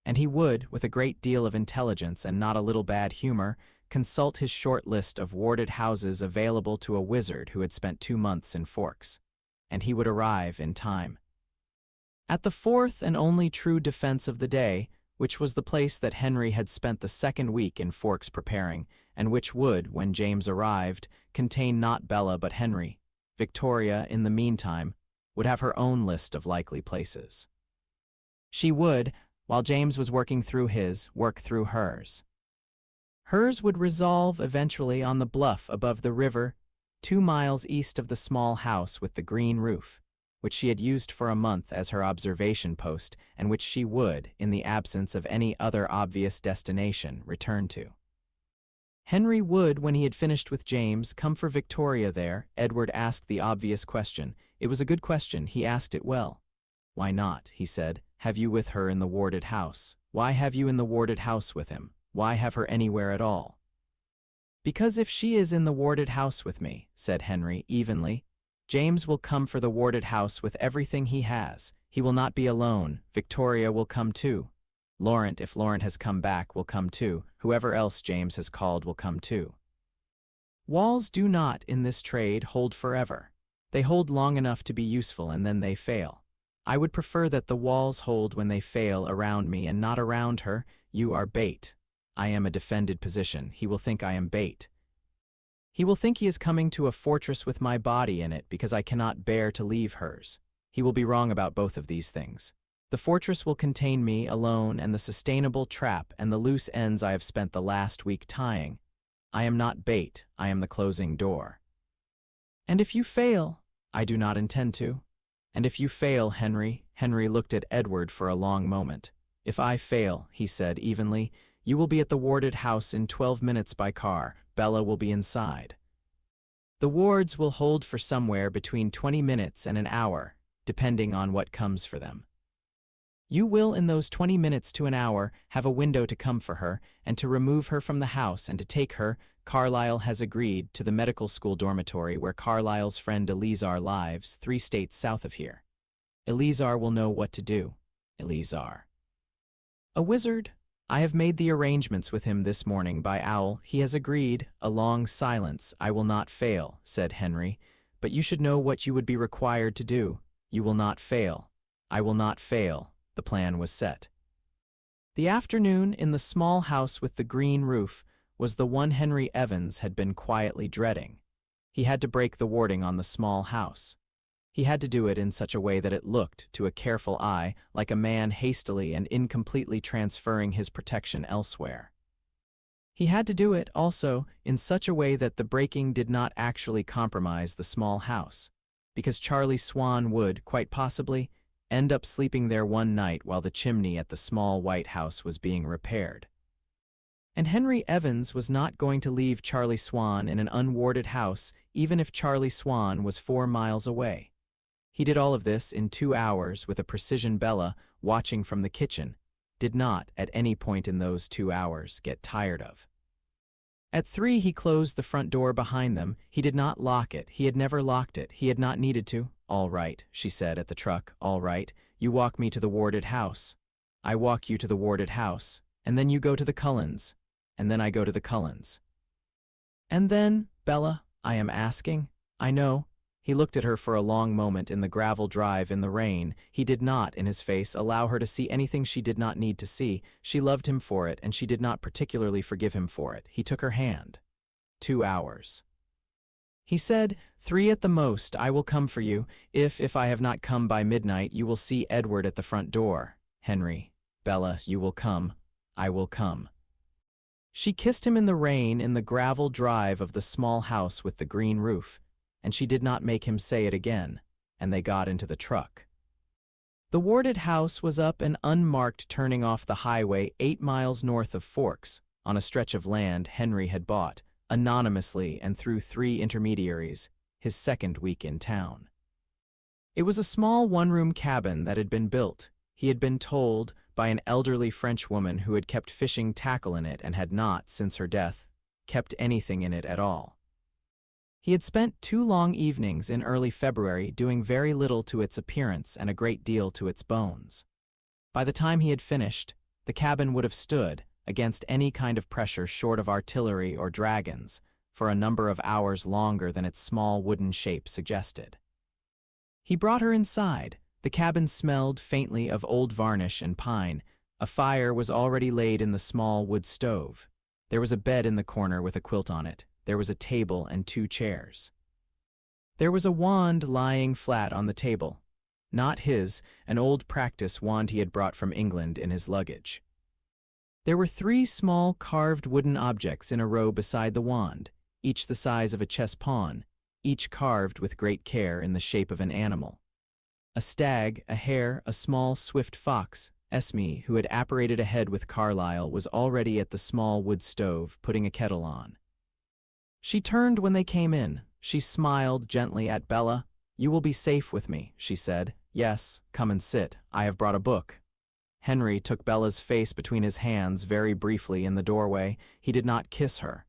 And he would, with a great deal of intelligence and not a little bad humor, consult his short list of warded houses available to a wizard who had spent 2 months in Forks. And he would arrive in time. At the 4th and only true defense of the day, which was the place that Henry had spent the 2nd week in Forks preparing, and which would, when James arrived, contain not Bella but Henry, Victoria, in the meantime, would have her own list of likely places. She would, while James was working through his, work through hers. Hers would resolve eventually on the bluff above the river, 2 miles east of the small house with the green roof, which she had used for a month as her observation post, and which she would, in the absence of any other obvious destination, return to. Henry would, when he had finished with James, come for Victoria there. Edward asked the obvious question. It was a good question. He asked it well. Why not, he said, have you with her in the warded house? Why have you in the warded house with him? Why have her anywhere at all? Because if she is in the warded house with me, said Henry evenly, James will come for the warded house with everything he has. He will not be alone. Victoria will come too. Laurent, if Laurent has come back, will come too. Whoever else James has called will come too. Walls do not, in this trade, hold forever. They hold long enough to be useful, and then they fail. I would prefer that the walls hold when they fail around me and not around her. You are bait. I am a defended position. He will think I am bait. He will think he is coming to a fortress with my body in it because I cannot bear to leave hers. He will be wrong about both of these things. The fortress will contain me alone and the sustainable trap and the loose ends I have spent the last week tying. I am not bait. I am the closing door. And if you fail, I do not intend to. And if you fail, Henry looked at Edward for a long moment. If I fail, he said evenly, you will be at the warded house in 12 minutes by car. Bella will be inside. The wards will hold for somewhere between 20 minutes and an hour, depending on what comes for them. You will, in those 20 minutes to an hour, have a window to come for her, and to remove her from the house and to take her. Carlisle has agreed to the medical school dormitory where Carlisle's friend Eleazar lives, 3 states south of here. Eleazar will know what to do. Eleazar. A wizard? I have made the arrangements with him this morning by owl. He has agreed. A long silence. I will not fail, said Henry. But you should know what you would be required to do. You will not fail. I will not fail, the plan was set. The afternoon in the small house with the green roof was the one Henry Evans had been quietly dreading. He had to break the warding on the small house. He had to do it in such a way that it looked, to a careful eye, like a man hastily and incompletely transferring his protection elsewhere. He had to do it, also, in such a way that the breaking did not actually compromise the small house, because Charlie Swan would, quite possibly, end up sleeping there one night while the chimney at the small white house was being repaired. And Henry Evans was not going to leave Charlie Swan in an unwarded house, even if Charlie Swan was 4 miles away. He did all of this in 2 hours with a precision Bella, watching from the kitchen, did not, at any point in those 2 hours, get tired of. At 3 he closed the front door behind them. He did not lock it. He had never locked it. He had not needed to. "All right," she said at the truck. "All right. You walk me to the warded house. I walk you to the warded house. And then you go to the Cullens. And then I go to the Cullens." "And then, Bella, I am asking?" "I know." He looked at her for a long moment in the gravel drive in the rain. He did not, in his face, allow her to see anything she did not need to see. She loved him for it, and she did not particularly forgive him for it. He took her hand. 2 hours. He said, 3 at the most, I will come for you. If I have not come by midnight, you will see Edward at the front door. Henry, Bella, you will come. I will come. She kissed him in the rain in the gravel drive of the small house with the green roof, and she did not make him say it again, and they got into the truck. The warded house was up an unmarked turning off the highway 8 miles north of Forks, on a stretch of land Henry had bought, anonymously and through 3 intermediaries, his second week in town. It was a small one-room cabin that had been built, he had been told, by an elderly French woman who had kept fishing tackle in it and had not, since her death, kept anything in it at all. He had spent 2 long evenings in early February doing very little to its appearance and a great deal to its bones. By the time he had finished, the cabin would have stood, against any kind of pressure short of artillery or dragons, for a number of hours longer than its small wooden shape suggested. He brought her inside. The cabin smelled faintly of old varnish and pine. A fire was already laid in the small wood stove. There was a bed in the corner with a quilt on it. There was a table and 2 chairs. There was a wand lying flat on the table. Not his, an old practice wand he had brought from England in his luggage. There were 3 small carved wooden objects in a row beside the wand, each the size of a chess pawn, each carved with great care in the shape of an animal. A stag, a hare, a small swift fox. Esme, who had apparated ahead with Carlyle, was already at the small wood stove, putting a kettle on. She turned when they came in. She smiled gently at Bella. "You will be safe with me," she said. "Yes, come and sit. I have brought a book." Henry took Bella's face between his hands very briefly in the doorway. He did not kiss her.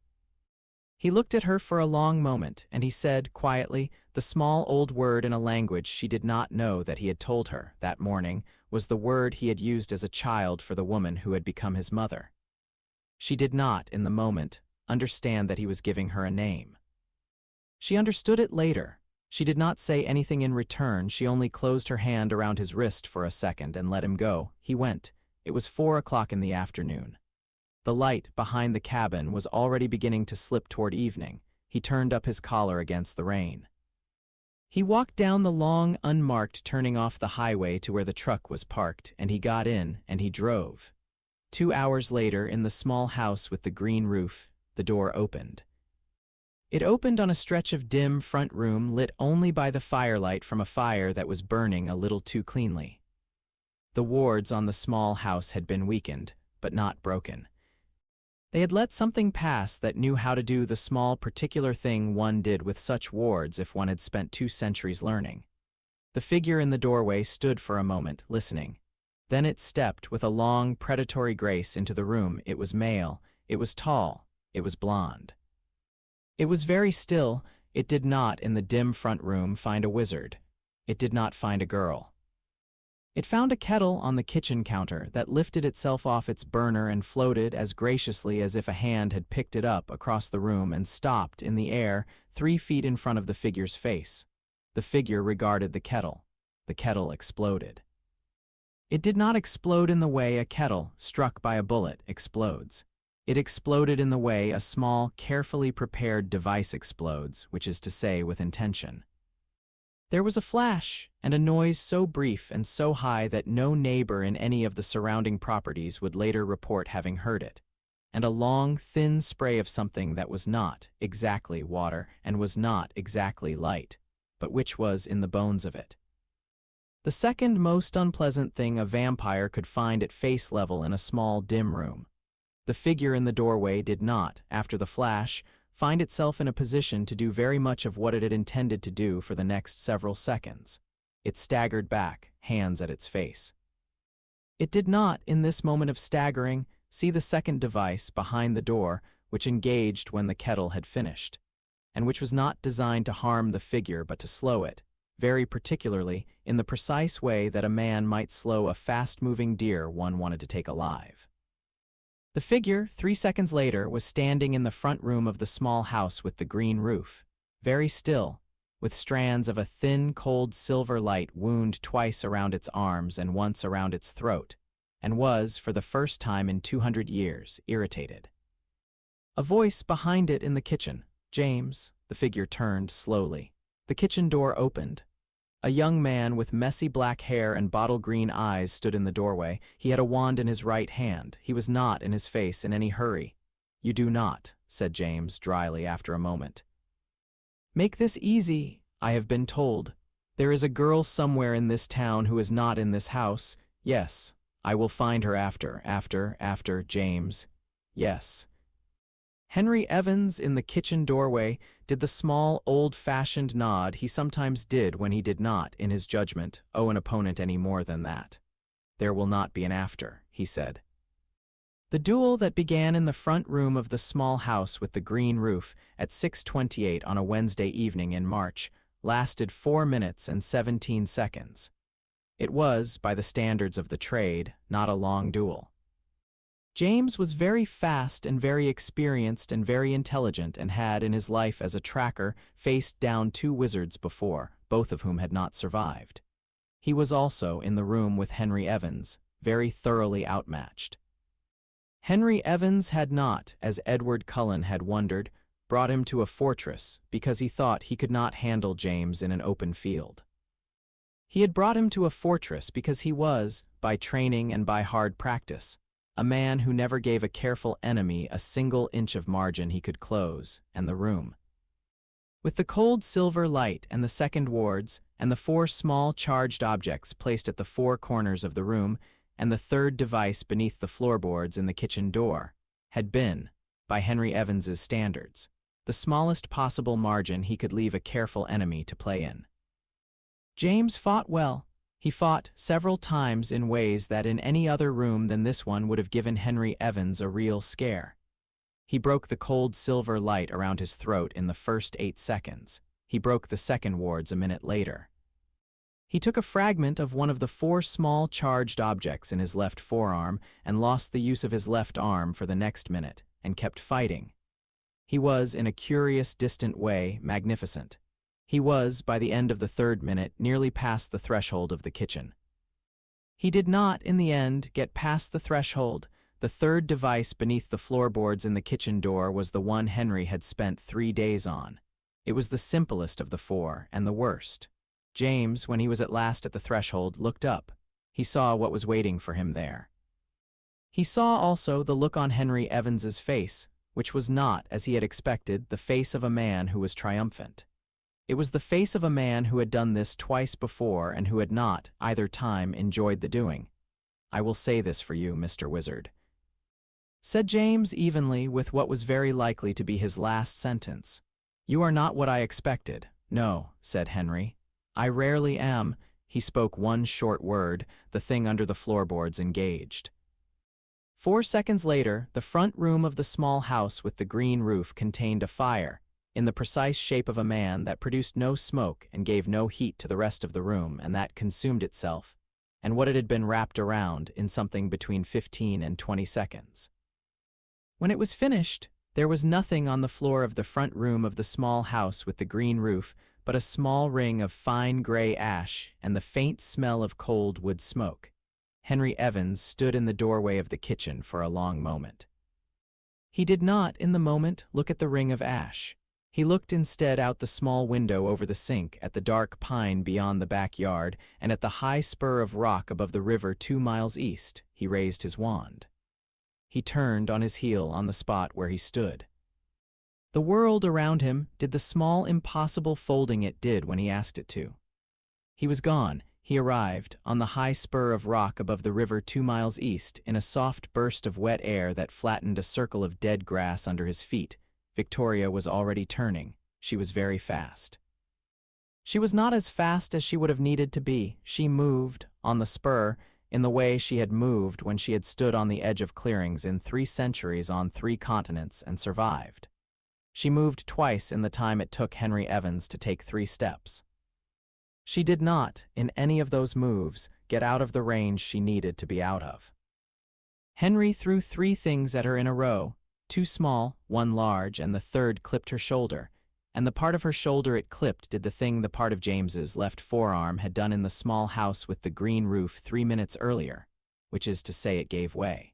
He looked at her for a long moment, and he said, quietly, the small old word in a language she did not know that he had told her, that morning, was the word he had used as a child for the woman who had become his mother. She did not, in the moment, understand that he was giving her a name. She understood it later. She did not say anything in return. She only closed her hand around his wrist for a second and let him go. He went. It was 4 o'clock in the afternoon. The light behind the cabin was already beginning to slip toward evening. He turned up his collar against the rain. He walked down the long, unmarked turning off the highway to where the truck was parked, and he got in, and he drove. 2 hours later, in the small house with the green roof, the door opened. It opened on a stretch of dim front room lit only by the firelight from a fire that was burning a little too cleanly. The wards on the small house had been weakened, but not broken. They had let something pass that knew how to do the small particular thing one did with such wards if one had spent 2 centuries learning. The figure in the doorway stood for a moment, listening. Then it stepped with a long, predatory grace into the room. It was male, it was tall, it was blonde. It was very still. It did not, in the dim front room, find a wizard. It did not find a girl. It found a kettle on the kitchen counter that lifted itself off its burner and floated as graciously as if a hand had picked it up across the room and stopped in the air 3 feet in front of the figure's face. The figure regarded the kettle. The kettle exploded. It did not explode in the way a kettle, struck by a bullet, explodes. It exploded in the way a small, carefully prepared device explodes, which is to say, with intention. There was a flash, and a noise so brief and so high that no neighbor in any of the surrounding properties would later report having heard it, and a long, thin spray of something that was not exactly water and was not exactly light, but which was in the bones of it. The second most unpleasant thing a vampire could find at face level in a small, dim room. The figure in the doorway did not, after the flash, find itself in a position to do very much of what it had intended to do for the next several seconds. It staggered back, hands at its face. It did not, in this moment of staggering, see the second device behind the door, which engaged when the kettle had finished, and which was not designed to harm the figure but to slow it, very particularly in the precise way that a man might slow a fast-moving deer one wanted to take alive. The figure, 3 seconds later, was standing in the front room of the small house with the green roof, very still, with strands of a thin, cold silver light wound twice around its arms and once around its throat, and was, for the first time in 200 years, irritated. A voice behind it in the kitchen. "James," the figure turned slowly. The kitchen door opened. A young man with messy black hair and bottle-green eyes stood in the doorway. He had a wand in his right hand. He was not in his face in any hurry. "You do not," said James dryly after a moment. "Make this easy, I have been told. There is a girl somewhere in this town who is not in this house. Yes, I will find her after, James. Yes." Henry Evans, in the kitchen doorway, did the small, old-fashioned nod he sometimes did when he did not, in his judgment, owe an opponent any more than that. "There will not be an after," he said. The duel that began in the front room of the small house with the green roof at 6:28 on a Wednesday evening in March lasted 4 minutes and 17 seconds. It was, by the standards of the trade, not a long duel. James was very fast and very experienced and very intelligent, and had, in his life as a tracker, faced down 2 wizards before, both of whom had not survived. He was also, in the room with Henry Evans, very thoroughly outmatched. Henry Evans had not, as Edward Cullen had wondered, brought him to a fortress because he thought he could not handle James in an open field. He had brought him to a fortress because he was, by training and by hard practice, a man who never gave a careful enemy a single inch of margin he could close, and the room. With the cold silver light and the second wards, and the 4 small charged objects placed at the 4 corners of the room, and the third device beneath the floorboards in the kitchen door, had been, by Henry Evans's standards, the smallest possible margin he could leave a careful enemy to play in. James fought well. He fought several times in ways that in any other room than this one would have given Henry Evans a real scare. He broke the cold silver light around his throat in the first 8 seconds. He broke the second wards a minute later. He took a fragment of one of the 4 small charged objects in his left forearm and lost the use of his left arm for the next minute, and kept fighting. He was, in a curious, distant way, magnificent. He was, by the end of the 3rd minute, nearly past the threshold of the kitchen. He did not, in the end, get past the threshold. The 3rd device beneath the floorboards in the kitchen door was the one Henry had spent 3 days on. It was the simplest of the 4, and the worst. James, when he was at last at the threshold, looked up. He saw what was waiting for him there. He saw also the look on Henry Evans's face, which was not, as he had expected, the face of a man who was triumphant. It was the face of a man who had done this twice before and who had not, either time, enjoyed the doing. "I will say this for you, Mr. Wizard," said James evenly, with what was very likely to be his last sentence. "You are not what I expected." "No," said Henry. "I rarely am." He spoke one short word. The thing under the floorboards engaged. 4 seconds later, the front room of the small house with the green roof contained a fire, in the precise shape of a man, that produced no smoke and gave no heat to the rest of the room, and that consumed itself, and what it had been wrapped around, in something between 15 and 20 seconds. When it was finished, there was nothing on the floor of the front room of the small house with the green roof but a small ring of fine gray ash and the faint smell of cold wood smoke. Henry Evans stood in the doorway of the kitchen for a long moment. He did not, in the moment, look at the ring of ash. He looked instead out the small window over the sink, at the dark pine beyond the backyard, and at the high spur of rock above the river 2 miles east. He raised his wand. He turned on his heel on the spot where he stood. The world around him did the small impossible folding it did when he asked it to. He was gone. He arrived on the high spur of rock above the river 2 miles east in a soft burst of wet air that flattened a circle of dead grass under his feet. Victoria was already turning. She was very fast. She was not as fast as she would have needed to be. She moved, on the spur, in the way she had moved when she had stood on the edge of clearings in 3 centuries on 3 continents and survived. She moved twice in the time it took Henry Evans to take 3 steps. She did not, in any of those moves, get out of the range she needed to be out of. Henry threw 3 things at her in a row, 2 small, 1 large, and the third clipped her shoulder, and the part of her shoulder it clipped did the thing the part of James's left forearm had done in the small house with the green roof 3 minutes earlier, which is to say it gave way.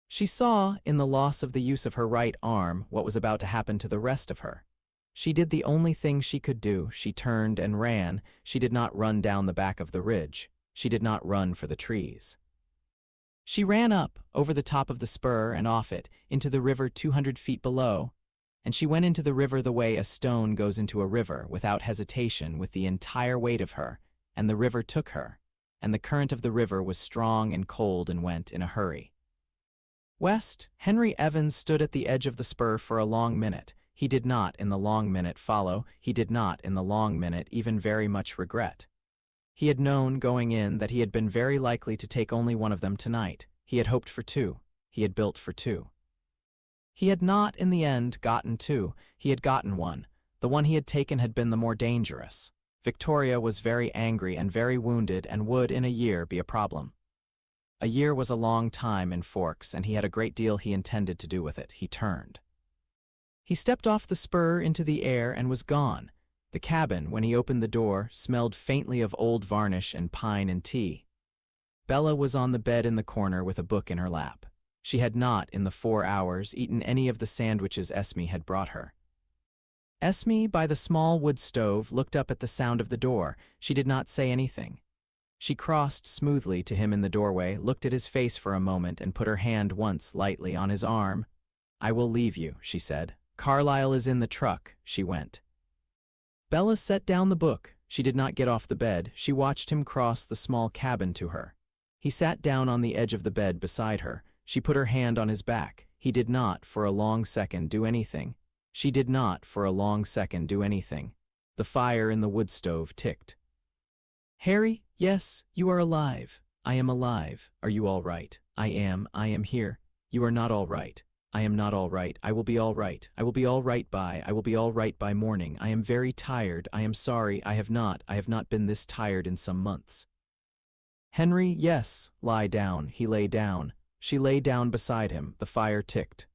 She saw, in the loss of the use of her right arm, what was about to happen to the rest of her. She did the only thing she could do. She turned and ran. She did not run down the back of the ridge. She did not run for the trees. She ran up, over the top of the spur and off it, into the river 200 feet below, and she went into the river the way a stone goes into a river, without hesitation, with the entire weight of her, and the river took her, and the current of the river was strong and cold and went in a hurry. West, Henry Evans stood at the edge of the spur for a long minute. He did not, in the long minute, follow. He did not, in the long minute, even very much regret. He had known, going in, that he had been very likely to take only one of them tonight. He had hoped for 2. He had built for 2. He had not, in the end, gotten 2. He had gotten 1. The one he had taken had been the more dangerous. Victoria was very angry and very wounded and would, in a year, be a problem. A year was a long time in Forks, and he had a great deal he intended to do with it. He turned. He stepped off the spur into the air and was gone. The cabin, when he opened the door, smelled faintly of old varnish and pine and tea. Bella was on the bed in the corner with a book in her lap. She had not, in the 4 hours, eaten any of the sandwiches Esme had brought her. Esme, by the small wood stove, looked up at the sound of the door. She did not say anything. She crossed smoothly to him in the doorway, looked at his face for a moment, and put her hand once lightly on his arm. "I will leave you," she said. "Carlyle is in the truck." She went. Bella set down the book. She did not get off the bed. She watched him cross the small cabin to her. He sat down on the edge of the bed beside her. She put her hand on his back. He did not, for a long second, do anything. She did not, for a long second, do anything. The fire in the wood stove ticked. "Harry, yes, you are alive. I am alive. Are you all right?" I am here. "You are not all right." "I am not all right. I will be all right. I will be all right by morning. I am very tired. I am sorry. I have not been this tired in some months." "Henry, yes, lie down." He lay down. She lay down beside him. The fire ticked.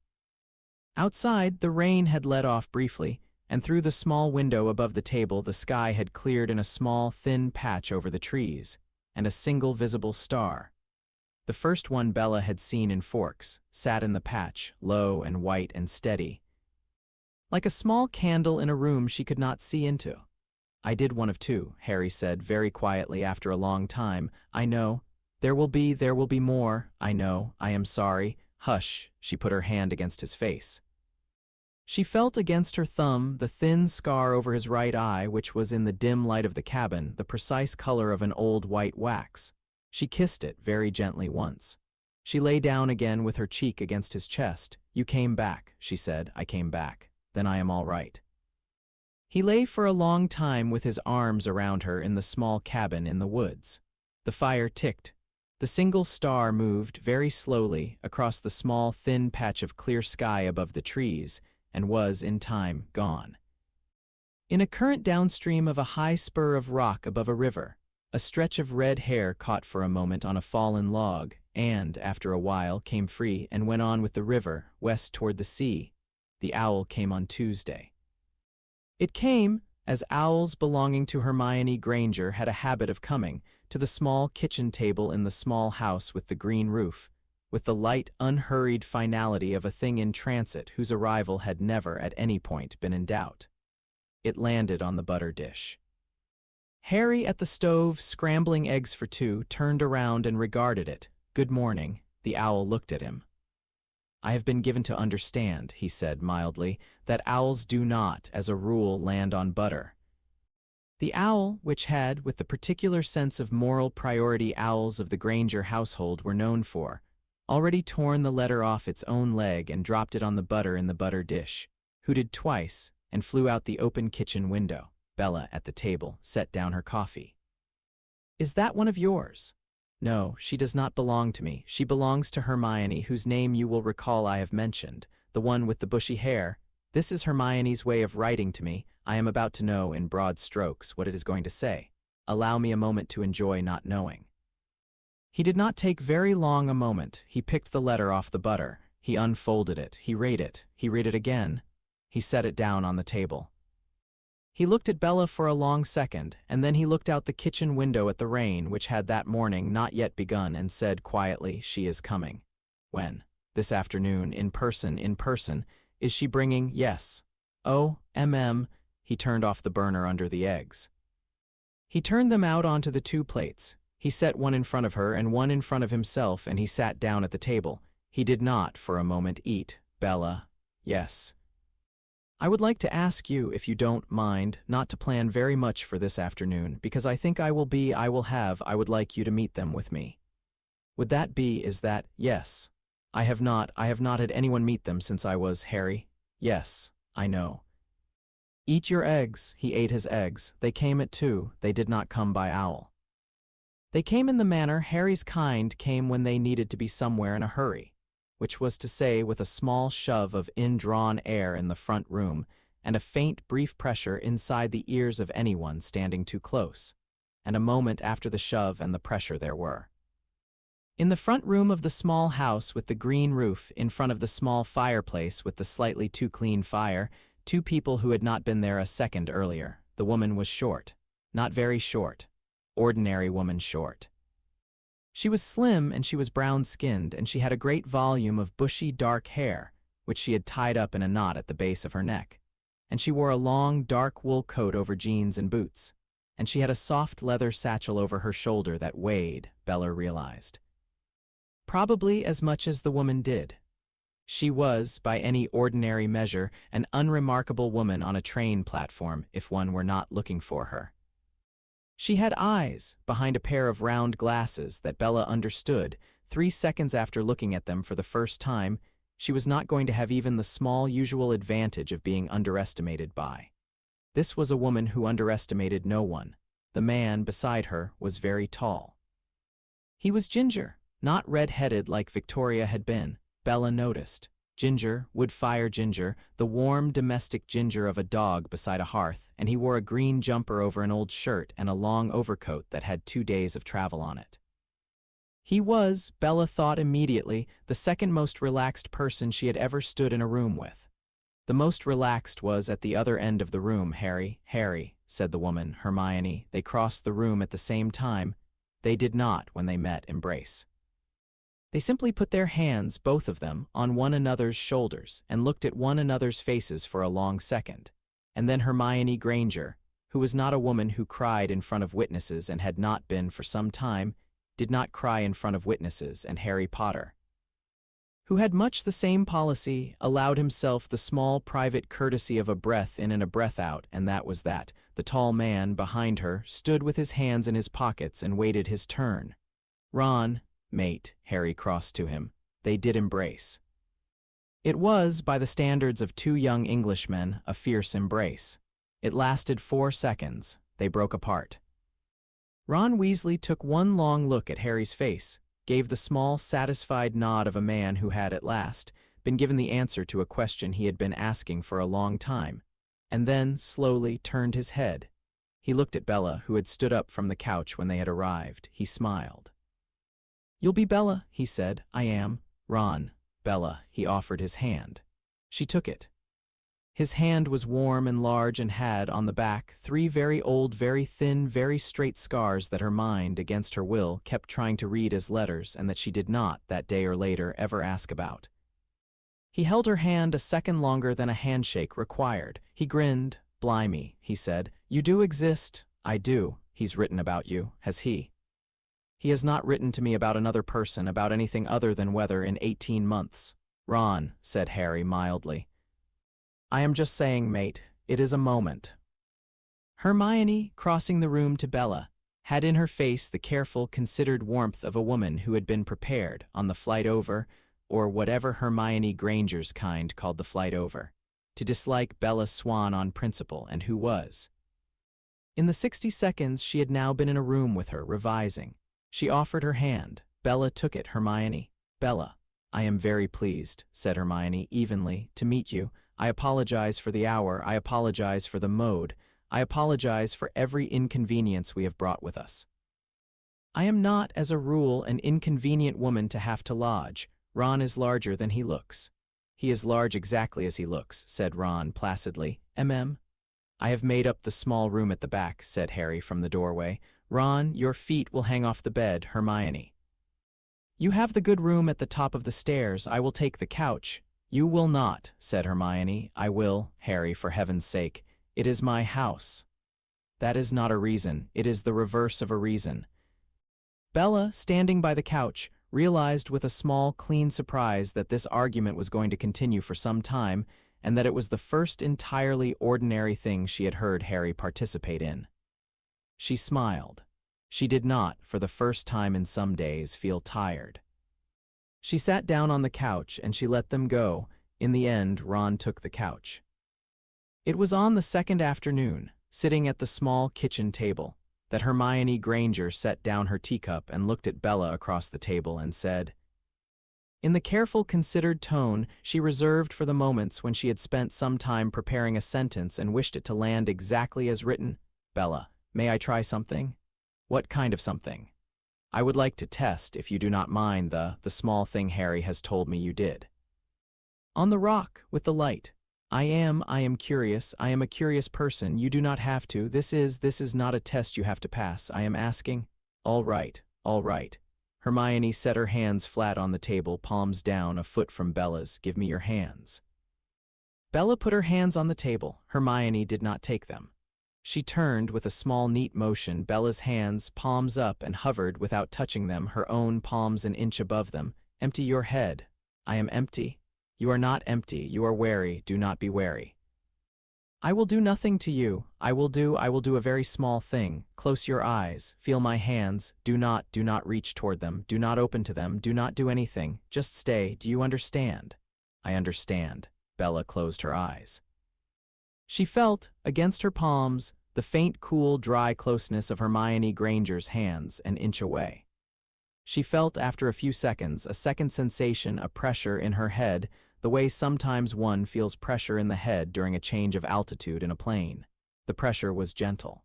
Outside, the rain had let off briefly, and through the small window above the table the sky had cleared in a small, thin patch over the trees, and a single visible star. The first one Bella had seen in Forks sat in the patch, low and white and steady, like a small candle in a room she could not see into. "I did one of 2, Harry said very quietly after a long time. "I know. There will be more. I know. I am sorry." "Hush." She put her hand against his face. She felt against her thumb the thin scar over his right eye, which was in the dim light of the cabin the precise color of an old white wax. She kissed it very gently once. She lay down again with her cheek against his chest. "You came back," she said. "I came back. Then I am all right." He lay for a long time with his arms around her in the small cabin in the woods. The fire ticked. The single star moved very slowly across the small, thin patch of clear sky above the trees and was, in time, gone. In a current downstream of a high spur of rock above a river, a stretch of red hair caught for a moment on a fallen log and, after a while, came free and went on with the river, west toward the sea. The owl came on Tuesday. It came, as owls belonging to Hermione Granger had a habit of coming to the small kitchen table in the small house with the green roof, with the light, unhurried finality of a thing in transit whose arrival had never at any point been in doubt. It landed on the butter dish. Harry at the stove, scrambling eggs for two, turned around and regarded it. "Good morning." The owl looked at him. "I have been given to understand," he said mildly, "that owls do not, as a rule, land on butter." The owl, which had, with the particular sense of moral priority owls of the Granger household were known for, already torn the letter off its own leg and dropped it on the butter in the butter dish, hooted twice, and flew out the open kitchen window. Bella, at the table, set down her coffee. "Is that one of yours?" "No, she does not belong to me. She belongs to Hermione, whose name you will recall I have mentioned, the one with the bushy hair. This is Hermione's way of writing to me. I am about to know in broad strokes what it is going to say. Allow me a moment to enjoy not knowing." He did not take very long a moment. He picked the letter off the butter. He unfolded it. He read it. He read it again. He set it down on the table. He looked at Bella for a long second, and then he looked out the kitchen window at the rain, which had that morning not yet begun, and said quietly, "She is coming." "When?" "This afternoon, in person, in person." "Is she bringing?" "Yes." "Oh, He turned off the burner under the eggs. He turned them out onto the two plates. He set one in front of her and one in front of himself, and he sat down at the table. He did not, for a moment, eat. "Bella." "Yes." "I would like to ask you, if you don't mind, not to plan very much for this afternoon, because I think I would like you to meet them with me." "Would that be, is that?" "Yes." I have not had anyone meet them since I was Harry." "Yes, I know." "Eat your eggs." He ate his eggs. "They came at 2. They did not come by owl. They came in the manner Harry's kind came when they needed to be somewhere in a hurry, which was to say with a small shove of indrawn air in the front room and a faint, brief pressure inside the ears of anyone standing too close, and a moment after the shove and the pressure there were. In the front room of the small house with the green roof, in front of the small fireplace with the slightly too clean fire, two people who had not been there a second earlier. The woman was short. Not very short. Ordinary woman short. She was slim and she was brown-skinned, and she had a great volume of bushy dark hair, which she had tied up in a knot at the base of her neck, and she wore a long dark wool coat over jeans and boots, and she had a soft leather satchel over her shoulder that weighed, Bella realized, probably as much as the woman did. She was, by any ordinary measure, an unremarkable woman on a train platform if one were not looking for her. She had eyes behind a pair of round glasses that Bella understood 3 seconds after looking at them for the first time. She was not going to have even the small usual advantage of being underestimated by. This was a woman who underestimated no one. The man beside her was very tall. He was ginger, not red-headed like Victoria had been, Bella noticed. Ginger, wood-fire ginger, the warm domestic ginger of a dog beside a hearth, and he wore a green jumper over an old shirt and a long overcoat that had 2 days of travel on it. He was, Bella thought immediately, the second most relaxed person she had ever stood in a room with. The most relaxed was at the other end of the room. "Harry, Harry," said the woman, "Hermione." They crossed the room at the same time. They did not, when they met, embrace. They simply put their hands, both of them, on one another's shoulders and looked at one another's faces for a long second. And then Hermione Granger, who was not a woman who cried in front of witnesses and had not been for some time, did not cry in front of witnesses, and Harry Potter, who had much the same policy, allowed himself the small private courtesy of a breath in and a breath out, and that was that. The tall man behind her stood with his hands in his pockets and waited his turn. "Ron, mate," Harry crossed to him. They did embrace. It was, by the standards of 2 young Englishmen, a fierce embrace. It lasted 4 seconds. They broke apart. Ron Weasley took one long look at Harry's face, gave the small, satisfied nod of a man who had, at last, been given the answer to a question he had been asking for a long time, and then, slowly, turned his head. He looked at Bella, who had stood up from the couch when they had arrived. He smiled. "You'll be Bella," he said. "I am." "Ron." "Bella." He offered his hand. She took it. His hand was warm and large and had, on the back, 3 very old, very thin, very straight scars that her mind, against her will, kept trying to read as letters and that she did not, that day or later, ever ask about. He held her hand a second longer than a handshake required. He grinned. "Blimey," he said. "You do exist." "I do. He's written about you, has he?" "He has not written to me about another person, about anything other than weather in 18 months. "Ron," said Harry mildly. "I am just saying, mate, it is a moment." Hermione, crossing the room to Bella, had in her face the careful, considered warmth of a woman who had been prepared, on the flight over, or whatever Hermione Granger's kind called the flight over, to dislike Bella Swan on principle, and who was. In the 60 seconds she had now been in a room with her, revising. She offered her hand. Bella took it. "Hermione." "Bella." "I am very pleased," said Hermione evenly, "to meet you. I apologize for the hour, I apologize for the mode, I apologize for every inconvenience we have brought with us. I am not, as a rule, an inconvenient woman to have to lodge. Ron is larger than he looks." "He is large exactly as he looks," said Ron placidly. "I have made up the small room at the back," said Harry from the doorway. "Ron, your feet will hang off the bed, Hermione. You have the good room at the top of the stairs. I will take the couch." "You will not," said Hermione. "I will, Harry, for heaven's sake. It is my house." "That is not a reason. It is the reverse of a reason." Bella, standing by the couch, realized with a small, clean surprise that this argument was going to continue for some time, and that it was the first entirely ordinary thing she had heard Harry participate in. She smiled. She did not, for the first time in some days, feel tired. She sat down on the couch and she let them go. In the end, Ron took the couch. It was on the second afternoon, sitting at the small kitchen table, that Hermione Granger set down her teacup and looked at Bella across the table and said, in the careful, considered tone she reserved for the moments when she had spent some time preparing a sentence and wished it to land exactly as written, "Bella, may I try something?" "What kind of something?" "I would like to test, if you do not mind, the small thing Harry has told me you did." "On the rock, with the light." I am curious. I am a curious person. You do not have to. This is not a test you have to pass. I am asking." All right. Hermione set her hands flat on the table, palms down, a foot from Bella's. "Give me your hands." Bella put her hands on the table. Hermione did not take them. She turned with a small, neat motion, Bella's hands, palms up, and hovered without touching them, her own palms an inch above them. "Empty your head." "I am empty." "You are not empty. You are wary. Do not be wary." "I will do nothing to you. I will do a very small thing. Close your eyes. Feel my hands. Do not reach toward them. Do not open to them. Do not do anything. Just stay. Do you understand?" "I understand." Bella closed her eyes. She felt, against her palms, the faint, cool, dry closeness of Hermione Granger's hands an inch away. She felt, after a few seconds, a second sensation, a pressure in her head, the way sometimes one feels pressure in the head during a change of altitude in a plane. The pressure was gentle.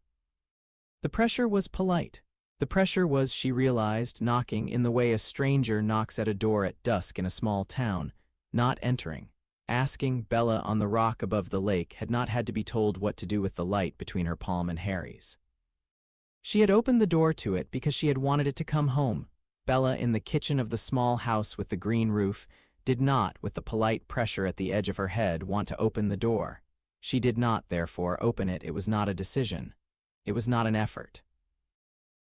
The pressure was polite. The pressure was, she realized, knocking in the way a stranger knocks at a door at dusk in a small town, not entering. Asking, Bella on the rock above the lake had not had to be told what to do with the light between her palm and Harry's. She had opened the door to it because she had wanted it to come home. Bella, in the kitchen of the small house with the green roof, did not, with the polite pressure at the edge of her head, want to open the door. She did not, therefore, open it. It was not a decision. It was not an effort.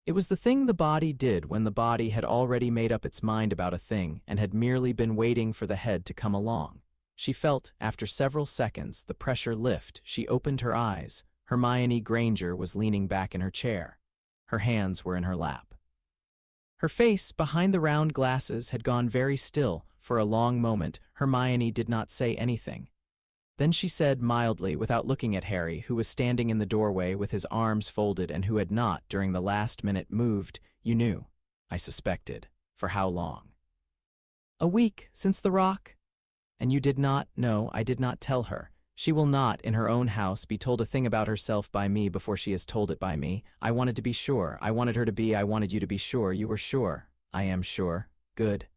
It was the thing the body did when the body had already made up its mind about a thing and had merely been waiting for the head to come along. She felt, after several seconds, the pressure lift. She opened her eyes. Hermione Granger was leaning back in her chair. Her hands were in her lap. Her face, behind the round glasses, had gone very still. For a long moment, Hermione did not say anything. Then she said mildly, without looking at Harry, who was standing in the doorway with his arms folded and who had not, during the last minute, moved, "You knew." "I suspected." "For how long?" "A week, since the rock." "And you did not?" "No, I did not tell her. She will not, in her own house, be told a thing about herself by me before she is told it by me. I wanted to be sure. I wanted you to be sure. You were sure." "I am sure." "Good."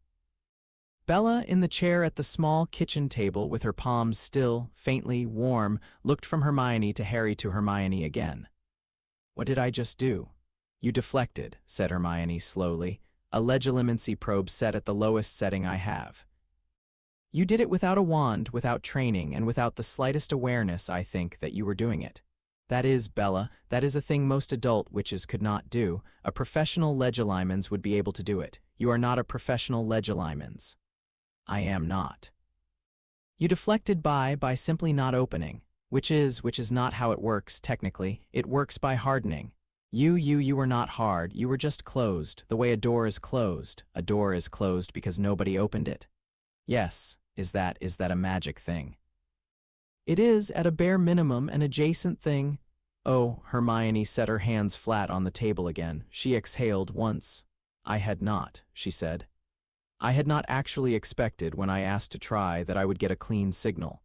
Bella, in the chair at the small kitchen table with her palms still, faintly warm, looked from Hermione to Harry to Hermione again. "What did I just do?" "You deflected," said Hermione slowly, "a legilimency probe set at the lowest setting I have. You did it without a wand, without training, and without the slightest awareness, I think, that you were doing it. That is, Bella, that is a thing most adult witches could not do. A professional legilimens would be able to do it. You are not a professional legilimens." "I am not." "You deflected by simply not opening, which is not how it works, technically. It works by hardening. You were not hard, you were just closed, the way a door is closed. A door is closed because nobody opened it." "Yes, is that a magic thing?" "It is, at a bare minimum, an adjacent thing." Oh, Hermione set her hands flat on the table again. She exhaled once. "I had not," she said. "I had not actually expected, when I asked to try, that I would get a clean signal.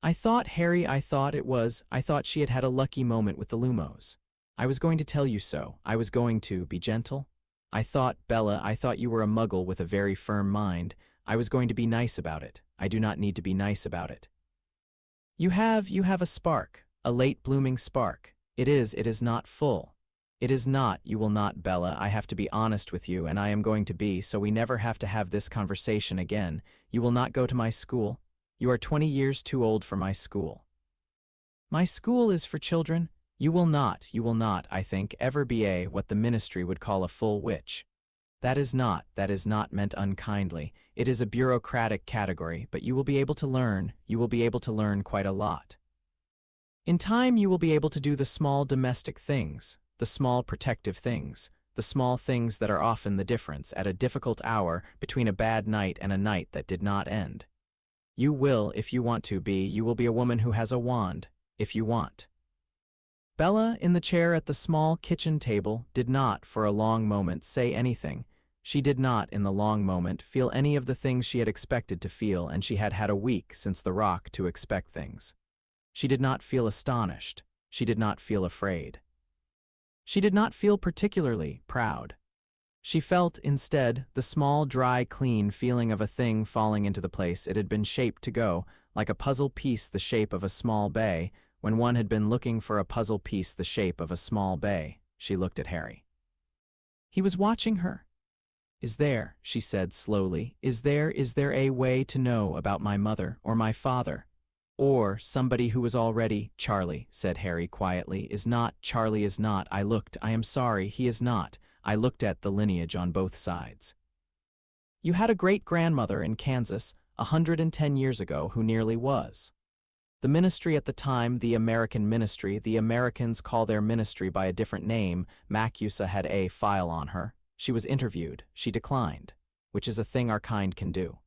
I thought, Harry, I thought she had had a lucky moment with the Lumos. I was going to tell you so. I was going to be gentle. I thought, Bella, I thought you were a muggle with a very firm mind. I was going to be nice about it. I do not need to be nice about it." You have a spark, a late-blooming spark. It is not full. It is not, you will not, Bella, I have to be honest with you, and I am going to be, so we never have to have this conversation again. You will not go to my school. You are 20 years too old for my school. My school is for children. You will not, I think, ever be what the ministry would call a full witch. That is not meant unkindly. It is a bureaucratic category, but you will be able to learn. You will be able to learn quite a lot. In time, you will be able to do the small domestic things, the small protective things, the small things that are often the difference at a difficult hour between a bad night and a night that did not end. You will, if you want to be, you will be a woman who has a wand, if you want. Bella, in the chair at the small kitchen table, did not, for a long moment, say anything. She did not, in the long moment, feel any of the things she had expected to feel, and she had had a week since the rock to expect things. She did not feel astonished. She did not feel afraid. She did not feel particularly proud. She felt, instead, the small, dry, clean feeling of a thing falling into the place it had been shaped to go, like a puzzle piece the shape of a small bay. When one had been looking for a puzzle piece the shape of a small bay, she looked at Harry. He was watching her. "Is there," she said slowly, is there a way to know about my mother or my father? Or somebody who was already—" "Charlie," said Harry quietly, Charlie is not, I am sorry, he is not. I looked at the lineage on both sides. You had a great-grandmother in Kansas 110 years ago who nearly was. The ministry at the time, the American ministry, the Americans call their ministry by a different name. Macusa had a file on her. She was interviewed. She declined, which is a thing our kind can do.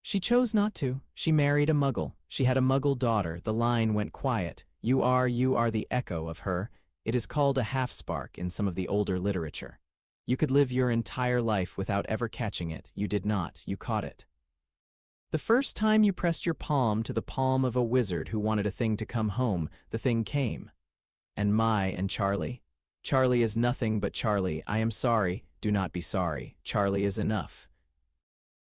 She chose not to. She married a muggle. She had a muggle daughter. The line went quiet. You are the echo of her. It is called a half-spark in some of the older literature. You could live your entire life without ever catching it. You did not. You caught it. The first time you pressed your palm to the palm of a wizard who wanted a thing to come home, the thing came. And Charlie. Charlie is nothing but Charlie. I am sorry. Do not be sorry. Charlie is enough.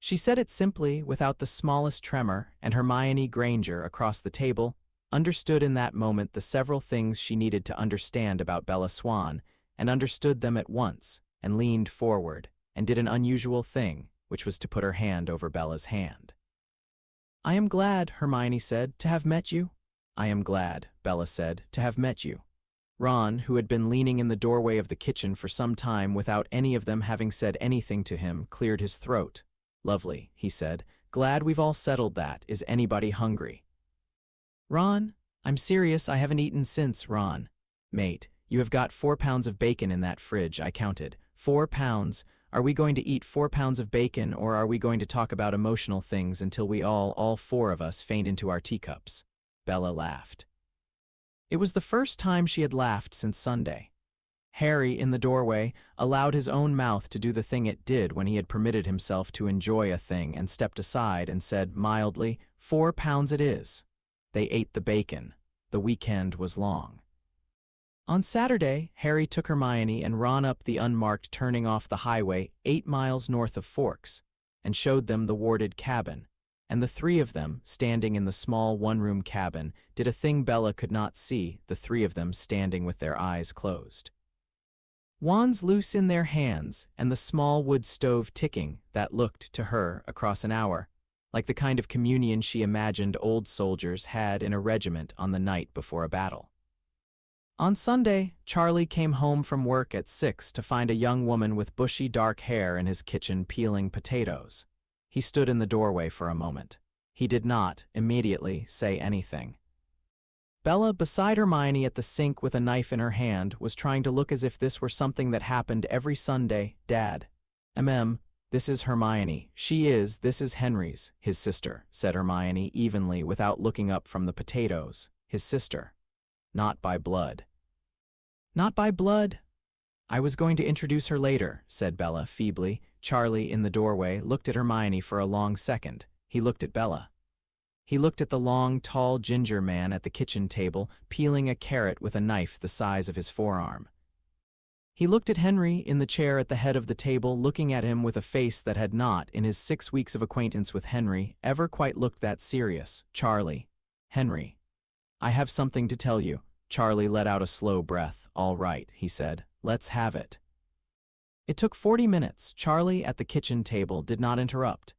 She said it simply, without the smallest tremor, and Hermione Granger, across the table, understood in that moment the several things she needed to understand about Bella Swan, and understood them at once, and leaned forward, and did an unusual thing, which was to put her hand over Bella's hand. I am glad, Hermione said, to have met you. I am glad, Bella said, to have met you. Ron, who had been leaning in the doorway of the kitchen for some time without any of them having said anything to him, cleared his throat. Lovely, he said. Glad we've all settled that. Is anybody hungry? Ron, I'm serious, I haven't eaten since, Ron. Mate, you have got 4 pounds of bacon in that fridge, I counted. 4 pounds. Are we going to eat 4 pounds of bacon, or are we going to talk about emotional things until we all 4 of us, faint into our teacups? Bella laughed. It was the first time she had laughed since Sunday. Harry, in the doorway, allowed his own mouth to do the thing it did when he had permitted himself to enjoy a thing, and stepped aside and said mildly, 4 pounds it is. They ate the bacon. The weekend was long. On Saturday, Harry took Hermione and Ron up the unmarked turning off the highway 8 miles north of Forks. and showed them the warded cabin, and the three of them, standing in the small one-room cabin, did a thing Bella could not see, the three of them standing with their eyes closed. Wands loose in their hands, and the small wood stove ticking, that looked, to her, across an hour, like the kind of communion she imagined old soldiers had in a regiment on the night before a battle. On Sunday, Charlie came home from work at 6 to find a young woman with bushy dark hair in his kitchen peeling potatoes. He stood in the doorway for a moment. He did not, immediately, say anything. Bella, beside Hermione at the sink with a knife in her hand, was trying to look as if this were something that happened every Sunday. Dad. This is Hermione. This is Henry's, his sister, said Hermione evenly without looking up from the potatoes. His sister. Not by blood. Not by blood? I was going to introduce her later, said Bella feebly. Charlie, in the doorway, looked at Hermione for a long second. He looked at Bella. He looked at the long, tall ginger man at the kitchen table, peeling a carrot with a knife the size of his forearm. He looked at Henry in the chair at the head of the table, looking at him with a face that had not, in his 6 weeks of acquaintance with Henry, ever quite looked that serious. Charlie. Henry. I have something to tell you. Charlie let out a slow breath. All right, he said. Let's have it. It took 40 minutes. Charlie, at the kitchen table, did not interrupt.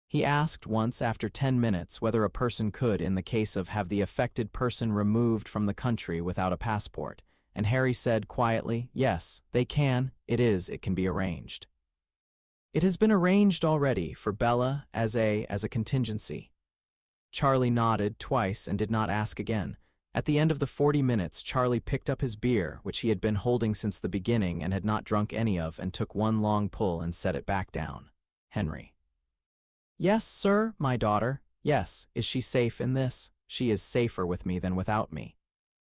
He asked once after 10 minutes whether a person could, in the case of have the affected person removed from the country without a passport, and Harry said quietly, yes, they can, it can be arranged. It has been arranged already for Bella as a contingency. Charlie nodded twice and did not ask again. At the end of the 40 minutes, Charlie picked up his beer, which he had been holding since the beginning and had not drunk any of, and took one long pull and set it back down. Henry. Yes, sir, my daughter. Yes, is she safe in this? She is safer with me than without me.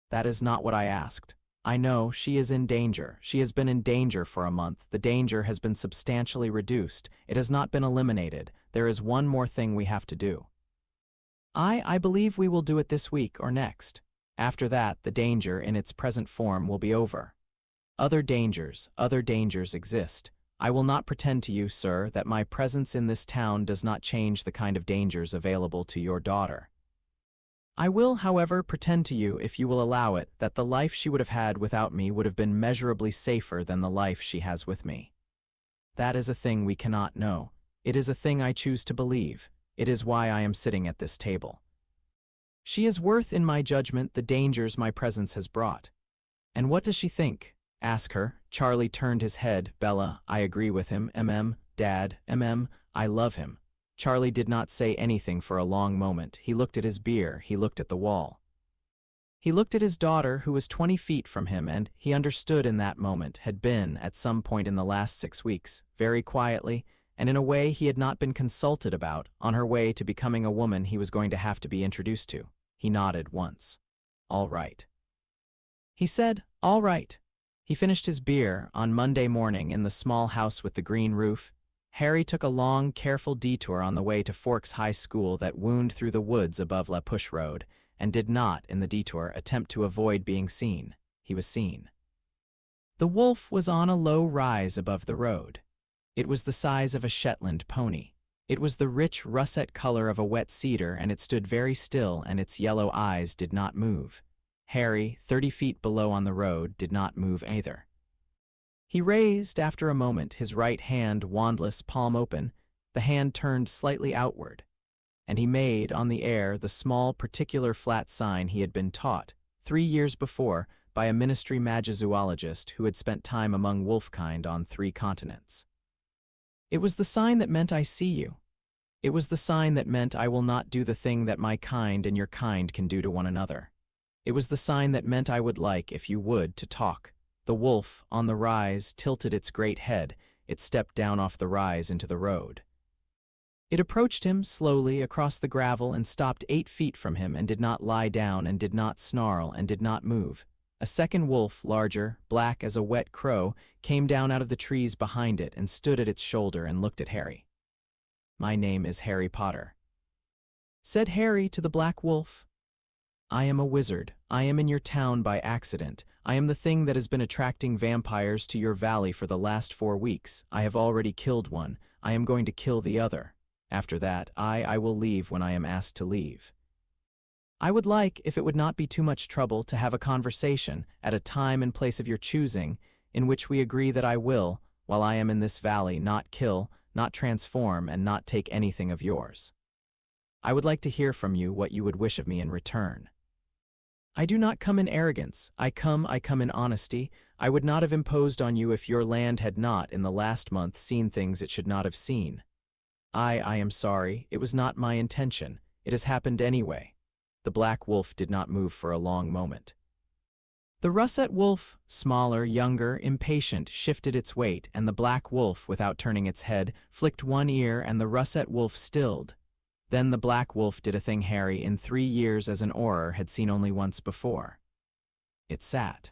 That is not what I asked. I know, she is in danger. She has been in danger for a month. The danger has been substantially reduced. It has not been eliminated. There is one more thing we have to do. I believe we will do it this week or next. After that, the danger in its present form will be over. Other dangers exist. I will not pretend to you, sir, that my presence in this town does not change the kind of dangers available to your daughter. I will, however, pretend to you, if you will allow it, that the life she would have had without me would have been measurably safer than the life she has with me. That is a thing we cannot know. It is a thing I choose to believe. It is why I am sitting at this table. She is worth, in my judgment, the dangers my presence has brought. And what does she think? Ask her. Charlie turned his head. Bella, I agree with him. Dad, I love him. Charlie did not say anything for a long moment. He looked at his beer. He looked at the wall. He looked at his daughter, who was 20 feet from him, and, he understood in that moment, had been, at some point in the last 6 weeks, very quietly, and in a way he had not been consulted about, on her way to becoming a woman he was going to have to be introduced to. He nodded once. All right. He said, all right. He finished his beer. On Monday morning, in the small house with the green roof, Harry took a long, careful detour on the way to Forks High School that wound through the woods above La Push Road, and did not, in the detour, attempt to avoid being seen. He was seen. The wolf was on a low rise above the road. It was the size of a Shetland pony. It was the rich russet color of a wet cedar, and it stood very still, and its yellow eyes did not move. Harry, 30 feet below on the road, did not move either. He raised, after a moment, his right hand, wandless, palm open. The hand turned slightly outward, and he made, on the air, the small, particular flat sign he had been taught, 3 years before, by a ministry magizoologist who had spent time among wolfkind on 3 continents. It was the sign that meant I see you. It was the sign that meant I will not do the thing that my kind and your kind can do to one another. It was the sign that meant I would like, if you would, to talk. The wolf, on the rise, tilted its great head. It stepped down off the rise into the road. It approached him slowly across the gravel and stopped 8 feet from him, and did not lie down and did not snarl and did not move. A second wolf, larger, black as a wet crow, came down out of the trees behind it and stood at its shoulder and looked at Harry. My name is Harry Potter, said Harry to the black wolf. I am a wizard. I am in your town by accident. I am the thing that has been attracting vampires to your valley for the last 4 weeks. I have already killed one. I am going to kill the other. After that, I will leave when I am asked to leave. I would like, if it would not be too much trouble, to have a conversation at a time and place of your choosing, in which we agree that I will, while I am in this valley, not kill, not transform, and not take anything of yours. I would like to hear from you what you would wish of me in return. I do not come in arrogance. I come in honesty. I would not have imposed on you if your land had not, in the last month, seen things it should not have seen. I am sorry. It was not my intention. It has happened anyway. The black wolf did not move for a long moment. The russet wolf, smaller, younger, impatient, shifted its weight, and the black wolf, without turning its head, flicked one ear, and the russet wolf stilled. Then the black wolf did a thing Harry, in 3 years as an Auror, had seen only once before. It sat.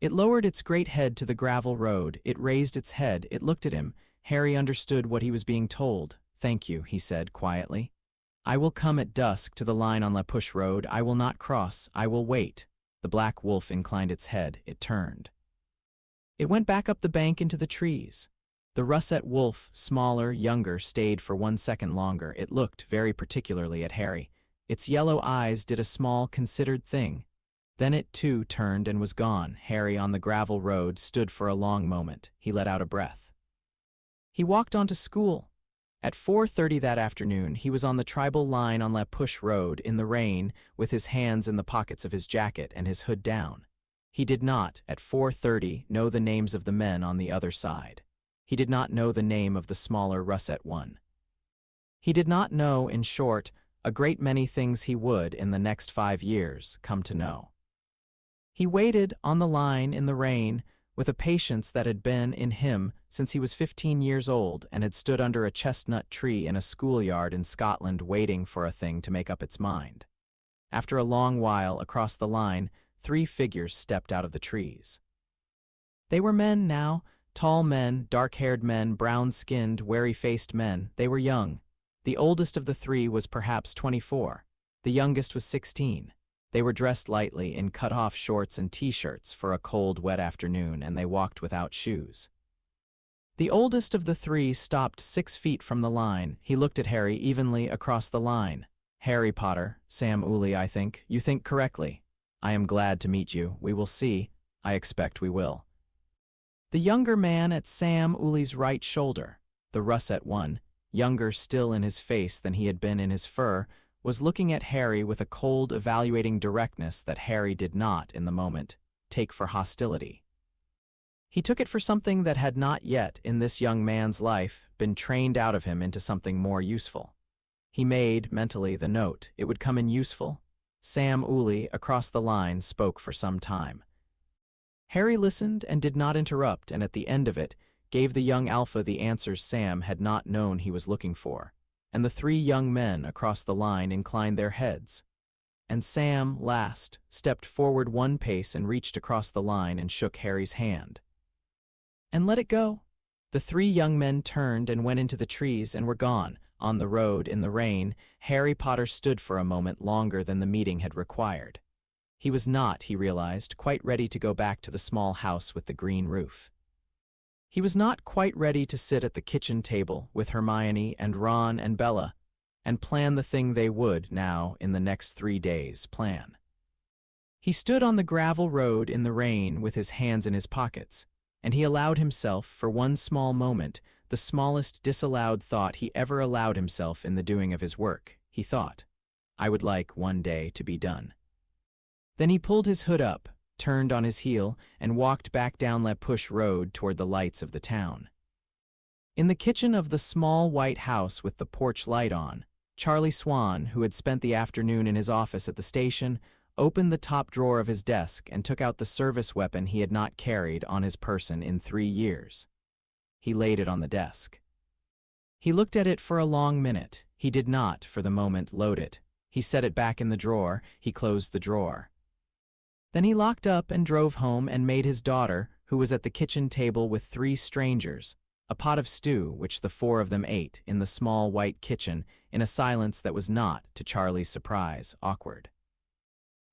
It lowered its great head to the gravel road. It raised its head. It looked at him. Harry understood what he was being told. "Thank you," he said quietly. "I will come at dusk to the line on La Push Road. I will not cross. I will wait." The black wolf inclined its head. It turned. It went back up the bank into the trees. The russet wolf, smaller, younger, stayed for 1 second longer. It looked very particularly at Harry. Its yellow eyes did a small, considered thing. Then it too turned and was gone. Harry, on the gravel road, stood for a long moment. He let out a breath. He walked on to school. At 4:30 that afternoon, he was on the tribal line on La Push Road, in the rain, with his hands in the pockets of his jacket and his hood down. He did not, at 4:30, know the names of the men on the other side. He did not know the name of the smaller russet one. He did not know, in short, a great many things he would, in the next 5 years, come to know. He waited on the line in the rain, with a patience that had been in him since he was 15 years old and had stood under a chestnut tree in a schoolyard in Scotland waiting for a thing to make up its mind. After a long while, across the line, 3 figures stepped out of the trees. They were men now, tall men, dark-haired men, brown-skinned, wary-faced men. They were young. The oldest of the 3 was perhaps 24. The youngest was 16. They were dressed lightly in cut-off shorts and T-shirts for a cold, wet afternoon, and they walked without shoes. The oldest of the 3 stopped 6 feet from the line. He looked at Harry evenly across the line. "Harry Potter, Sam Uli, I think. You think correctly. I am glad to meet you. We will see. I expect we will." The younger man at Sam Uli's right shoulder, the russet one, younger still in his face than he had been in his fur, was looking at Harry with a cold, evaluating directness that Harry did not, in the moment, take for hostility. He took it for something that had not yet, in this young man's life, been trained out of him into something more useful. He made, mentally, the note. It would come in useful. Sam Uli, across the line, spoke for some time. Harry listened and did not interrupt, and at the end of it, gave the young alpha the answers Sam had not known he was looking for, and the 3 young men across the line inclined their heads. And Sam, last, stepped forward 1 pace and reached across the line and shook Harry's hand. And let it go. The 3 young men turned and went into the trees and were gone. On the road, in the rain, Harry Potter stood for a moment longer than the meeting had required. He was not, he realized, quite ready to go back to the small house with the green roof. He was not quite ready to sit at the kitchen table with Hermione and Ron and Bella and plan the thing they would now, in the next 3 days, plan. He stood on the gravel road in the rain with his hands in his pockets, and he allowed himself, for one small moment, the smallest disallowed thought he ever allowed himself in the doing of his work. He thought, "I would like one day to be done." Then he pulled his hood up, turned on his heel, and walked back down La Push Road toward the lights of the town. In the kitchen of the small white house with the porch light on, Charlie Swan, who had spent the afternoon in his office at the station, opened the top drawer of his desk and took out the service weapon he had not carried on his person in 3 years. He laid it on the desk. He looked at it for a long minute. He did not, for the moment, load it. He set it back in the drawer. He closed the drawer. Then he locked up and drove home and made his daughter, who was at the kitchen table with 3 strangers, a pot of stew which the 4 of them ate in the small white kitchen in a silence that was not, to Charlie's surprise, awkward.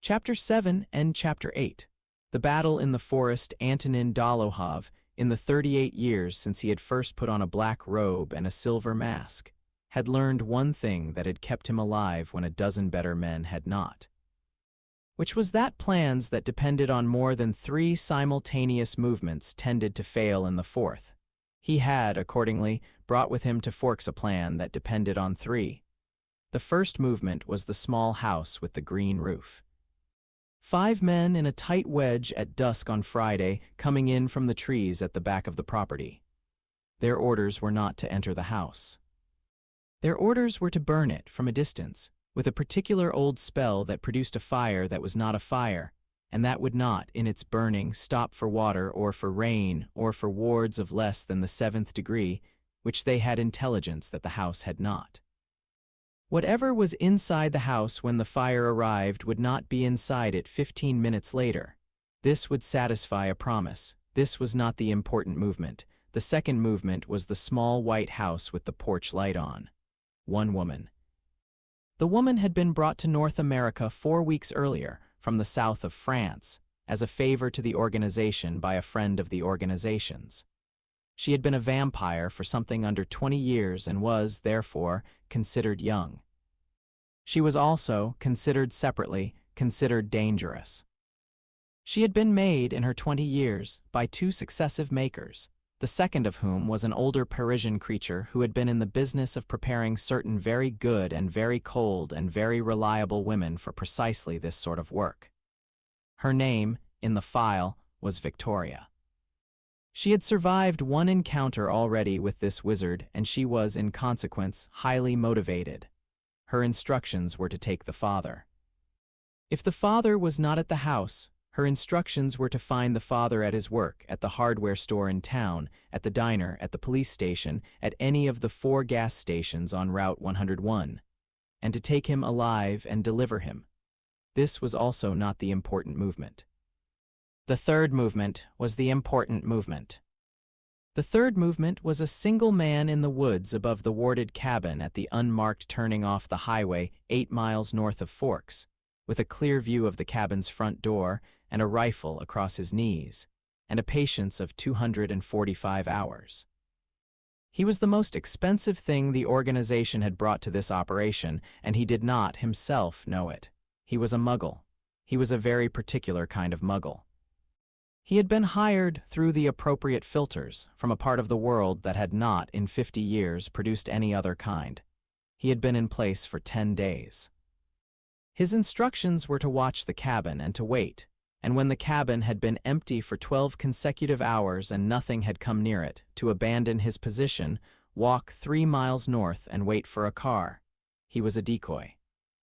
Chapter 7 and Chapter 8. The battle in the forest Antonin Dolohov, in the 38 years since he had first put on a black robe and a silver mask, had learned one thing that had kept him alive when a dozen better men had not. Which was that plans that depended on more than 3 simultaneous movements tended to fail in the fourth. He had, accordingly, brought with him to Forks a plan that depended on 3. The first movement was the small house with the green roof. 5 men in a tight wedge at dusk on Friday coming in from the trees at the back of the property. Their orders were not to enter the house. Their orders were to burn it from a distance, with a particular old spell that produced a fire that was not a fire, and that would not, in its burning, stop for water or for rain or for wards of less than the 7th degree, which they had intelligence that the house had not. Whatever was inside the house when the fire arrived would not be inside it 15 minutes later. This would satisfy a promise. This was not the important movement. The second movement was the small white house with the porch light on. 1 woman. The woman had been brought to North America 4 weeks earlier, from the south of France, as a favor to the organization by a friend of the organization's. She had been a vampire for something under 20 years and was, therefore, considered young. She was also, considered separately, considered dangerous. She had been made in her 20 years by 2 successive makers, the second of whom was an older Parisian creature who had been in the business of preparing certain very good and very cold and very reliable women for precisely this sort of work. Her name, in the file, was Victoria. She had survived 1 encounter already with this wizard, and she was, in consequence, highly motivated. Her instructions were to take the father. If the father was not at the house, her instructions were to find the father at his work, at the hardware store in town, at the diner, at the police station, at any of the 4 gas stations on Route 101, and to take him alive and deliver him. This was also not the important movement. The third movement was the important movement. The third movement was a single man in the woods above the warded cabin at the unmarked turning off the highway 8 miles north of Forks, with a clear view of the cabin's front door and a rifle across his knees, and a patience of 245 hours. He was the most expensive thing the organization had brought to this operation, and he did not himself know it. He was a muggle. He was a very particular kind of muggle. He had been hired through the appropriate filters from a part of the world that had not, in 50 years, produced any other kind. He had been in place for 10 days. His instructions were to watch the cabin and to wait, and when the cabin had been empty for 12 consecutive hours and nothing had come near it, to abandon his position, walk 3 miles north and wait for a car. He was a decoy.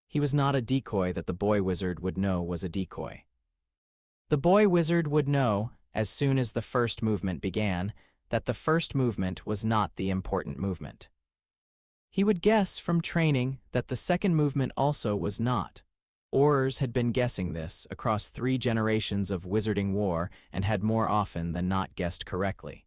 He was not a decoy that the boy wizard would know was a decoy. The boy wizard would know, as soon as the first movement began, that the first movement was not the important movement. He would guess from training that the second movement also was not. Aurors had been guessing this across 3 generations of wizarding war and had more often than not guessed correctly.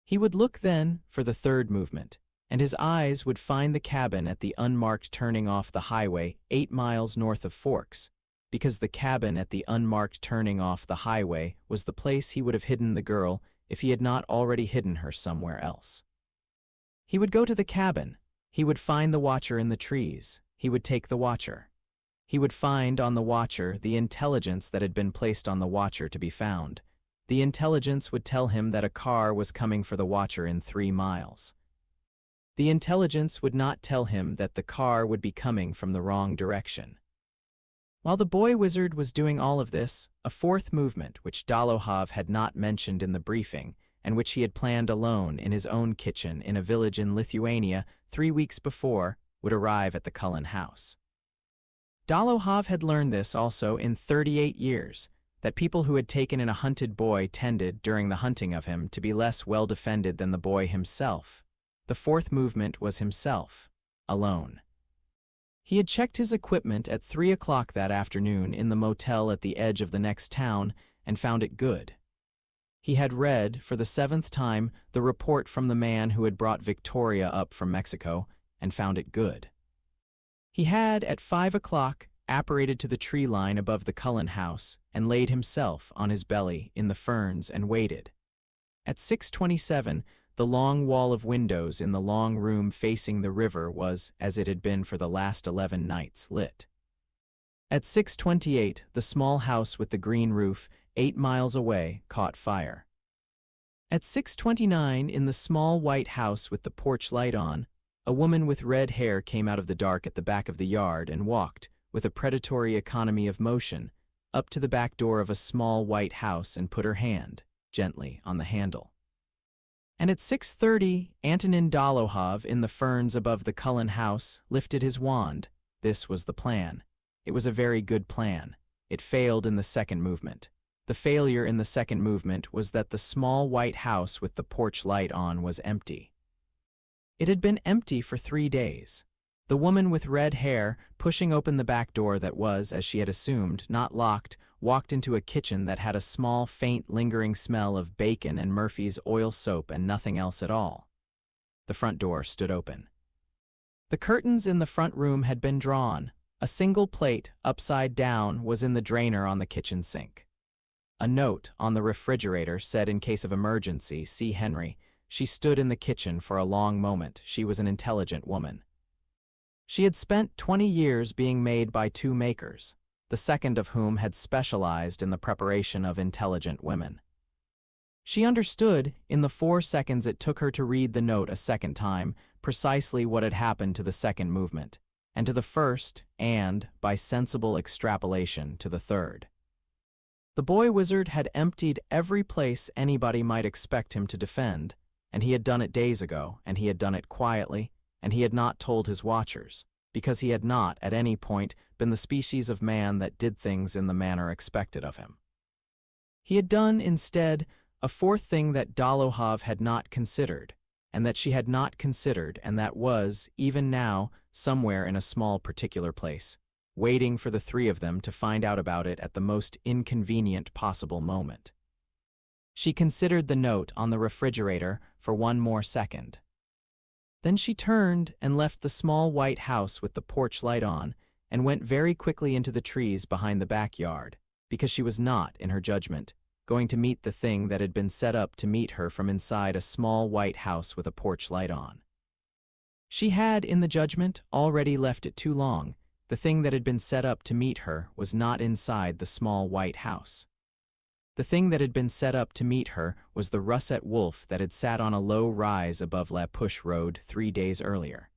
He would look then for the third movement, and his eyes would find the cabin at the unmarked turning off the highway 8 miles north of Forks, because the cabin at the unmarked turning off the highway was the place he would have hidden the girl if he had not already hidden her somewhere else. He would go to the cabin. He would find the watcher in the trees. He would take the watcher. He would find on the watcher the intelligence that had been placed on the watcher to be found. The intelligence would tell him that a car was coming for the watcher in 3 miles. The intelligence would not tell him that the car would be coming from the wrong direction. While the boy wizard was doing all of this, a fourth movement, which Dolohov had not mentioned in the briefing, and which he had planned alone in his own kitchen in a village in Lithuania 3 weeks before, would arrive at the Cullin house. Dolohov had learned this also in 38 years, that people who had taken in a hunted boy tended, during the hunting of him, to be less well defended than the boy himself. The fourth movement was himself, alone. He had checked his equipment at 3 o'clock that afternoon in the motel at the edge of the next town and found it good. He had read, for the 7th time, the report from the man who had brought Victoria up from Mexico and found it good. He had, at 5 o'clock, apparated to the tree line above the Cullin house and laid himself on his belly in the ferns and waited. At 6:27, the long wall of windows in the long room facing the river was, as it had been for the last 11 nights, lit. At 6:28, the small house with the green roof, 8 miles away, caught fire. At 6:29, in the small white house with the porch light on, a woman with red hair came out of the dark at the back of the yard and walked, with a predatory economy of motion, up to the back door of a small white house and put her hand, gently, on the handle. And at 6:30, Antonin Dolohov, in the ferns above the Cullin house, lifted his wand. This was the plan. It was a very good plan. It failed in the second movement. The failure in the second movement was that the small white house with the porch light on was empty. It had been empty for 3 days. The woman with red hair, pushing open the back door that was, as she had assumed, not locked, walked into a kitchen that had a small, faint, lingering smell of bacon and Murphy's oil soap and nothing else at all. The front door stood open. The curtains in the front room had been drawn. A single plate, upside down, was in the drainer on the kitchen sink. A note on the refrigerator said, in case of emergency, see Henry. She stood in the kitchen for a long moment. She was an intelligent woman. She had spent 20 years being made by 2 makers, the second of whom had specialized in the preparation of intelligent women. She understood, in the 4 seconds it took her to read the note a second time, precisely what had happened to the second movement, and to the first, and, by sensible extrapolation, to the third. The boy wizard had emptied every place anybody might expect him to defend, and he had done it days ago, and he had done it quietly, and he had not told his watchers, because he had not, at any point, been the species of man that did things in the manner expected of him. He had done, instead, a fourth thing that Dolohov had not considered, and that she had not considered, and that was, even now, somewhere in a small particular place, waiting for the 3 of them to find out about it at the most inconvenient possible moment. She considered the note on the refrigerator for 1 more second. Then she turned and left the small white house with the porch light on and went very quickly into the trees behind the backyard, because she was not, in her judgment, going to meet the thing that had been set up to meet her from inside a small white house with a porch light on. She had, in the judgment, already left it too long. The thing that had been set up to meet her was not inside the small white house. The thing that had been set up to meet her was the russet wolf that had sat on a low rise above La Push Road 3 days earlier.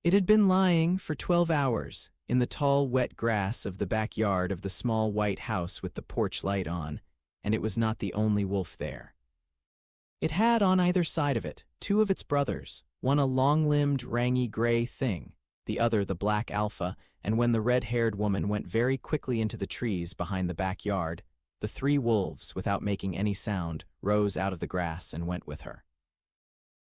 It had been lying for 12 hours in the tall, wet grass of the backyard of the small white house with the porch light on, and it was not the only wolf there. It had on either side of it 2 of its brothers, one a long-limbed, rangy gray thing, the other the black alpha, and when the red-haired woman went very quickly into the trees behind the backyard, the 3 wolves, without making any sound, rose out of the grass and went with her.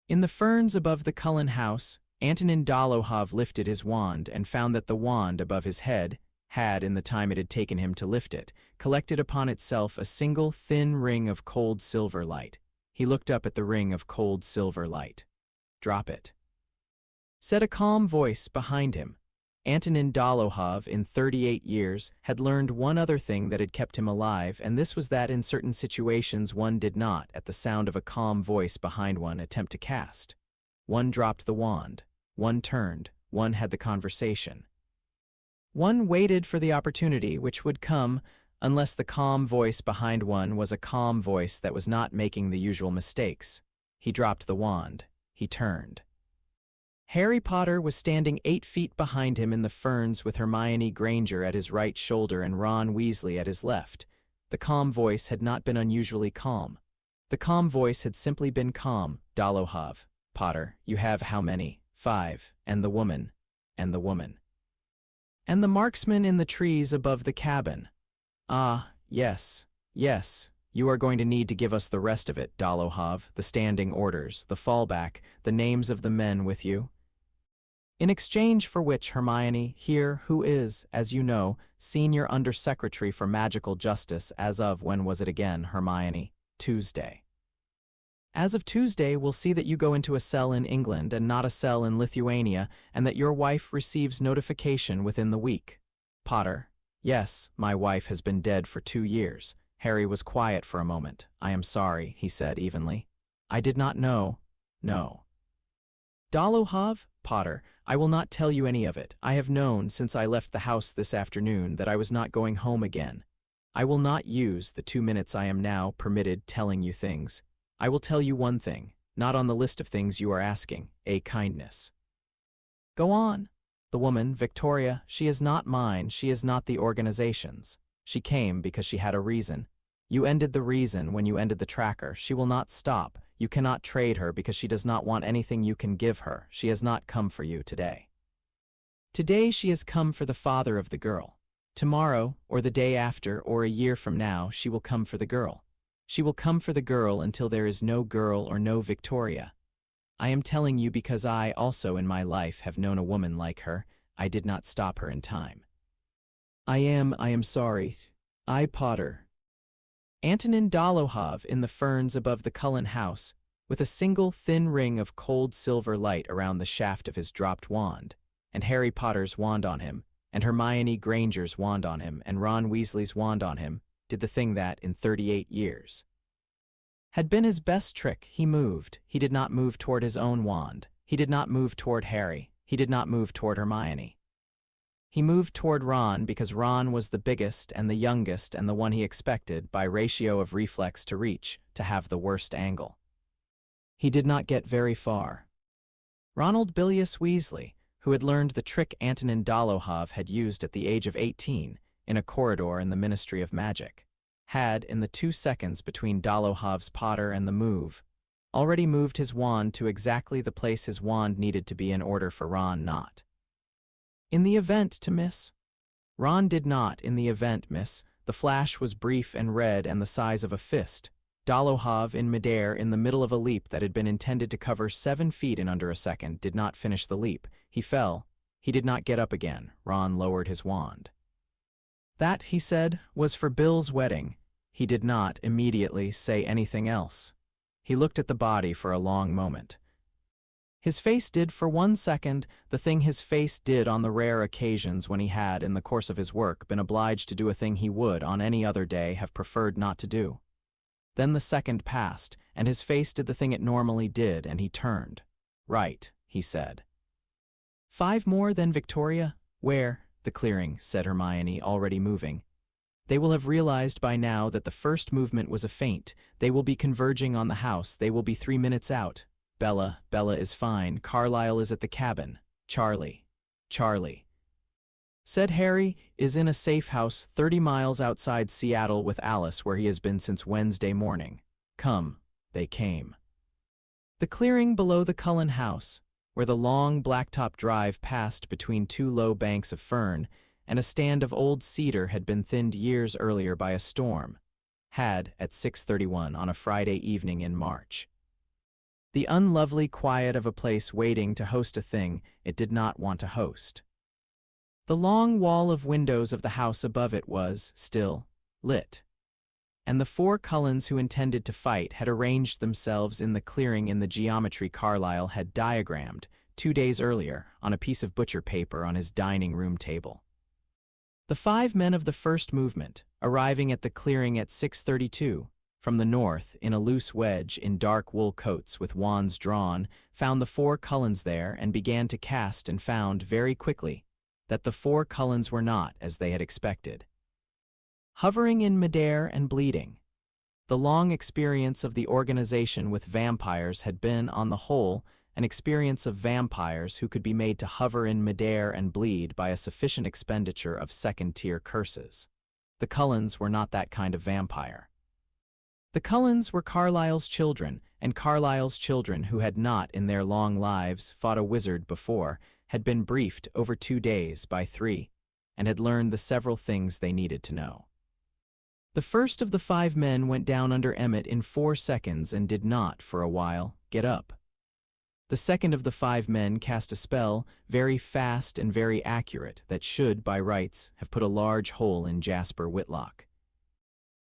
In the ferns above the Cullin house, Antonin Dolohov lifted his wand and found that the wand above his head had, in the time it had taken him to lift it, collected upon itself a single thin ring of cold silver light. He looked up at the ring of cold silver light. "Drop it," said a calm voice behind him. Antonin Dolohov, in 38 years, had learned one other thing that had kept him alive, and this was that in certain situations one did not, at the sound of a calm voice behind one, attempt to cast. One dropped the wand. One turned. One had the conversation. One waited for the opportunity which would come, unless the calm voice behind one was a calm voice that was not making the usual mistakes. He dropped the wand. He turned. Harry Potter was standing 8 feet behind him in the ferns with Hermione Granger at his right shoulder and Ron Weasley at his left. The calm voice had not been unusually calm. The calm voice had simply been calm. "Dolohov, Potter, you have how many?" 5. And the woman. And the woman. And the marksman in the trees above the cabin. "Ah, yes, yes. You are going to need to give us the rest of it, Dolohov, the standing orders, the fallback, the names of the men with you." In exchange for which Hermione, here, who is, as you know, Senior Undersecretary for Magical Justice as of, when was it again, Hermione? Tuesday. As of Tuesday, we'll see that you go into a cell in England and not a cell in Lithuania, and that your wife receives notification within the week. Potter, yes, my wife has been dead for 2 years. Harry was quiet for a moment. I am sorry, he said evenly. I did not know. No. Dolohov, Potter, I will not tell you any of it. I have known since I left the house this afternoon that I was not going home again. I will not use the 2 minutes I am now permitted telling you things. I will tell you one thing, not on the list of things you are asking, a kindness. Go on. The woman, Victoria, she is not mine, she is not the organization's. She came because she had a reason. You ended the reason when you ended the tracker. She will not stop. You cannot trade her because she does not want anything you can give her. She has not come for you today. Today she has come for the father of the girl. Tomorrow, or the day after, or a year from now, she will come for the girl. She will come for the girl until there is no girl or no Victoria. I am telling you because I also in my life have known a woman like her. I did not stop her in time. I am sorry. I, Potter. Antonin Dolohov in the ferns above the Cullin house, with a single thin ring of cold silver light around the shaft of his dropped wand, and Harry Potter's wand on him, and Hermione Granger's wand on him, and Ron Weasley's wand on him, did the thing that, in 38 years, had been his best trick. He moved. He did not move toward his own wand. He did not move toward Harry. He did not move toward Hermione. He moved toward Ron because Ron was the biggest and the youngest and the one he expected, by ratio of reflex to reach, to have the worst angle. He did not get very far. Ronald Bilius Weasley, who had learned the trick Antonin Dolohov had used at the age of 18 in a corridor in the Ministry of Magic, had, in the 2 seconds between Dolohov's Potter and the move, already moved his wand to exactly the place his wand needed to be in order for Ron not. In the event to miss. Ron did not, in the event, miss. The flash was brief and red and the size of a fist. Dolohov, in midair, in the middle of a leap that had been intended to cover 7 feet in under a second, did not finish the leap. He fell. He did not get up again. Ron lowered his wand. That, he said, was for Bill's wedding. He did not immediately say anything else. He looked at the body for a long moment. His face did for 1 second the thing his face did on the rare occasions when he had, in the course of his work, been obliged to do a thing he would, on any other day, have preferred not to do. Then the second passed, and his face did the thing it normally did, and he turned. Right, he said. 5 more then, Victoria? Where? The clearing, said Hermione, already moving. They will have realized by now that the first movement was a feint. They will be converging on the house. They will be 3 minutes out. Bella is fine. Carlisle is at the cabin. Charlie, said Harry, is in a safe house 30 miles outside Seattle with Alice, where he has been since Wednesday morning. Come. They came. The clearing below the Cullin house, where the long blacktop drive passed between 2 low banks of fern, and a stand of old cedar had been thinned years earlier by a storm, had, at 6:31 on a Friday evening in March, the unlovely quiet of a place waiting to host a thing it did not want to host. The long wall of windows of the house above it was, still, lit, and the 4 Cullens who intended to fight had arranged themselves in the clearing in the geometry Carlisle had diagrammed 2 days earlier on a piece of butcher paper on his dining room table. The 5 men of the first movement, arriving at the clearing at 6:32, from the north, in a loose wedge in dark wool coats with wands drawn, found the 4 Cullens there and began to cast, and found, very quickly, that the 4 Cullens were not as they had expected. Hovering in midair and bleeding. The long experience of the organization with vampires had been, on the whole, an experience of vampires who could be made to hover in midair and bleed by a sufficient expenditure of second-tier curses. The Cullens were not that kind of vampire. The Cullens were Carlisle's children, and Carlisle's children who had not, in their long lives, fought a wizard before, had been briefed over 2 days by 3, and had learned the several things they needed to know. The first of the 5 men went down under Emmett in 4 seconds and did not, for a while, get up. The second of the 5 men cast a spell, very fast and very accurate, that should, by rights, have put a large hole in Jasper Whitlock.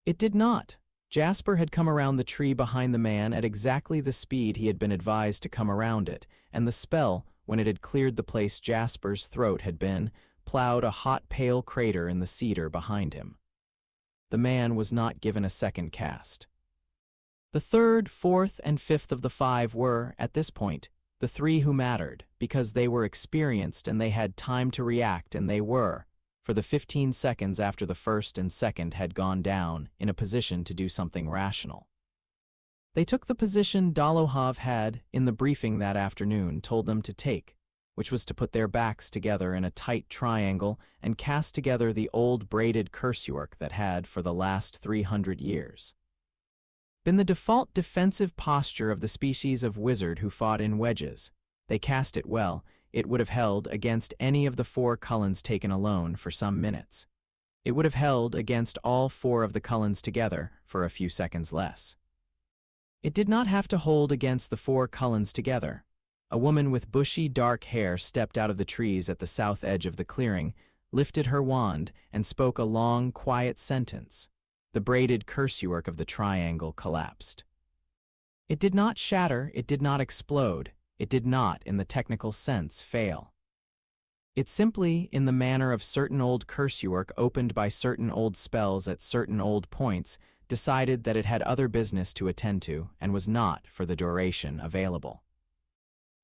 It did not. Jasper had come around the tree behind the man at exactly the speed he had been advised to come around it, and the spell, when it had cleared the place Jasper's throat had been, plowed a hot pale crater in the cedar behind him. The man was not given a second cast. The third, fourth, and fifth of the 5 were, at this point, the 3 who mattered, because they were experienced and they had time to react, and they were, for the 15 seconds after the first and second had gone down, in a position to do something rational. They took the position Dolohov had, in the briefing that afternoon, told them to take, which was to put their backs together in a tight triangle and cast together the old braided cursework that had, for the last 300 years, been the default defensive posture of the species of wizard who fought in wedges. They cast it well. It would have held against any of the 4 Cullens taken alone for some minutes. It would have held against all 4 of the Cullens together for a few seconds less. It did not have to hold against the 4 Cullens together. A woman with bushy dark hair stepped out of the trees at the south edge of the clearing, lifted her wand, and spoke a long, quiet sentence. The braided cursework of the triangle collapsed. It did not shatter, it did not explode, it did not, in the technical sense, fail. It simply, in the manner of certain old cursework opened by certain old spells at certain old points, decided that it had other business to attend to and was not, for the duration, available.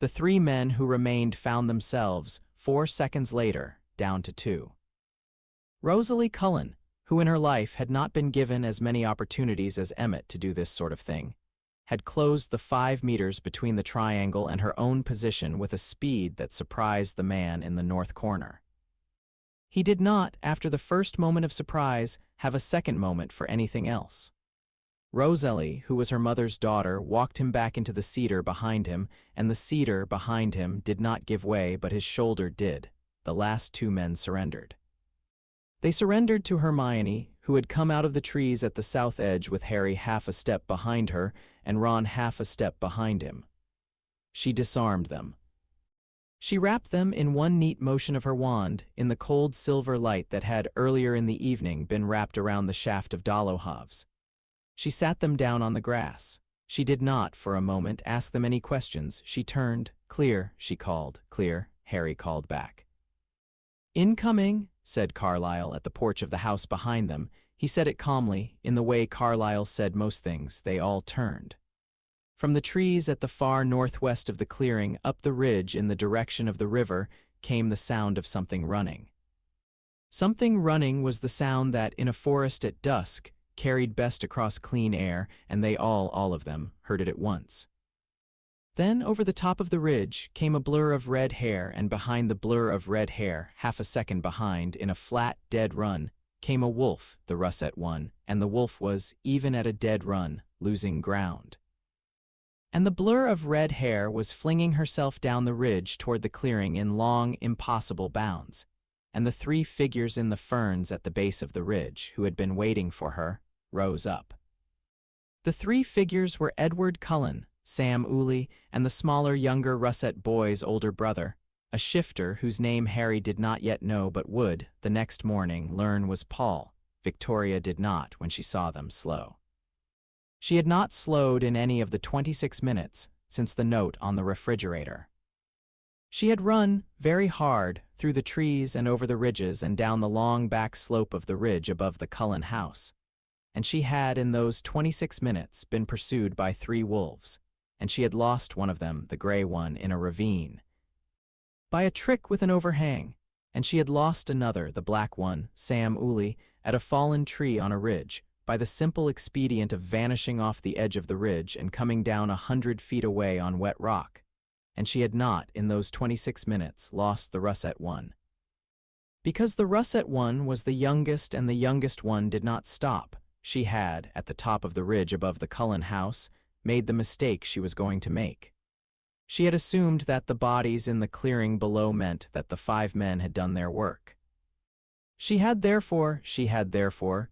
The 3 men who remained found themselves, 4 seconds later, down to 2. Rosalie Cullen, who in her life had not been given as many opportunities as Emmett to do this sort of thing, had closed the 5 meters between the triangle and her own position with a speed that surprised the man in the north corner. He did not, after the first moment of surprise, have a second moment for anything else. Rosalie, who was her mother's daughter, walked him back into the cedar behind him, and the cedar behind him did not give way, but his shoulder did. The last 2 men surrendered. They surrendered to Hermione, who had come out of the trees at the south edge with Harry half a step behind her and Ron half a step behind him. She disarmed them. She wrapped them in one neat motion of her wand, in the cold silver light that had earlier in the evening been wrapped around the shaft of Dolohov's. She sat them down on the grass. She did not, for a moment, ask them any questions. She turned. "Clear," she called. "Clear," Harry called back. "Incoming," said Carlyle at the porch of the house behind them. He said it calmly, in the way Carlyle said most things. They all turned. From the trees at the far northwest of the clearing, up the ridge in the direction of the river, came the sound of something running. Something running was the sound that, in a forest at dusk, carried best across clean air, and they all of them, heard it at once. Then, over the top of the ridge, came a blur of red hair, and behind the blur of red hair, half a second behind, in a flat, dead run, came a wolf, the russet one, and the wolf was, even at a dead run, losing ground. And the blur of red hair was flinging herself down the ridge toward the clearing in long, impossible bounds, and the 3 figures in the ferns at the base of the ridge, who had been waiting for her, rose up. The 3 figures were Edward Cullen, Sam Uli, and the smaller, younger russet boy's older brother, a shifter whose name Harry did not yet know but would, the next morning, learn was Paul. Victoria did not when she saw them slow. She had not slowed in any of the 26 minutes since the note on the refrigerator. She had run, very hard, through the trees and over the ridges and down the long back slope of the ridge above the Cullin house, and she had, in those 26 minutes, been pursued by 3 wolves, and she had lost one of them, the gray one, in a ravine, by a trick with an overhang, and she had lost another, the black one, Sam Uli, at a fallen tree on a ridge, by the simple expedient of vanishing off the edge of the ridge and coming down 100 feet away on wet rock, and she had not, in those 26 minutes, lost the russet one. Because the russet one was the youngest and the youngest one did not stop, she had, at the top of the ridge above the Cullin house, made the mistake she was going to make. She had assumed that the bodies in the clearing below meant that the 5 men had done their work. She had therefore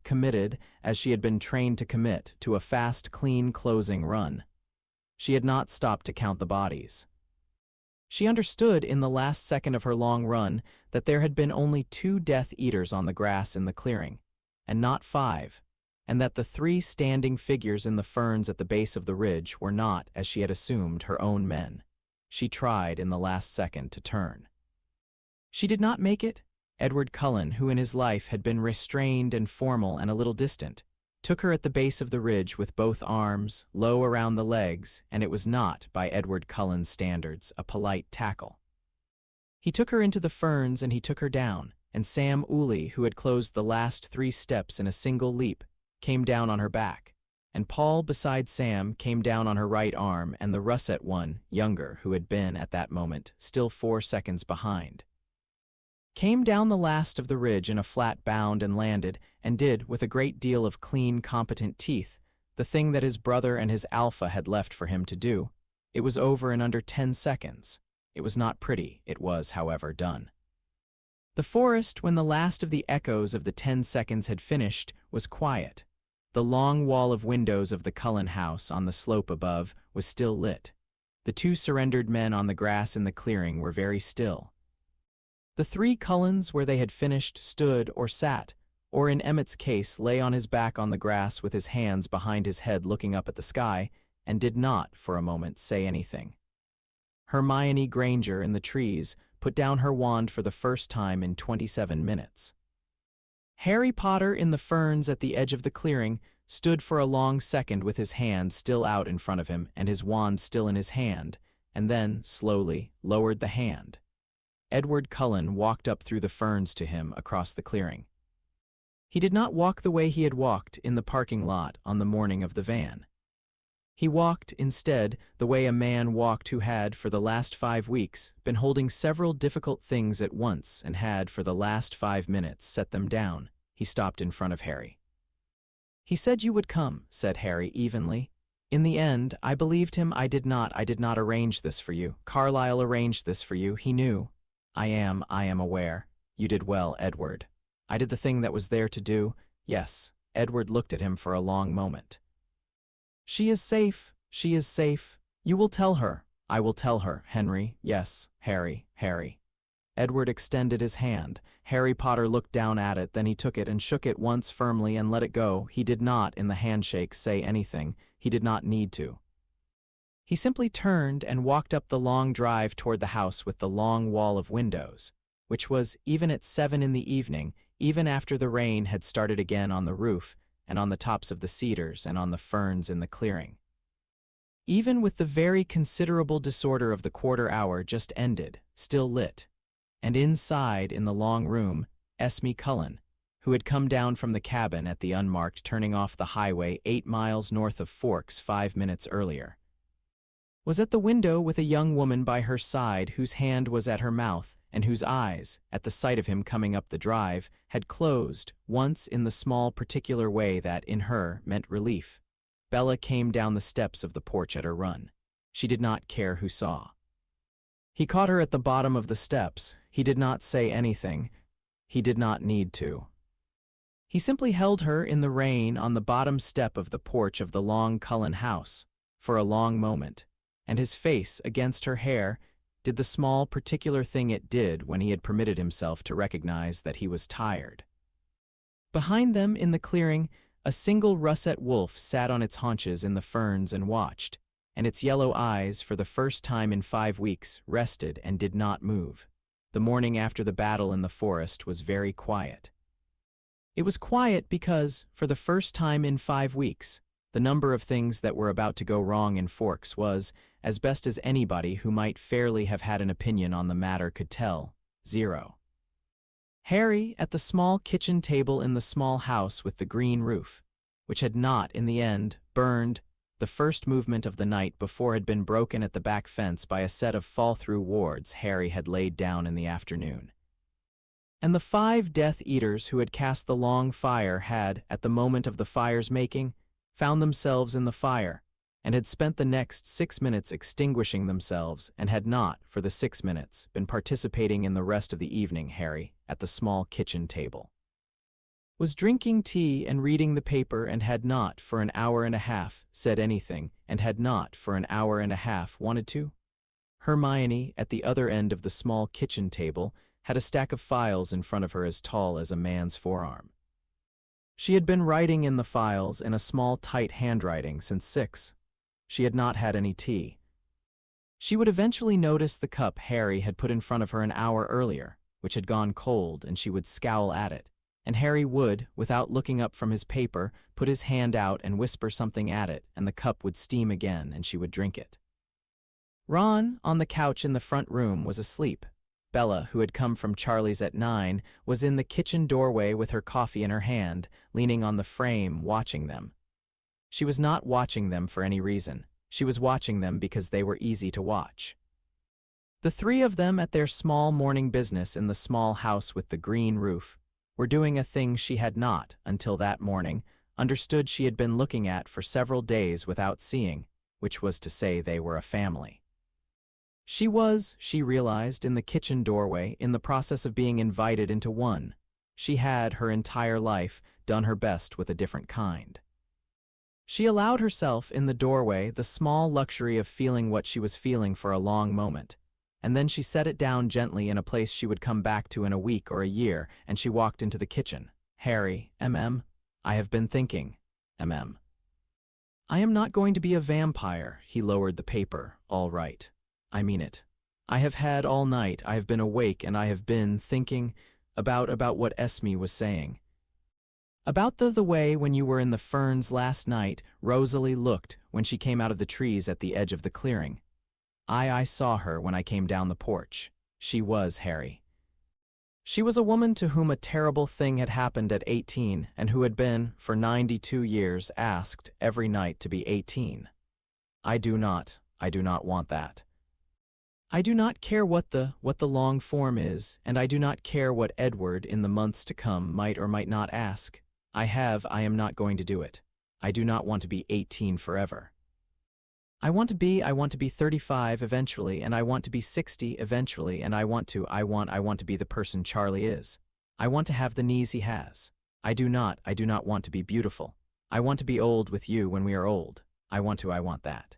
committed, as she had been trained to commit, to a fast, clean closing run. She had not stopped to count the bodies. She understood in the last second of her long run that there had been only 2 Death Eaters on the grass in the clearing, and not 5, and that the 3 standing figures in the ferns at the base of the ridge were not, as she had assumed, her own men. She tried in the last second to turn. She did not make it. Edward Cullen, who in his life had been restrained and formal and a little distant, took her at the base of the ridge with both arms, low around the legs, and it was not, by Edward Cullen's standards, a polite tackle. He took her into the ferns and he took her down, and Sam Uli, who had closed the last 3 steps in a single leap, came down on her back, and Paul beside Sam came down on her right arm, and the russet one, younger, who had been, at that moment, still 4 seconds behind, came down the last of the ridge in a flat bound and landed, and did, with a great deal of clean, competent teeth, the thing that his brother and his alpha had left for him to do. It was over in under 10 seconds. It was not pretty. It was, however, done. The forest, when the last of the echoes of the 10 seconds had finished, was quiet. The long wall of windows of the Cullin house on the slope above was still lit. The 2 surrendered men on the grass in the clearing were very still. The 3 Cullens, where they had finished, stood or sat, or in Emmett's case lay on his back on the grass with his hands behind his head looking up at the sky, and did not, for a moment, say anything. Hermione Granger in the trees put down her wand for the first time in 27 minutes. Harry Potter in the ferns at the edge of the clearing stood for a long second with his hand still out in front of him and his wand still in his hand, and then, slowly, lowered the hand. Edward Cullen walked up through the ferns to him across the clearing. He did not walk the way he had walked in the parking lot on the morning of the van. He walked, instead, the way a man walked who had, for the last 5 weeks, been holding several difficult things at once and had, for the last 5 minutes, set them down. He stopped in front of Harry. "He said you would come," said Harry evenly. "In the end, I believed him. I did not arrange this for you. Carlyle arranged this for you. He knew. I am aware. You did well, Edward. I did the thing that was there to do. Yes." Edward looked at him for a long moment. "She is safe. She is safe. You will tell her." "I will tell her, Henry. Yes, Harry. Edward extended his hand. Harry Potter looked down at it, then he took it and shook it once firmly and let it go. He did not, in the handshake, say anything. He did not need to. He simply turned and walked up the long drive toward the house with the long wall of windows, which was, even at 7 in the evening, even after the rain had started again on the roof and on the tops of the cedars and on the ferns in the clearing. Even with the very considerable disorder of the quarter hour just ended, still lit. And inside, in the long room, Esme Cullin, who had come down from the cabin at the unmarked turning off the highway 8 miles north of Forks 5 minutes earlier, was at the window with a young woman by her side whose hand was at her mouth and whose eyes, at the sight of him coming up the drive, had closed, once in the small particular way that, in her, meant relief. Bella came down the steps of the porch at her run. She did not care who saw. He caught her at the bottom of the steps. He did not say anything. He did not need to. He simply held her in the rain on the bottom step of the porch of the long Cullin house for a long moment, and his face, against her hair, did the small particular thing it did when he had permitted himself to recognize that he was tired. Behind them, in the clearing, a single russet wolf sat on its haunches in the ferns and watched, and its yellow eyes, for the first time in 5 weeks, rested and did not move. The morning after the battle in the forest was very quiet. It was quiet because, for the first time in 5 weeks, the number of things that were about to go wrong in Forks was, as best as anybody who might fairly have had an opinion on the matter could tell, 0. Harry, at the small kitchen table in the small house with the green roof, which had not, in the end, burned, the first movement of the night before had been broken at the back fence by a set of fall-through wards Harry had laid down in the afternoon. And the 5 Death Eaters who had cast the long fire had, at the moment of the fire's making, found themselves in the fire, and had spent the next 6 minutes extinguishing themselves, and had not, for the 6 minutes, been participating in the rest of the evening. Harry, at the small kitchen table, was drinking tea and reading the paper, and had not, for an hour and a half, said anything, and had not, for an hour and a half, wanted to. Hermione, at the other end of the small kitchen table, had a stack of files in front of her as tall as a man's forearm. She had been writing in the files in a small, tight handwriting since 6. She had not had any tea. She would eventually notice the cup Harry had put in front of her an hour earlier, which had gone cold, and she would scowl at it. And Harry would, without looking up from his paper, put his hand out and whisper something at it, and the cup would steam again, and she would drink it. Ron, on the couch in the front room, was asleep. Bella, who had come from Charlie's at 9, was in the kitchen doorway with her coffee in her hand, leaning on the frame, watching them. She was not watching them for any reason. She was watching them because they were easy to watch. The three of them at their small morning business in the small house with the green roof were doing a thing she had not, until that morning, understood she had been looking at for several days without seeing, which was to say they were a family. She was, she realized, in the kitchen doorway, in the process of being invited into one. She had, her entire life, done her best with a different kind. She allowed herself, in the doorway, the small luxury of feeling what she was feeling for a long moment, and then she set it down gently in a place she would come back to in a week or a year, and she walked into the kitchen. Harry, I have been thinking, I am not going to be a vampire. He lowered the paper. All right. I mean it. I have had all night. I have been awake, and I have been thinking about what Esme was saying. About the way when you were in the ferns last night, Rosalie looked when she came out of the trees at the edge of the clearing. I saw her when I came down the porch. She was Harry. She was a woman to whom a terrible thing had happened at 18 and who had been, for 92 years, asked every night to be 18. I do not want that. I do not care what the long form is, and I do not care what Edward in the months to come might or might not ask. I am not going to do it. I do not want to be 18 forever. I want to be 35 eventually, and I want to be 60 eventually, and I want to be the person Charlie is. I want to have the knees he has. I do not want to be beautiful. I want to be old with you when we are old. I want that.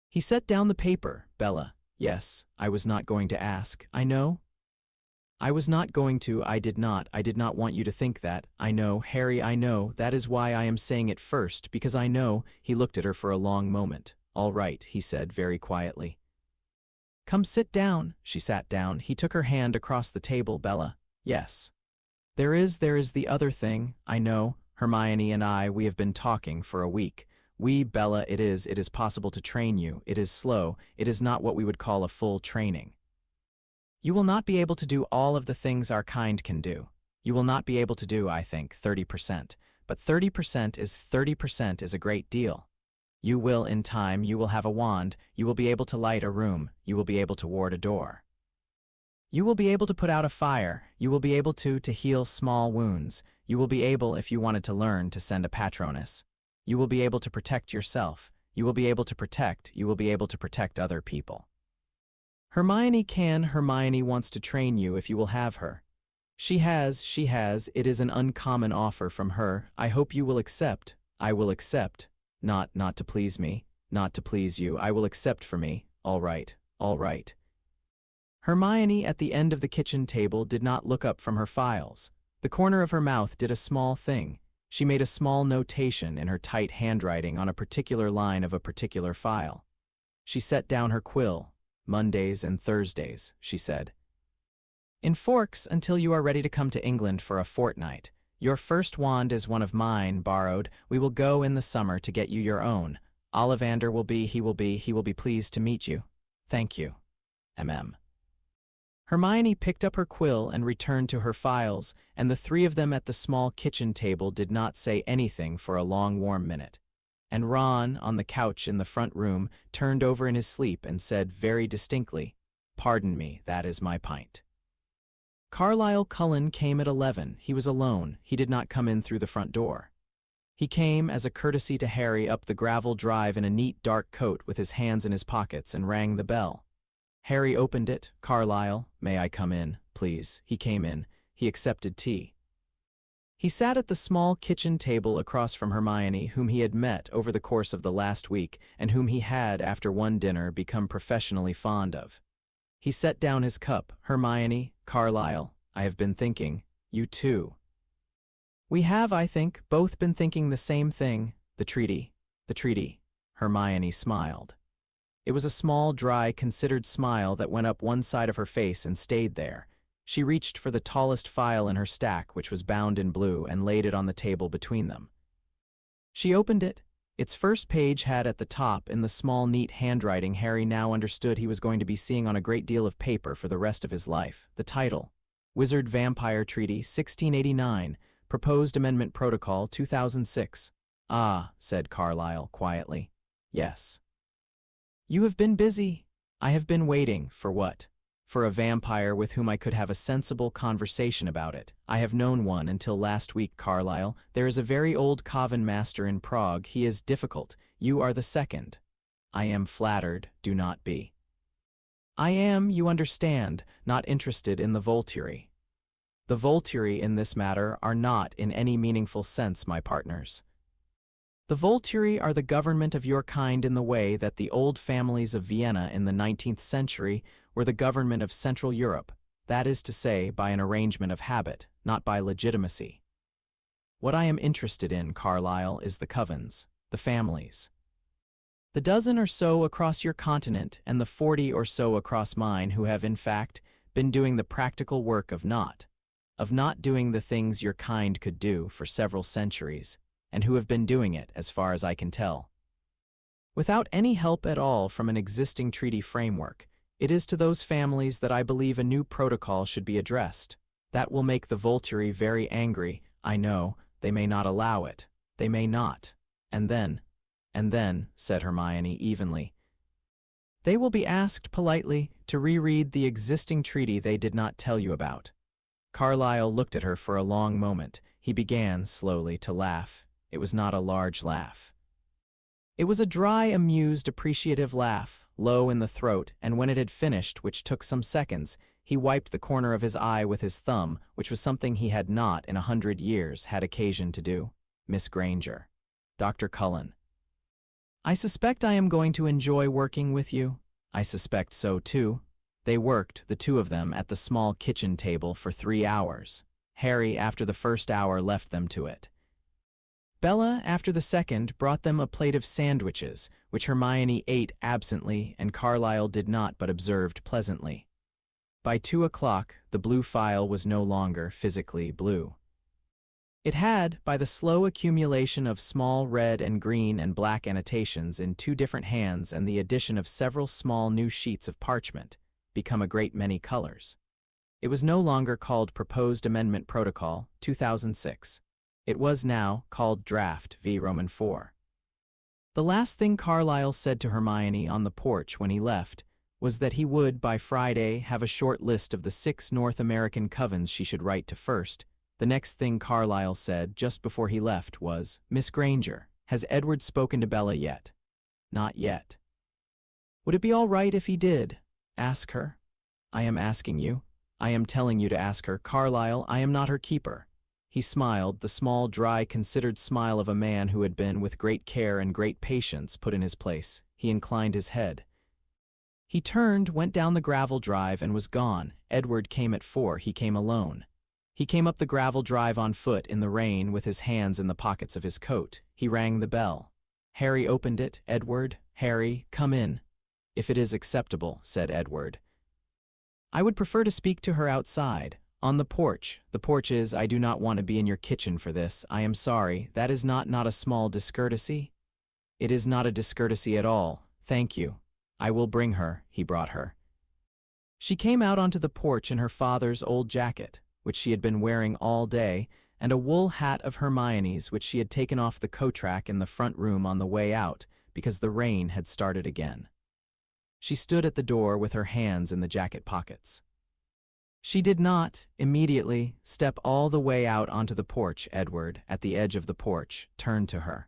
He set down the paper. Bella, yes, I was not going to ask. I know. I was not going to. I did not want you to think that. I know, Harry, I know. That is why I am saying it first, because I know. He looked at her for a long moment. All right, he said very quietly. Come sit down. She sat down. He took her hand across the table. Bella, yes. There is the other thing. I know. Hermione and I, we have been talking for a week. Bella, it is possible to train you. It is slow. It is not what we would call a full training. You will not be able to do all of the things our kind can do. You will not be able to do, I think, 30%. But 30% is a great deal. You will, in time, you will have a wand, you will be able to light a room, you will be able to ward a door. You will be able to put out a fire, you will be able to heal small wounds, you will be able, if you wanted to learn, to send a Patronus. You will be able to protect yourself, you will be able to protect other people. Hermione wants to train you if you will have her. She has, it is an uncommon offer from her. I hope you will accept. I will accept. Not to please me, not to please you. I will accept for me. All right. Hermione, at the end of the kitchen table, did not look up from her files. The corner of her mouth did a small thing. She made a small notation in her tight handwriting on a particular line of a particular file. She set down her quill. Mondays and Thursdays, she said. In Forks, until you are ready to come to England for a fortnight. Your first wand is one of mine, borrowed. We will go in the summer to get you your own. Ollivander will be pleased to meet you. Thank you. Hermione picked up her quill and returned to her files, and the three of them at the small kitchen table did not say anything for a long warm minute. And Ron, on the couch in the front room, turned over in his sleep and said very distinctly, Pardon me, that is my pint. Carlisle Cullin came at 11. He was alone. He did not come in through the front door. He came, as a courtesy to Harry, up the gravel drive in a neat dark coat with his hands in his pockets, and rang the bell. Harry opened it. Carlisle, may I come in, please? He came in. He accepted tea. He sat at the small kitchen table across from Hermione, whom he had met over the course of the last week, and whom he had, after one dinner, become professionally fond of. He set down his cup. Hermione, Carlisle, I have been thinking, you too. We have, I think, both been thinking the same thing, the treaty. Hermione smiled. It was a small, dry, considered smile that went up one side of her face and stayed there. She reached for the tallest file in her stack, which was bound in blue, and laid it on the table between them. She opened it. Its first page had at the top, in the small, neat handwriting Harry now understood he was going to be seeing on a great deal of paper for the rest of his life, the title, Wizard-Vampire Treaty, 1689, Proposed Amendment Protocol, 2006. "Ah," said Carlyle quietly. "Yes. You have been busy. I have been waiting for what? For a vampire with whom I could have a sensible conversation about it. I have known one until last week, Carlyle. There is a very old coven master in Prague. He is difficult. You are the second. I am flattered. Do not be. I am, you understand, not interested in the Volturi. The Volturi in this matter are not in any meaningful sense my partners. The Volturi are the government of your kind in the way that the old families of Vienna in the 19th century were the government of Central Europe, that is to say, by an arrangement of habit, not by legitimacy. What I am interested in, Carlyle, is the covens, the families. The dozen or so across your continent and the 40 or so across mine who have, in fact, been doing the practical work of not doing the things your kind could do for several centuries, and who have been doing it, as far as I can tell, without any help at all from an existing treaty framework. It is to those families that I believe a new protocol should be addressed. That will make the Volturi very angry, I know. They may not allow it. They may not. And then, said Hermione evenly, they will be asked politely to reread the existing treaty they did not tell you about. Carlyle looked at her for a long moment. He began slowly to laugh. It was not a large laugh. It was a dry, amused, appreciative laugh, low in the throat, and when it had finished, which took some seconds, he wiped the corner of his eye with his thumb, which was something he had not in 100 years had occasion to do. Miss Granger. Dr. Cullen. I suspect I am going to enjoy working with you. I suspect so too. They worked, the two of them, at the small kitchen table for 3 hours. Harry, after the first hour, left them to it. Bella, after the second, brought them a plate of sandwiches, which Hermione ate absently and Carlyle did not but observed pleasantly. By 2 o'clock, the blue file was no longer physically blue. It had, by the slow accumulation of small red and green and black annotations in 2 different hands and the addition of several small new sheets of parchment, become a great many colors. It was no longer called Proposed Amendment Protocol, 2006. It was now called Draft v. Roman IV. The last thing Carlyle said to Hermione on the porch when he left was that he would, by Friday, have a short list of the 6 North American covens she should write to first. The next thing Carlyle said just before he left was, Miss Granger, has Edward spoken to Bella yet? Not yet. Would it be all right if he did? Ask her. I am asking you. I am telling you to ask her. Carlyle, I am not her keeper. He smiled, the small, dry, considered smile of a man who had been, with great care and great patience, put in his place. He inclined his head. He turned, went down the gravel drive, and was gone. Edward came at 4. He came alone. He came up the gravel drive on foot in the rain with his hands in the pockets of his coat. He rang the bell. Harry opened it. Edward, Harry, come in. If it is acceptable, said Edward. I would prefer to speak to her outside. On the porch. The porch is, I do not want to be in your kitchen for this. I am sorry. That is not a small discourtesy? It is not a discourtesy at all. Thank you. I will bring her. He brought her. She came out onto the porch in her father's old jacket, which she had been wearing all day, and a wool hat of Hermione's, which she had taken off the coat rack in the front room on the way out, because the rain had started again. She stood at the door with her hands in the jacket pockets. She did not, immediately, step all the way out onto the porch. Edward, at the edge of the porch, turned to her.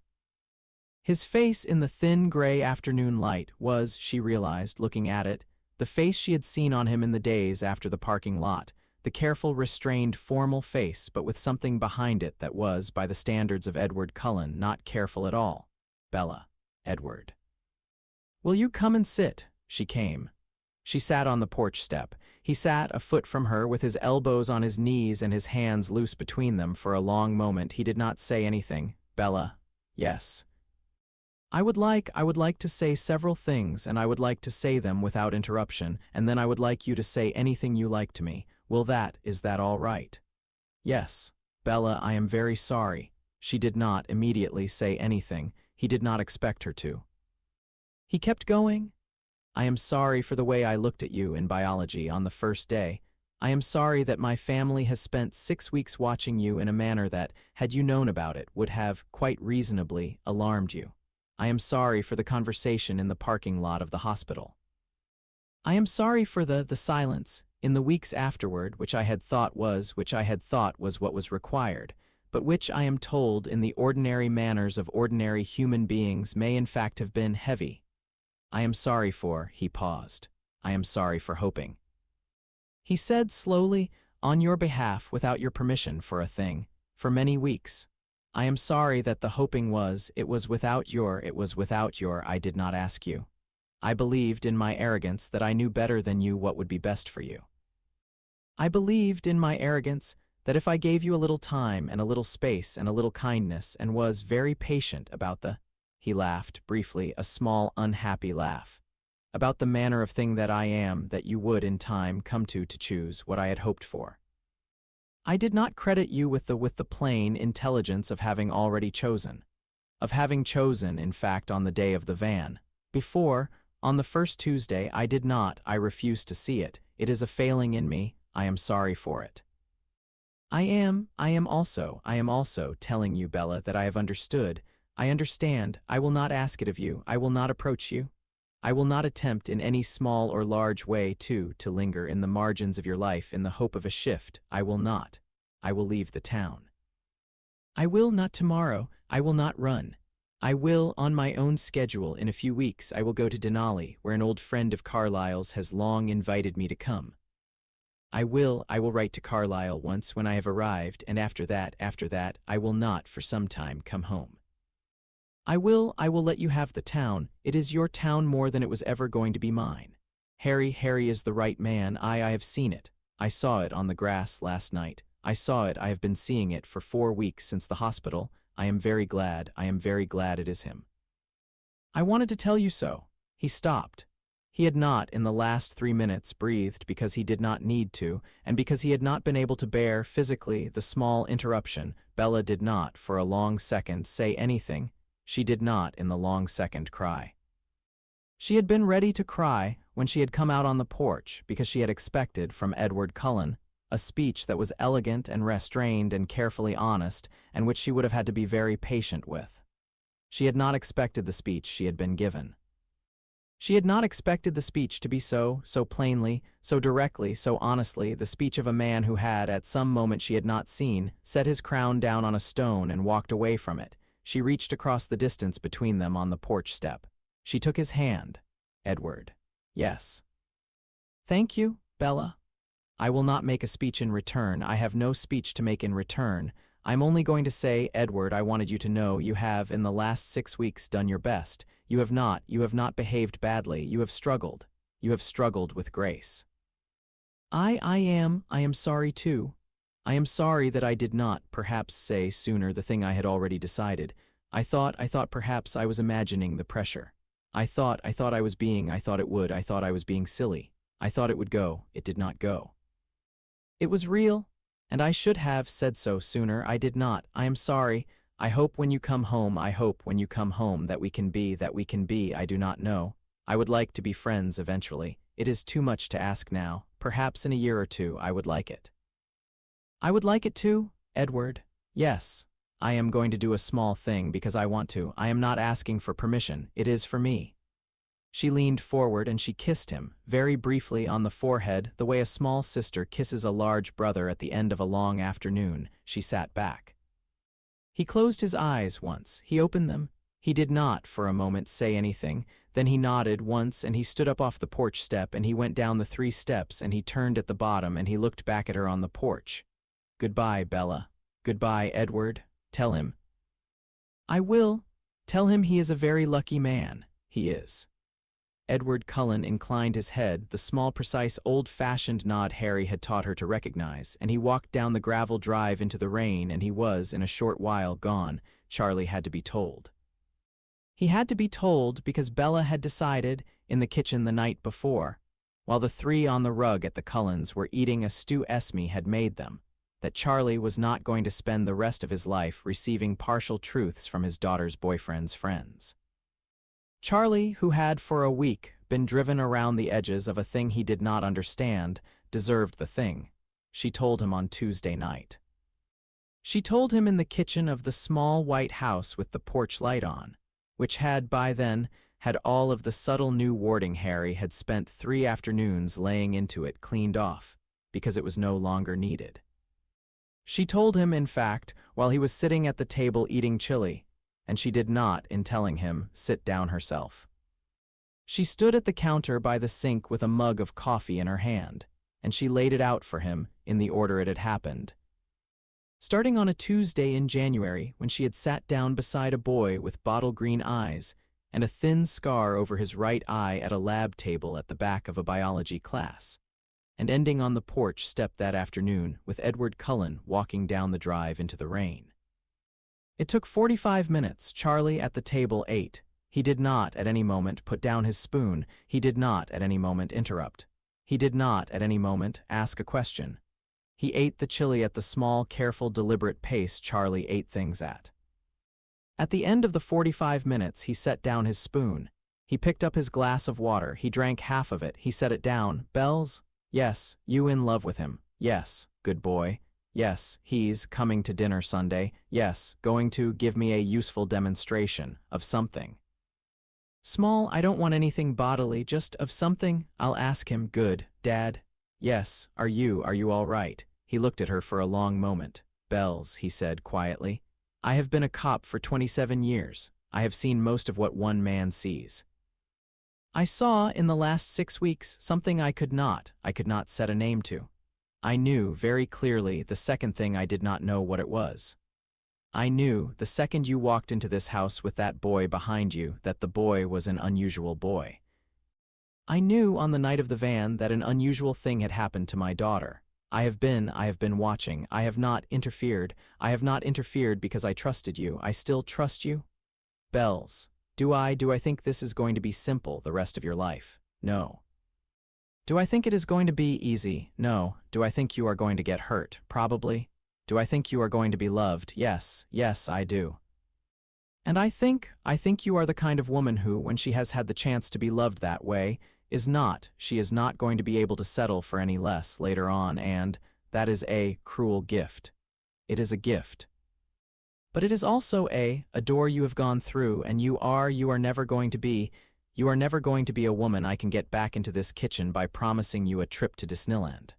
His face in the thin gray afternoon light was, she realized, looking at it, the face she had seen on him in the days after the parking lot, the careful, restrained, formal face, but with something behind it that was, by the standards of Edward Cullen, not careful at all. Bella. Edward. Will you come and sit? She came. She sat on the porch step. He sat a foot from her with his elbows on his knees and his hands loose between them for a long moment. He did not say anything. Bella. Yes. I would like to say several things, and I would like to say them without interruption, and then I would like you to say anything you like to me. Is that all right? Yes. Bella, I am very sorry. She did not immediately say anything. He did not expect her to. He kept going. I am sorry for the way I looked at you in biology on the first day. I am sorry that my family has spent 6 weeks watching you in a manner that, had you known about it, would have, quite reasonably, alarmed you. I am sorry for the conversation in the parking lot of the hospital. I am sorry for the silence in the weeks afterward, which I had thought was what was required, but which I am told in the ordinary manners of ordinary human beings may in fact have been heavy. I am sorry for, he paused. I am sorry for hoping. He said slowly, on your behalf without your permission for a thing, for many weeks. I am sorry that the hoping it was without your, I did not ask you. I believed in my arrogance that I knew better than you what would be best for you. I believed in my arrogance that if I gave you a little time and a little space and a little kindness and was very patient about he laughed briefly, a small unhappy laugh, about the manner of thing that I am, that you would in time come to choose what I had hoped for. I did not credit you with the plain intelligence of having already chosen. Of having chosen, in fact, on the day of the van. Before, on the first Tuesday, I did not, I refuse to see it. It is a failing in me. I am sorry for it. I am also telling you, Bella, that I have understood. I understand. I will not ask it of you. I will not approach you. I will not attempt in any small or large way to linger in the margins of your life in the hope of a shift. I will not. I will leave the town. I will not tomorrow. I will not run. I will, on my own schedule, in a few weeks, I will go to Denali, where an old friend of Carlyle's has long invited me to come. I will write to Carlyle once when I have arrived, and after that, I will not for some time come home. I will let you have the town. It is your town more than it was ever going to be mine. Harry is the right man. I have seen it. I saw it on the grass last night. I saw it. I have been seeing it for 4 weeks since the hospital. I am very glad it is him. I wanted to tell you so. He stopped. He had not, in the last 3 minutes, breathed because he did not need to, and because he had not been able to bear, physically, the small interruption. Bella did not, for a long second, say anything. She did not, in the long second, cry. She had been ready to cry when she had come out on the porch, because she had expected, from Edward Cullen, a speech that was elegant and restrained and carefully honest, and which she would have had to be very patient with. She had not expected the speech she had been given. She had not expected the speech to be so plainly, so directly, so honestly, the speech of a man who had, at some moment she had not seen, set his crown down on a stone and walked away from it. She reached across the distance between them on the porch step. She took his hand. Edward. Yes. Thank you, Bella. I will not make a speech in return. I have no speech to make in return. I'm only going to say, Edward, I wanted you to know you have, in the last 6 weeks, done your best. You have not behaved badly. You have struggled. You have struggled with grace. I am sorry too. I am sorry that I did not, perhaps, say sooner the thing I had already decided. I thought perhaps I was imagining the pressure. I thought I was being silly. I thought it would go. It did not go. It was real, and I should have said so sooner. I did not. I am sorry. I hope when you come home that we can be, I do not know. I would like to be friends eventually. It is too much to ask now. Perhaps in a year or two I would like it. I would like it too, Edward. Yes. I am going to do a small thing because I want to. I am not asking for permission. It is for me. She leaned forward and she kissed him, very briefly on the forehead, the way a small sister kisses a large brother at the end of a long afternoon. She sat back. He closed his eyes once. He opened them. He did not, for a moment, say anything. Then he nodded once and he stood up off the porch step and he went down the 3 steps and he turned at the bottom and he looked back at her on the porch. Goodbye, Bella. Goodbye, Edward. Tell him. I will. Tell him he is a very lucky man. He is. Edward Cullen inclined his head, the small, precise, old-fashioned nod Harry had taught her to recognize, and he walked down the gravel drive into the rain, and he was, in a short while, gone. Charlie had to be told. He had to be told because Bella had decided, in the kitchen the night before. while the three on the rug at the Cullens were eating a stew Esme had made them, that Charlie was not going to spend the rest of his life receiving partial truths from his daughter's boyfriend's friends. Charlie, who had for a week been driven around the edges of a thing he did not understand, deserved the thing, she told him on Tuesday night. She told him in the kitchen of the small white house with the porch light on, which had by then had all of the subtle new warding Harry had spent 3 afternoons laying into it cleaned off, because it was no longer needed. She told him, in fact, while he was sitting at the table eating chili, and she did not, in telling him, sit down herself. She stood at the counter by the sink with a mug of coffee in her hand, and she laid it out for him in the order it had happened. Starting on a Tuesday in January, when she had sat down beside a boy with bottle green eyes and a thin scar over his right eye at a lab table at the back of a biology class, and ending on the porch step that afternoon with Edward Cullen walking down the drive into the rain. It took 45 minutes. Charlie at the table ate. He did not at any moment put down his spoon. He did not at any moment interrupt. He did not at any moment ask a question. He ate the chili at the small, careful, deliberate pace Charlie ate things at. At the end of the 45 minutes, he set down his spoon. He picked up his glass of water. He drank half of it. He set it down. Bells? Yes. You in love with him? Yes. Good boy. Yes. He's coming to dinner Sunday. Yes. Going to give me a useful demonstration of something. Small, I don't want anything bodily, just of something. I'll ask him. Good, Dad. Yes. Are you all right? He looked at her for a long moment. Bells, he said quietly. I have been a cop for 27 years. I have seen most of what one man sees. I saw, in the last 6 weeks, something I could not set a name to. I knew very clearly the second thing I did not know what it was. I knew, the second you walked into this house with that boy behind you, that the boy was an unusual boy. I knew on the night of the van that an unusual thing had happened to my daughter. I have been watching. I have not interfered. I have not interfered because I trusted you. I still trust you. Bells. Do I think this is going to be simple the rest of your life? No. Do I think it is going to be easy? No. Do I think you are going to get hurt? Probably. Do I think you are going to be loved? Yes, I do. And I think you are the kind of woman who, when she has had the chance to be loved that way, she is not going to be able to settle for any less later on, and that is a cruel gift. It is a gift. But it is also a door you have gone through, and you are never going to be a woman I can get back into this kitchen by promising you a trip to Disneyland.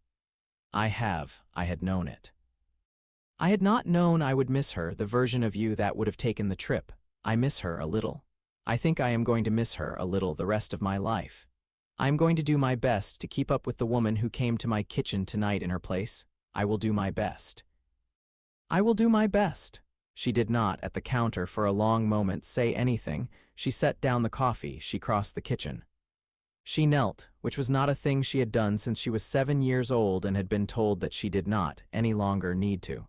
I had known it. I had not known I would miss her, the version of you that would have taken the trip. I miss her a little. I think I am going to miss her a little the rest of my life. I am going to do my best to keep up with the woman who came to my kitchen tonight in her place. I will do my best. I will do my best. She did not, at the counter for a long moment, say anything. She set down the coffee. She crossed the kitchen. She knelt, which was not a thing she had done since she was 7 years old and had been told that she did not any longer need to.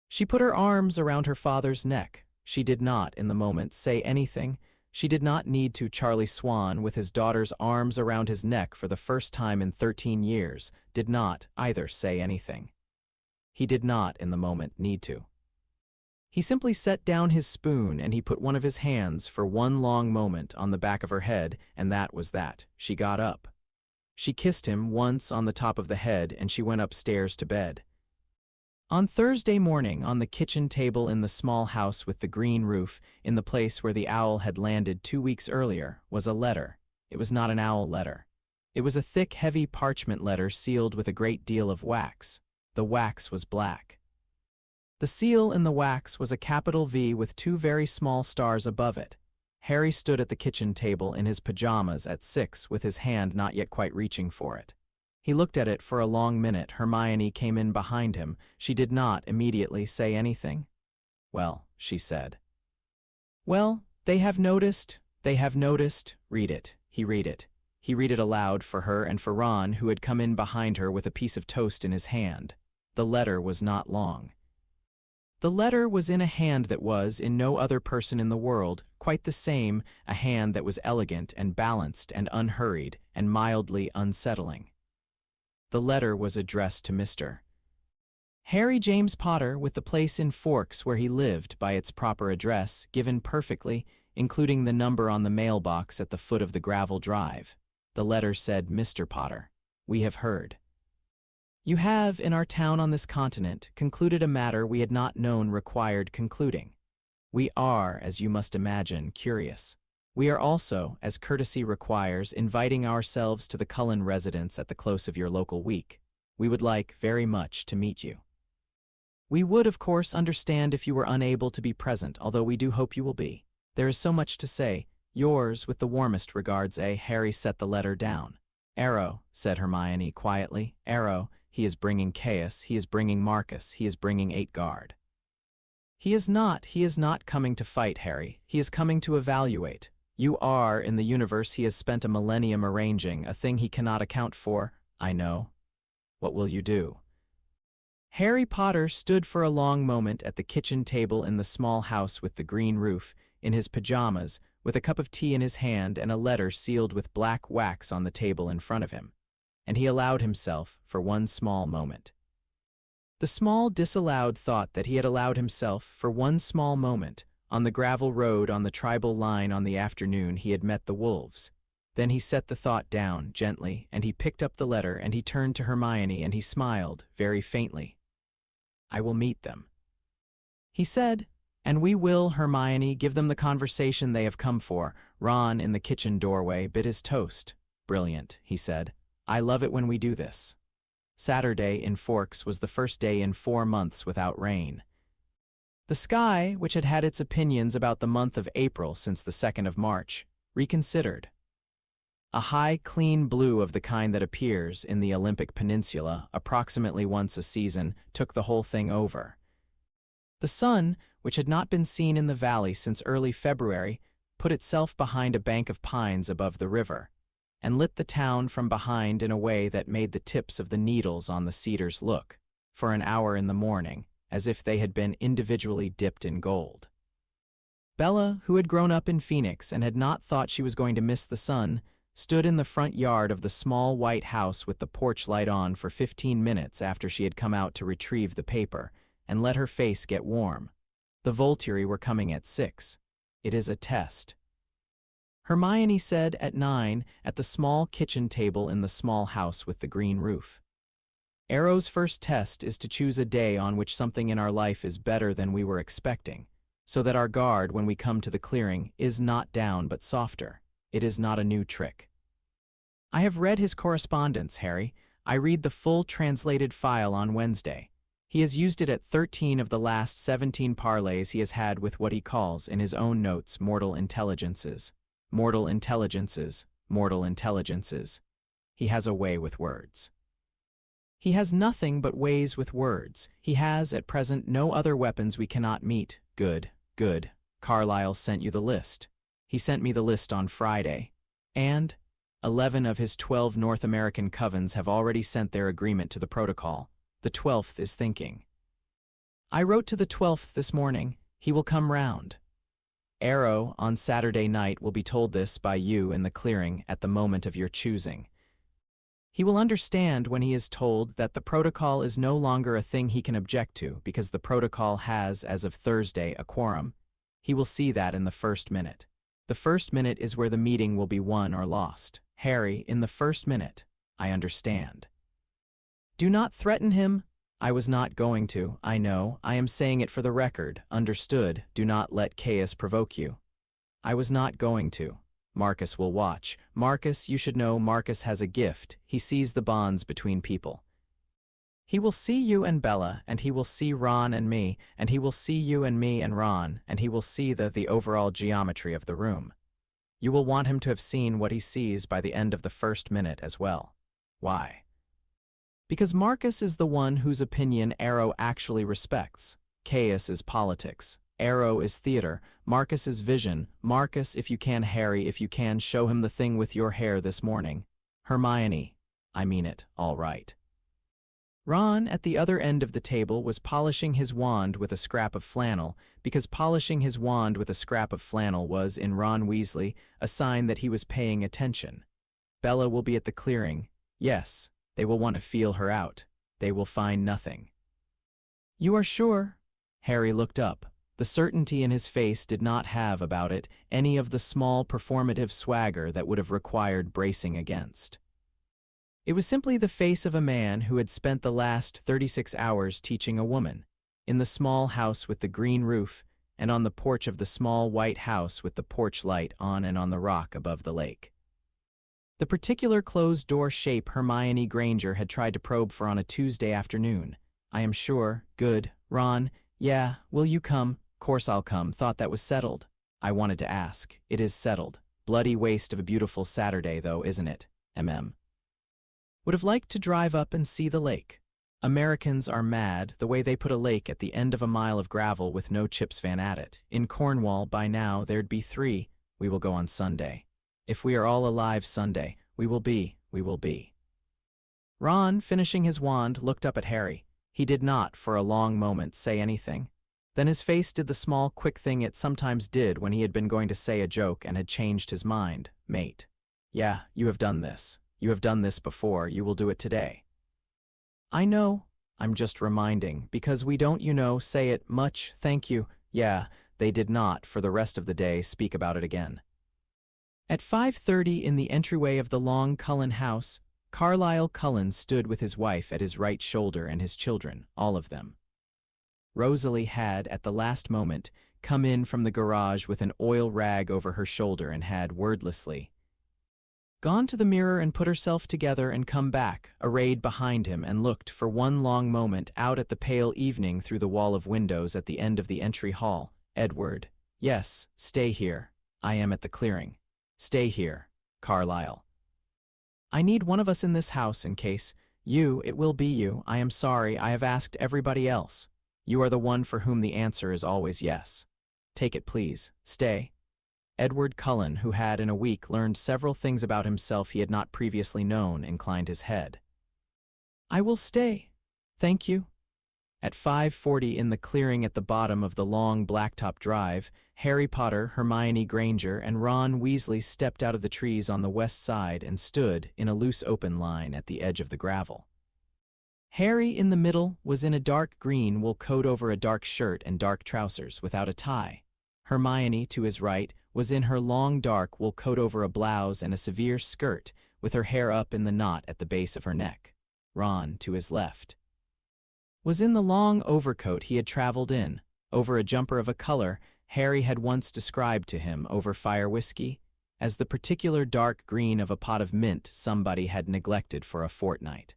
She put her arms around her father's neck. She did not, in the moment, say anything. She did not need to. Charlie Swan, with his daughter's arms around his neck for the first time in 13 years, did not either say anything. He did not, in the moment, need to. He simply set down his spoon and he put one of his hands for one long moment on the back of her head, and that was that. She got up. She kissed him once on the top of the head and she went upstairs to bed. On Thursday morning, on the kitchen table in the small house with the green roof, in the place where the owl had landed 2 weeks earlier, was a letter. It was not an owl letter. It was a thick, heavy parchment letter sealed with a great deal of wax. The wax was black. The seal in the wax was a capital V with 2 very small stars above it. Harry stood at the kitchen table in his pajamas at 6 with his hand not yet quite reaching for it. He looked at it for a long minute. Hermione came in behind him. She did not immediately say anything. Well, she said. Well, they have noticed. Read it. He read it. He read it aloud for her and for Ron, who had come in behind her with a piece of toast in his hand. The letter was not long. The letter was in a hand that was, in no other person in the world, quite the same, a hand that was elegant and balanced and unhurried and mildly unsettling. The letter was addressed to Mr. Harry James Potter, with the place in Forks where he lived by its proper address, given perfectly, including the number on the mailbox at the foot of the gravel drive. The letter said, "Mr. Potter, we have heard. You have, in our town on this continent, concluded a matter we had not known required concluding. We are, as you must imagine, curious. We are also, as courtesy requires, inviting ourselves to the Cullin residence at the close of your local week. We would like very much to meet you. We would, of course, understand if you were unable to be present, although we do hope you will be. There is so much to say. Yours, with the warmest regards, A." Harry set the letter down. "Arrow," said Hermione quietly. "Arrow, he is bringing chaos, he is bringing Marcus, he is bringing 8 guard. He is not coming to fight, Harry. He is coming to evaluate. You are, in the universe he has spent a millennium arranging, a thing he cannot account for. I know. What will you do?" Harry Potter stood for a long moment at the kitchen table in the small house with the green roof, in his pajamas, with a cup of tea in his hand and a letter sealed with black wax on the table in front of him. And he allowed himself, for one small moment. The small disallowed thought that he had allowed himself, for one small moment, on the gravel road on the tribal line on the afternoon he had met the wolves. Then he set the thought down, gently, and he picked up the letter and he turned to Hermione and he smiled, very faintly. "I will meet them," he said. "And we will, Hermione, give them the conversation they have come for." Ron, in the kitchen doorway, bit his toast. "Brilliant," he said. "I love it when we do this." Saturday in Forks was the first day in 4 months without rain. The sky, which had had its opinions about the month of April since the 2nd of March, reconsidered. A high, clean blue of the kind that appears in the Olympic Peninsula approximately once a season took the whole thing over. The sun, which had not been seen in the valley since early February, put itself behind a bank of pines above the river, and lit the town from behind in a way that made the tips of the needles on the cedars look, for an hour in the morning, as if they had been individually dipped in gold. Bella, who had grown up in Phoenix and had not thought she was going to miss the sun, stood in the front yard of the small white house with the porch light on for 15 minutes after she had come out to retrieve the paper, and let her face get warm. The Volturi were coming at 6. "It is a test," Hermione said at 9 at the small kitchen table in the small house with the green roof. "Arrow's first test is to choose a day on which something in our life is better than we were expecting, so that our guard, when we come to the clearing, is not down but softer. It is not a new trick." "I have read his correspondence, Harry. I read the full translated file on Wednesday. He has used it at 13 of the last 17 parleys he has had with what he calls, in his own notes, mortal intelligences. Mortal intelligences, mortal intelligences. He has a way with words. He has nothing but ways with words. He has, at present, no other weapons we cannot meet. Good, good. Carlyle sent you the list. He sent me the list on Friday. And 11 of his 12 North American covens have already sent their agreement to the protocol. The 12th is thinking. I wrote to the 12th this morning. He will come round. Arrow, on Saturday night, will be told this by you in the clearing at the moment of your choosing. He will understand when he is told that the protocol is no longer a thing he can object to because the protocol has, as of Thursday, a quorum. He will see that in the first minute. The first minute is where the meeting will be won or lost. Harry, in the first minute, I understand. Do not threaten him. I was not going to, I know. I am saying it for the record. Understood. Do not let chaos provoke you. I was not going to. Marcus will watch. Marcus, you should know Marcus has a gift. He sees the bonds between people. He will see you and Bella, and he will see Ron and me, and he will see you and me and Ron, and he will see the overall geometry of the room. You will want him to have seen what he sees by the end of the first minute as well. Why? Because Marcus is the one whose opinion Arrow actually respects. Chaos is politics. Arrow is theater. Marcus is vision. Marcus, if you can, Harry, if you can, show him the thing with your hair this morning. Hermione, I mean it, all right. Ron, at the other end of the table, was polishing his wand with a scrap of flannel, because polishing his wand with a scrap of flannel was, in Ron Weasley, a sign that he was paying attention. Bella will be at the clearing. Yes, they will want to feel her out. They will find nothing. You are sure? Harry looked up. The certainty in his face did not have about it any of the small performative swagger that would have required bracing against. It was simply the face of a man who had spent the last 36 hours teaching a woman, in the small house with the green roof, and on the porch of the small white house with the porch light on and on the rock above the lake. The particular closed-door shape Hermione Granger had tried to probe for on a Tuesday afternoon. I am sure. Good. Ron. Yeah, will you come? Course I'll come. Thought that was settled. I wanted to ask. It is settled. Bloody waste of a beautiful Saturday, though, isn't it? Would have liked to drive up and see the lake. Americans are mad the way they put a lake at the end of a mile of gravel with no chips van at it. In Cornwall, by now, there'd be 3. We will go on Sunday. If we are all alive Sunday, we will be. Ron, finishing his wand, looked up at Harry. He did not, for a long moment, say anything. Then his face did the small, quick thing it sometimes did when he had been going to say a joke and had changed his mind. Mate. Yeah, you have done this. You have done this before. You will do it today. I know. I'm just reminding, because we don't, say it much. Thank you. Yeah, they did not, for the rest of the day, speak about it again. At 5:30 in the entryway of the long Cullin house, Carlisle Cullin stood with his wife at his right shoulder and his children, all of them. Rosalie had, at the last moment, come in from the garage with an oil rag over her shoulder and had, wordlessly, gone to the mirror and put herself together and come back, arrayed behind him, and looked for one long moment out at the pale evening through the wall of windows at the end of the entry hall. Edward. Yes, stay here. I am at the clearing. Stay here, Carlisle. I need one of us in this house in case. It will be you. I am sorry, I have asked everybody else. You are the one for whom the answer is always yes. Take it, please. Stay. Edward Cullen, who had in a week learned several things about himself he had not previously known, inclined his head. I will stay. Thank you. At 5:40 in the clearing at the bottom of the long blacktop drive, Harry Potter, Hermione Granger, and Ron Weasley stepped out of the trees on the west side and stood in a loose open line at the edge of the gravel. Harry, in the middle, was in a dark green wool coat over a dark shirt and dark trousers without a tie. Hermione, to his right, was in her long dark wool coat over a blouse and a severe skirt, with her hair up in the knot at the base of her neck. Ron, to his left, was in the long overcoat he had traveled in, over a jumper of a color Harry had once described to him over fire whiskey, as the particular dark green of a pot of mint somebody had neglected for a fortnight.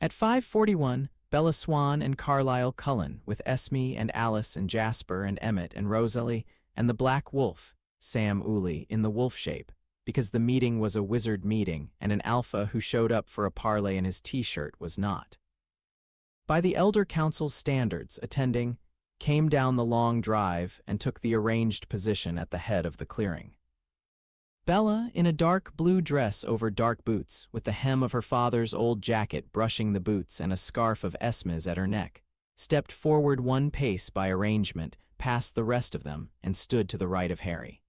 At 5:41, Bella Swan and Carlisle Cullen, with Esme and Alice and Jasper and Emmett and Rosalie, and the Black Wolf, Sam Uli, in the wolf shape, because the meeting was a wizard meeting and an alpha who showed up for a parlay in his t-shirt was not. By the Elder Council's standards, attending, came down the long drive and took the arranged position at the head of the clearing. Bella, in a dark blue dress over dark boots, with the hem of her father's old jacket brushing the boots and a scarf of Esme's at her neck, stepped forward one pace by arrangement, past the rest of them, and stood to the right of Harry.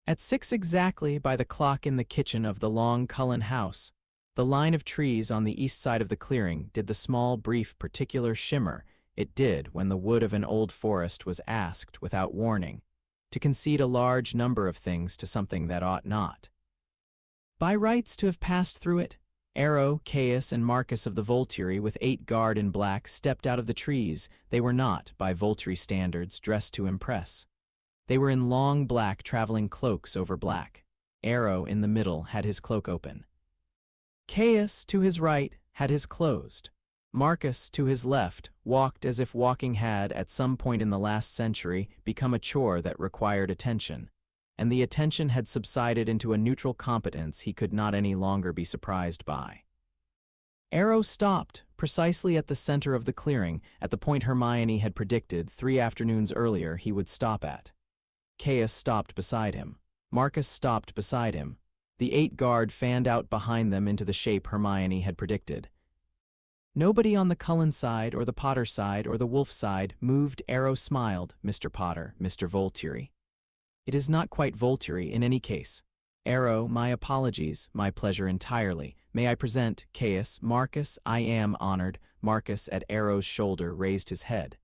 At 6 exactly by the clock in the kitchen of the long Cullin house, the line of trees on the east side of the clearing did the small, brief, particular shimmer it did when the wood of an old forest was asked, without warning, to concede a large number of things to something that ought not, by rights, to have passed through it. Arrow, Caius, and Marcus of the Volturi, with 8 guard in black, stepped out of the trees. They were not, by Volturi standards, dressed to impress. They were in long black traveling cloaks over black. Arrow, in the middle, had his cloak open. Caius, to his right, had his closed. Marcus, to his left, walked as if walking had, at some point in the last century, become a chore that required attention, and the attention had subsided into a neutral competence he could not any longer be surprised by. Arrow stopped, precisely at the center of the clearing, at the point Hermione had predicted 3 afternoons earlier he would stop at. Caius stopped beside him. Marcus stopped beside him. The 8 guard fanned out behind them into the shape Hermione had predicted. Nobody on the Cullen side or the Potter side or the Wolf side moved. Arrow smiled. Mr. Potter, Mr. Volturi. It is not quite Volturi in any case. Arrow, my apologies, my pleasure entirely. May I present, Caius, Marcus, I am honored. Marcus at Arrow's shoulder raised his head.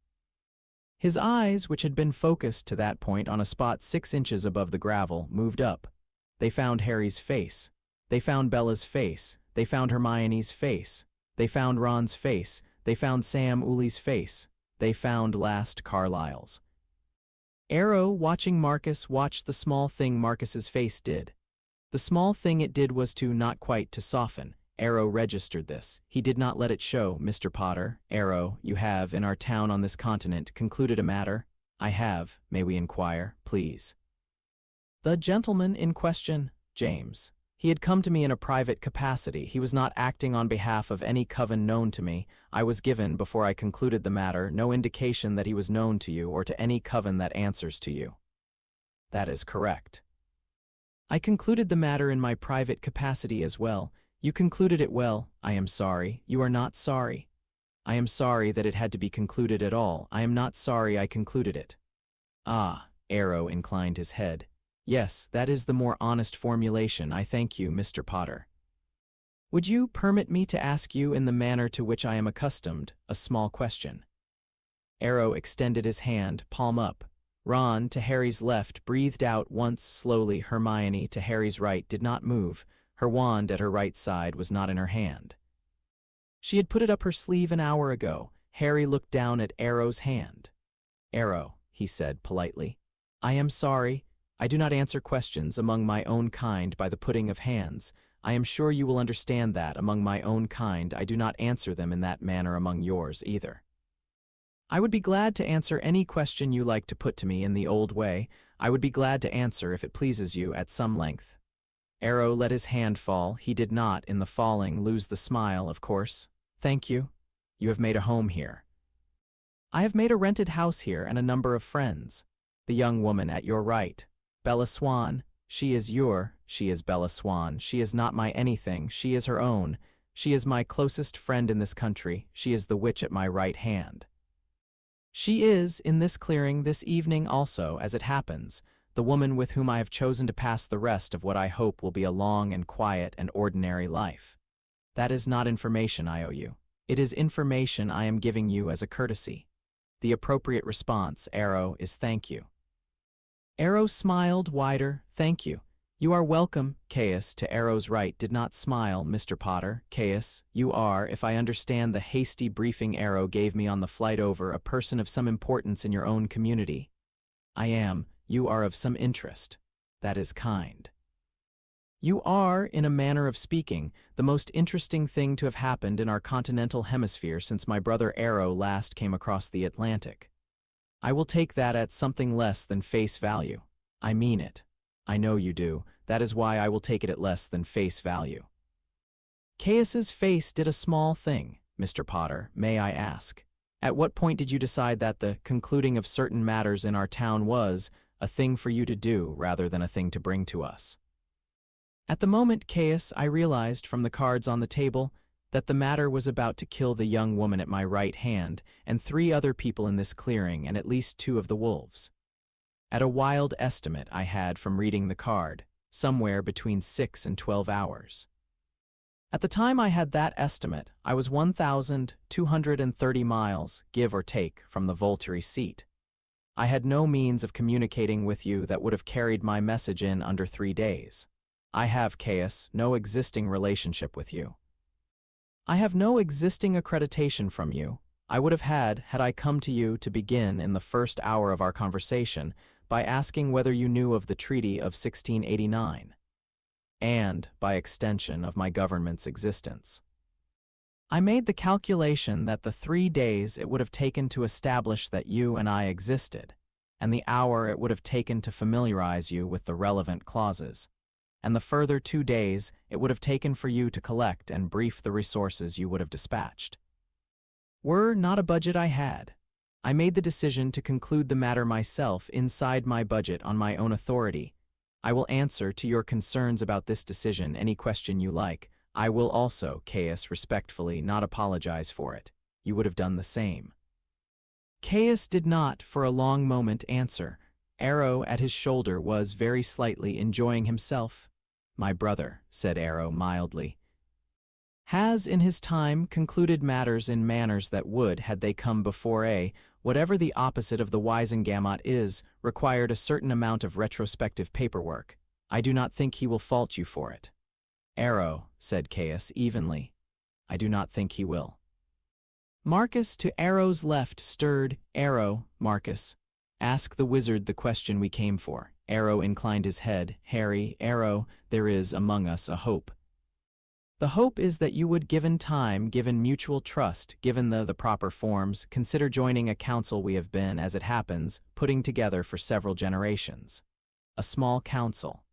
His eyes, which had been focused to that point on a spot 6 inches above the gravel, moved up. They found Harry's face. They found Bella's face. They found Hermione's face. They found Ron's face. They found Sam Uli's face. They found last Carlyle's. Arrow, watching Marcus, watched the small thing Marcus's face did. The small thing it did was to not quite to soften. Arrow registered this. He did not let it show. Mr. Potter, Arrow, you have, in our town on this continent, concluded a matter? I have. May we inquire, please? The gentleman in question, James. He had come to me in a private capacity. He was not acting on behalf of any coven known to me. I was given, before I concluded the matter, no indication that he was known to you or to any coven that answers to you. That is correct. I concluded the matter in my private capacity as well. You concluded it well. I am sorry. You are not sorry. I am sorry that it had to be concluded at all. I am not sorry I concluded it. Ah, Arrow inclined his head. Yes, that is the more honest formulation. I thank you, Mr. Potter. Would you permit me to ask you, in the manner to which I am accustomed, a small question? Arrow extended his hand, palm up. Ron, to Harry's left, breathed out once slowly. Hermione, to Harry's right, did not move. Her wand at her right side was not in her hand. She had put it up her sleeve an hour ago. Harry looked down at Arrow's hand. Arrow, he said politely, I am sorry. I do not answer questions among my own kind by the putting of hands. I am sure you will understand that, among my own kind, I do not answer them in that manner among yours either. I would be glad to answer any question you like to put to me in the old way. I would be glad to answer, if it pleases you, at some length. Arrow let his hand fall. He did not, in the falling, lose the smile, of course. Thank you. You have made a home here. I have made a rented house here and a number of friends. The young woman at your right, Bella Swan, she is Bella Swan. She is not my anything, she is her own. She is my closest friend in this country. She is the witch at my right hand. She is, in this clearing this evening also, as it happens, the woman with whom I have chosen to pass the rest of what I hope will be a long and quiet and ordinary life. That is not information I owe you. It is information I am giving you as a courtesy. The appropriate response, Arrow, is thank you. Arrow smiled wider. Thank you. You are welcome. Caius, to Arrow's right, did not smile. Mr. Potter, Caius, you are, if I understand the hasty briefing Arrow gave me on the flight over, a person of some importance in your own community. I am. You are of some interest. That is kind. You are, in a manner of speaking, the most interesting thing to have happened in our continental hemisphere since my brother Arrow last came across the Atlantic. I will take that at something less than face value. I mean it. I know you do. That is why I will take it at less than face value. Caius's face did a small thing. Mr. Potter, may I ask, at what point did you decide that the concluding of certain matters in our town was a thing for you to do rather than a thing to bring to us? At the moment, Caius, I realized from the cards on the table that the matter was about to kill the young woman at my right hand and 3 other people in this clearing and at least 2 of the wolves. At a wild estimate I had from reading the card, somewhere between 6 and 12 hours. At the time I had that estimate, I was 1,230 miles, give or take, from the Volturi seat. I had no means of communicating with you that would have carried my message in under 3 days. I have, Caius, no existing relationship with you. I have no existing accreditation from you. I would have had I come to you to begin in the first hour of our conversation by asking whether you knew of the Treaty of 1689, and, by extension, of my government's existence. I made the calculation that the 3 days it would have taken to establish that you and I existed, and the hour it would have taken to familiarize you with the relevant clauses, and the further 2 days it would have taken for you to collect and brief the resources you would have dispatched, were not a budget I had. I made the decision to conclude the matter myself inside my budget on my own authority. I will answer to your concerns about this decision any question you like. I will also, Caius, respectfully, not apologize for it. You would have done the same. Caius did not, for a long moment, answer. Arrow at his shoulder was very slightly enjoying himself. My brother, said Arrow mildly, has in his time concluded matters in manners that would, had they come before whatever the opposite of the Wisengamot is, required a certain amount of retrospective paperwork. I do not think he will fault you for it. Arrow, said Caius evenly, I do not think he will. Marcus to Arrow's left stirred. Arrow, Marcus, ask the wizard the question we came for. Arrow inclined his head. Harry, Arrow, there is among us a hope. The hope is that you would, given time, given mutual trust, given the proper forms, consider joining a council we have been, as it happens, putting together for several generations. A small council.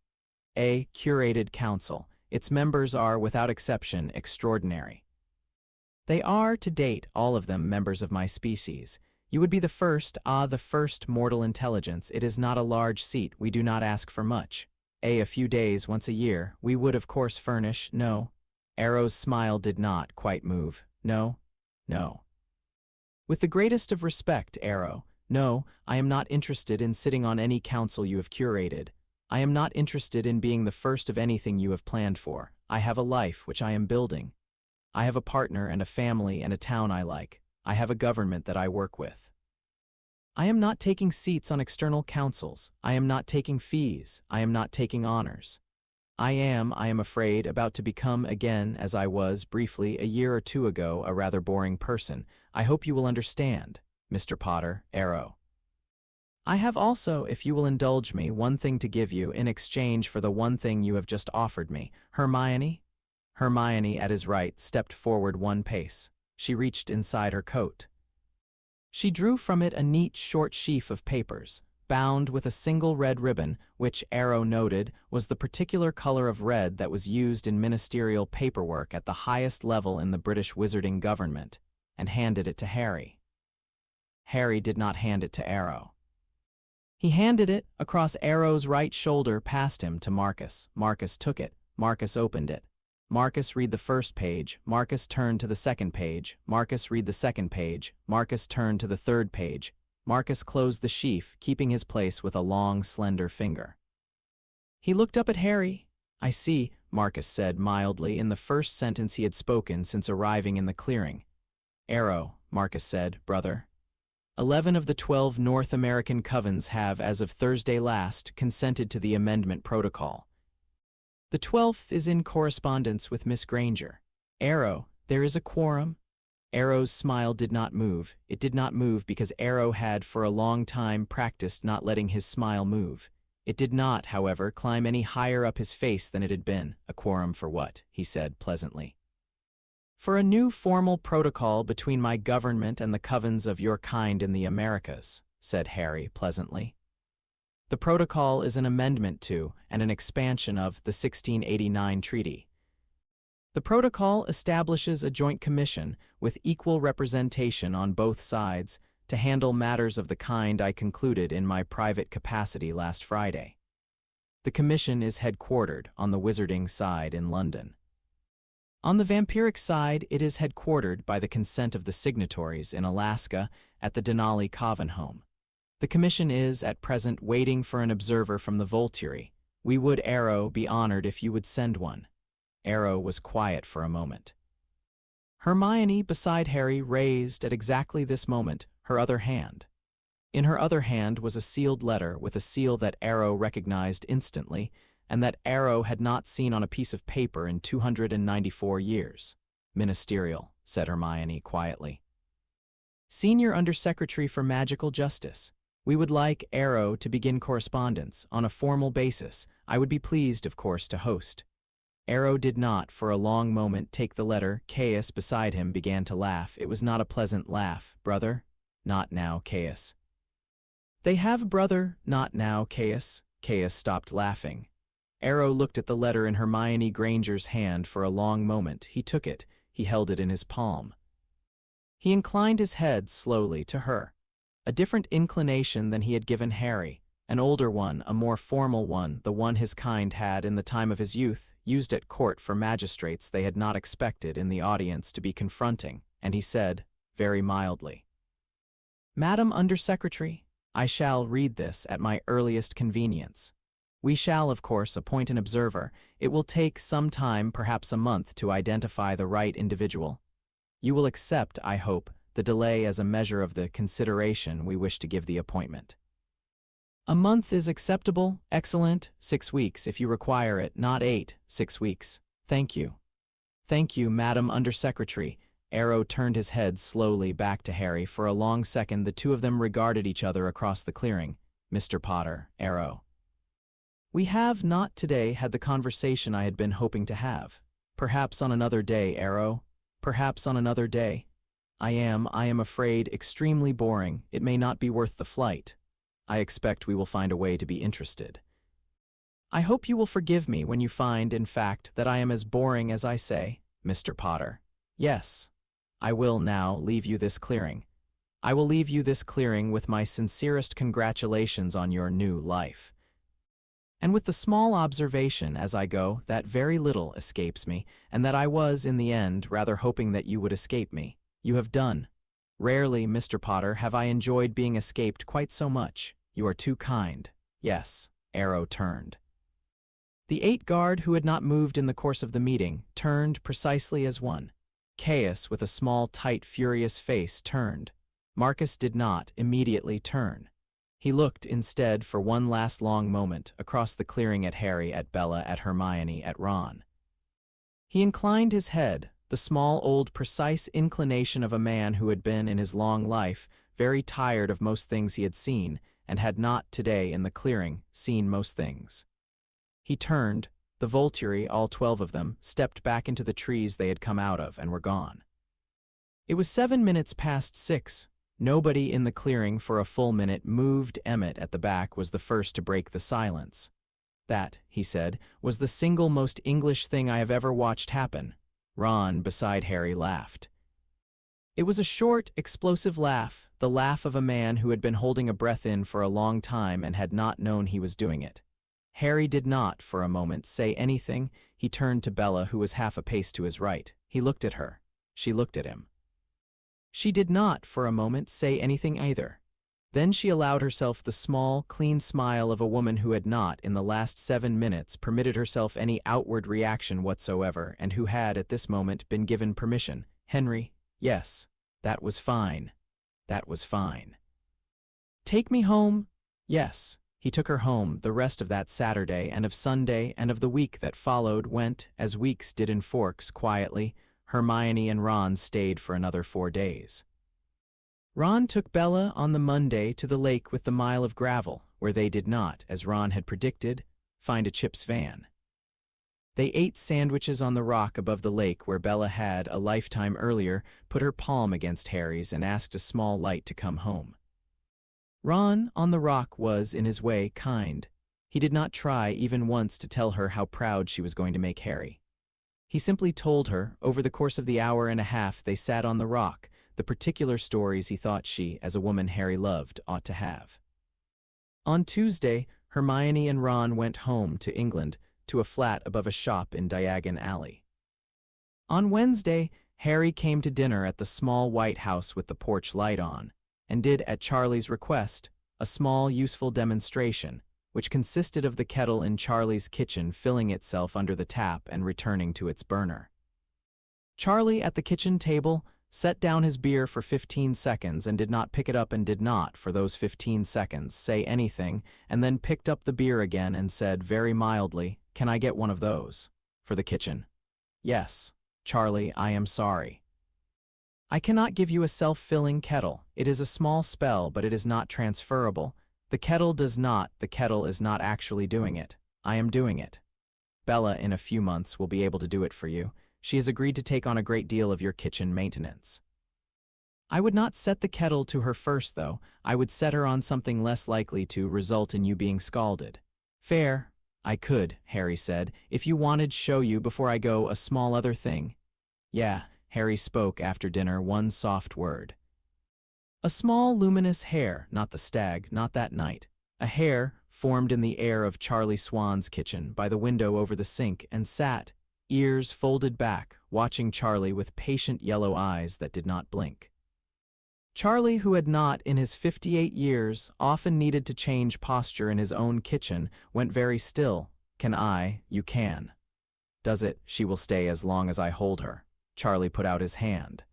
A curated council. Its members are, without exception, extraordinary. They are, to date, all of them members of my species. You would be the first mortal intelligence. It is not a large seat. We do not ask for much. A few days once a year. We would, of course, furnish. No. Arrow's smile did not quite move. No. No. With the greatest of respect, Arrow. No, I am not interested in sitting on any council you have curated. I am not interested in being the first of anything you have planned for. I have a life which I am building. I have a partner and a family and a town I like. I have a government that I work with. I am not taking seats on external councils. I am not taking fees. I am not taking honors. I am afraid, about to become again, as I was briefly a year or two ago, a rather boring person. I hope you will understand, Mr. Potter, Arrow. I have also, if you will indulge me, one thing to give you in exchange for the one thing you have just offered me. Hermione? Hermione, at his right, stepped forward one pace. She reached inside her coat. She drew from it a neat, short sheaf of papers, bound with a single red ribbon, which, Arrow noted, was the particular color of red that was used in ministerial paperwork at the highest level in the British wizarding government, and handed it to Harry. Harry did not hand it to Arrow. He handed it, across Arrow's right shoulder, past him to Marcus. Marcus took it. Marcus opened it. Marcus, read the first page. Marcus turned to the second page. Marcus, read the second page. Marcus turned to the third page. Marcus closed the sheaf, keeping his place with a long, slender finger. He looked up at Harry. I see, Marcus said mildly in the first sentence he had spoken since arriving in the clearing. Arrow, Marcus said, brother. 11 of the 12 North American covens have, as of Thursday last, consented to the amendment protocol. The 12th is in correspondence with Miss Granger. Arrow, there is a quorum? Arrow's smile did not move. It did not move because Arrow had for a long time practiced not letting his smile move. It did not, however, climb any higher up his face than it had been. A quorum for what? He said pleasantly. For a new formal protocol between my government and the covens of your kind in the Americas, said Harry pleasantly. The protocol is an amendment to and an expansion of the 1689 treaty. The protocol establishes a joint commission with equal representation on both sides to handle matters of the kind I concluded in my private capacity last Friday. The commission is headquartered on the wizarding side in London. On the vampiric side, it is headquartered by the consent of the signatories in Alaska at the Denali Coven home. The commission is, at present, waiting for an observer from the Volturi. We would, Arrow, be honored if you would send one. Arrow was quiet for a moment. Hermione, beside Harry, raised, at exactly this moment, her other hand. In her other hand was a sealed letter with a seal that Arrow recognized instantly, and that Arrow had not seen on a piece of paper in 294 years. Ministerial, said Hermione quietly. Senior Undersecretary for Magical Justice. We would like, Arrow, to begin correspondence on a formal basis. I would be pleased, of course, to host. Arrow did not, for a long moment, take the letter. Caius, beside him, began to laugh. It was not a pleasant laugh. Brother? Not now, Caius. They have, brother, not now, Caius. Caius stopped laughing. Arrow looked at the letter in Hermione Granger's hand for a long moment. He took it. He held it in his palm. He inclined his head slowly to her. A different inclination than he had given Harry. An older one, a more formal one, the one his kind had in the time of his youth, used at court for magistrates they had not expected in the audience to be confronting, and he said, very mildly, "Madam Undersecretary, I shall read this at my earliest convenience. We shall, of course, appoint an observer. It will take some time, perhaps a month, to identify the right individual. You will accept, I hope, the delay as a measure of the consideration we wish to give the appointment." "A month is acceptable, excellent, 6 weeks if you require it, not 8, 6 weeks. Thank you." "Thank you, Madam Undersecretary." Arrow turned his head slowly back to Harry. For a long second the two of them regarded each other across the clearing. "Mr. Potter, Arrow. We have not today had the conversation I had been hoping to have. Perhaps on another day, Arrow. Perhaps on another day. I am afraid, extremely boring. It may not be worth the flight. I expect we will find a way to be interested. I hope you will forgive me when you find, in fact, that I am as boring as I say, Mr. Potter. Yes, I will now leave you this clearing. I will leave you this clearing with my sincerest congratulations on your new life. And with the small observation as I go that very little escapes me, and that I was, in the end, rather hoping that you would escape me. You have done. Rarely, Mr. Potter, have I enjoyed being escaped quite so much. You are too kind. Yes." Arrow turned. The 8 guard, who had not moved in the course of the meeting, turned precisely as one. Caius, with a small, tight, furious face, turned. Marcus did not immediately turn. He looked, instead, for one last long moment, across the clearing at Harry, at Bella, at Hermione, at Ron. He inclined his head, the small, old, precise inclination of a man who had been, in his long life, very tired of most things he had seen, and had not, today, in the clearing, seen most things. He turned. The Volturi, all 12 of them, stepped back into the trees they had come out of and were gone. It was 7 minutes past 6. Nobody in the clearing for a full minute moved. Emmett at the back was the first to break the silence. "That," he said, "was the single most English thing I have ever watched happen." Ron, beside Harry, laughed. It was a short, explosive laugh, the laugh of a man who had been holding a breath in for a long time and had not known he was doing it. Harry did not, for a moment, say anything. He turned to Bella, who was half a pace to his right. He looked at her. She looked at him. She did not, for a moment, say anything either. Then she allowed herself the small, clean smile of a woman who had not, in the last 7 minutes, permitted herself any outward reaction whatsoever, and who had, at this moment, been given permission. "Henry, yes, that was fine. That was fine. Take me home?" "Yes." He took her home. The rest of that Saturday and of Sunday and of the week that followed went, as weeks did in Forks, quietly. Hermione and Ron stayed for another 4 days. Ron took Bella on the Monday to the lake with the mile of gravel, where they did not, as Ron had predicted, find a Chip's van. They ate sandwiches on the rock above the lake where Bella had, a lifetime earlier, put her palm against Harry's and asked a small light to come home. Ron, on the rock, was, in his way, kind. He did not try even once to tell her how proud she was going to make Harry. He simply told her, over the course of the hour and a half they sat on the rock, the particular stories he thought she, as a woman Harry loved, ought to have. On Tuesday, Hermione and Ron went home to England, to a flat above a shop in Diagon Alley. On Wednesday, Harry came to dinner at the small white house with the porch light on, and did, at Charlie's request, a small, useful demonstration, which consisted of the kettle in Charlie's kitchen filling itself under the tap and returning to its burner. Charlie, at the kitchen table, set down his beer for 15 seconds and did not pick it up, and did not, for those 15 seconds, say anything, and then picked up the beer again and said very mildly, "Can I get one of those? For the kitchen?" "Yes, Charlie, I am sorry. I cannot give you a self-filling kettle. It is a small spell, but it is not transferable. The kettle is not actually doing it. I am doing it. Bella, in a few months, will be able to do it for you. She has agreed to take on a great deal of your kitchen maintenance. I would not set the kettle to her first, though. I would set her on something less likely to result in you being scalded." "Fair. I could," Harry said, "if you wanted, show you, before I go, a small other thing." "Yeah." Harry spoke after dinner one soft word. "A small luminous hair, not the stag, not that night. A hare formed in the air of Charlie Swan's kitchen by the window over the sink and sat, ears folded back, watching Charlie with patient yellow eyes that did not blink. Charlie, who had not, in his 58 years, often needed to change posture in his own kitchen, went very still. You can. Does it? She will stay as long as I hold her. Charlie put out his hand.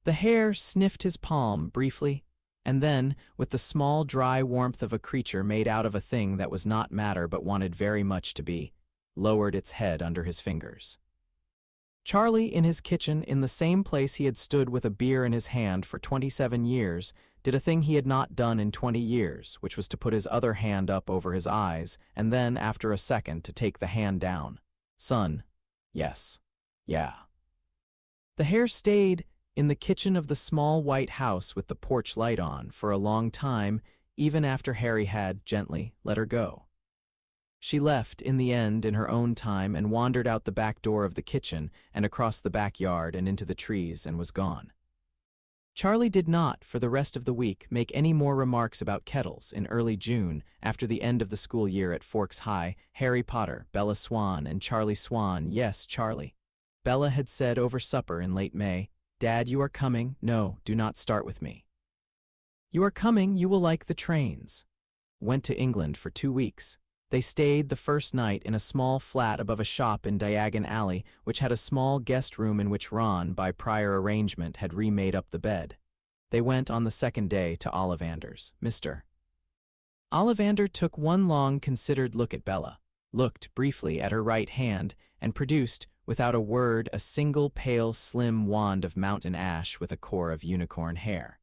The hare sniffed his palm briefly, and then, with the small dry warmth of a creature made out of a thing that was not matter but wanted very much to be, lowered its head under his fingers. Charlie, in his kitchen, in the same place he had stood with a beer in his hand for 27 years, did a thing he had not done in 20 years, which was to put his other hand up over his eyes, and then, after a second, to take the hand down. Son. Yes. Yeah. The hare stayed in the kitchen of the small white house with the porch light on for a long time, even after Harry had, gently, let her go. She left, in the end, in her own time, and wandered out the back door of the kitchen and across the backyard and into the trees and was gone. Charlie did not, for the rest of the week, make any more remarks about kettles. In early June, after the end of the school year at Forks High, Harry Potter, Bella Swan, and Charlie Swan, yes, Charlie. Bella had said over supper in late May, "Dad, you are coming. No, do not start with me. You are coming, you will like the trains." Went to England for 2 weeks. They stayed the first night in a small flat above a shop in Diagon Alley, which had a small guest room in which Ron, by prior arrangement, had remade up the bed. They went on the second day to Ollivander's. Mr. Ollivander took one long considered look at Bella, looked briefly at her right hand, and produced, without a word, a single pale slim wand of mountain ash with a core of unicorn hair.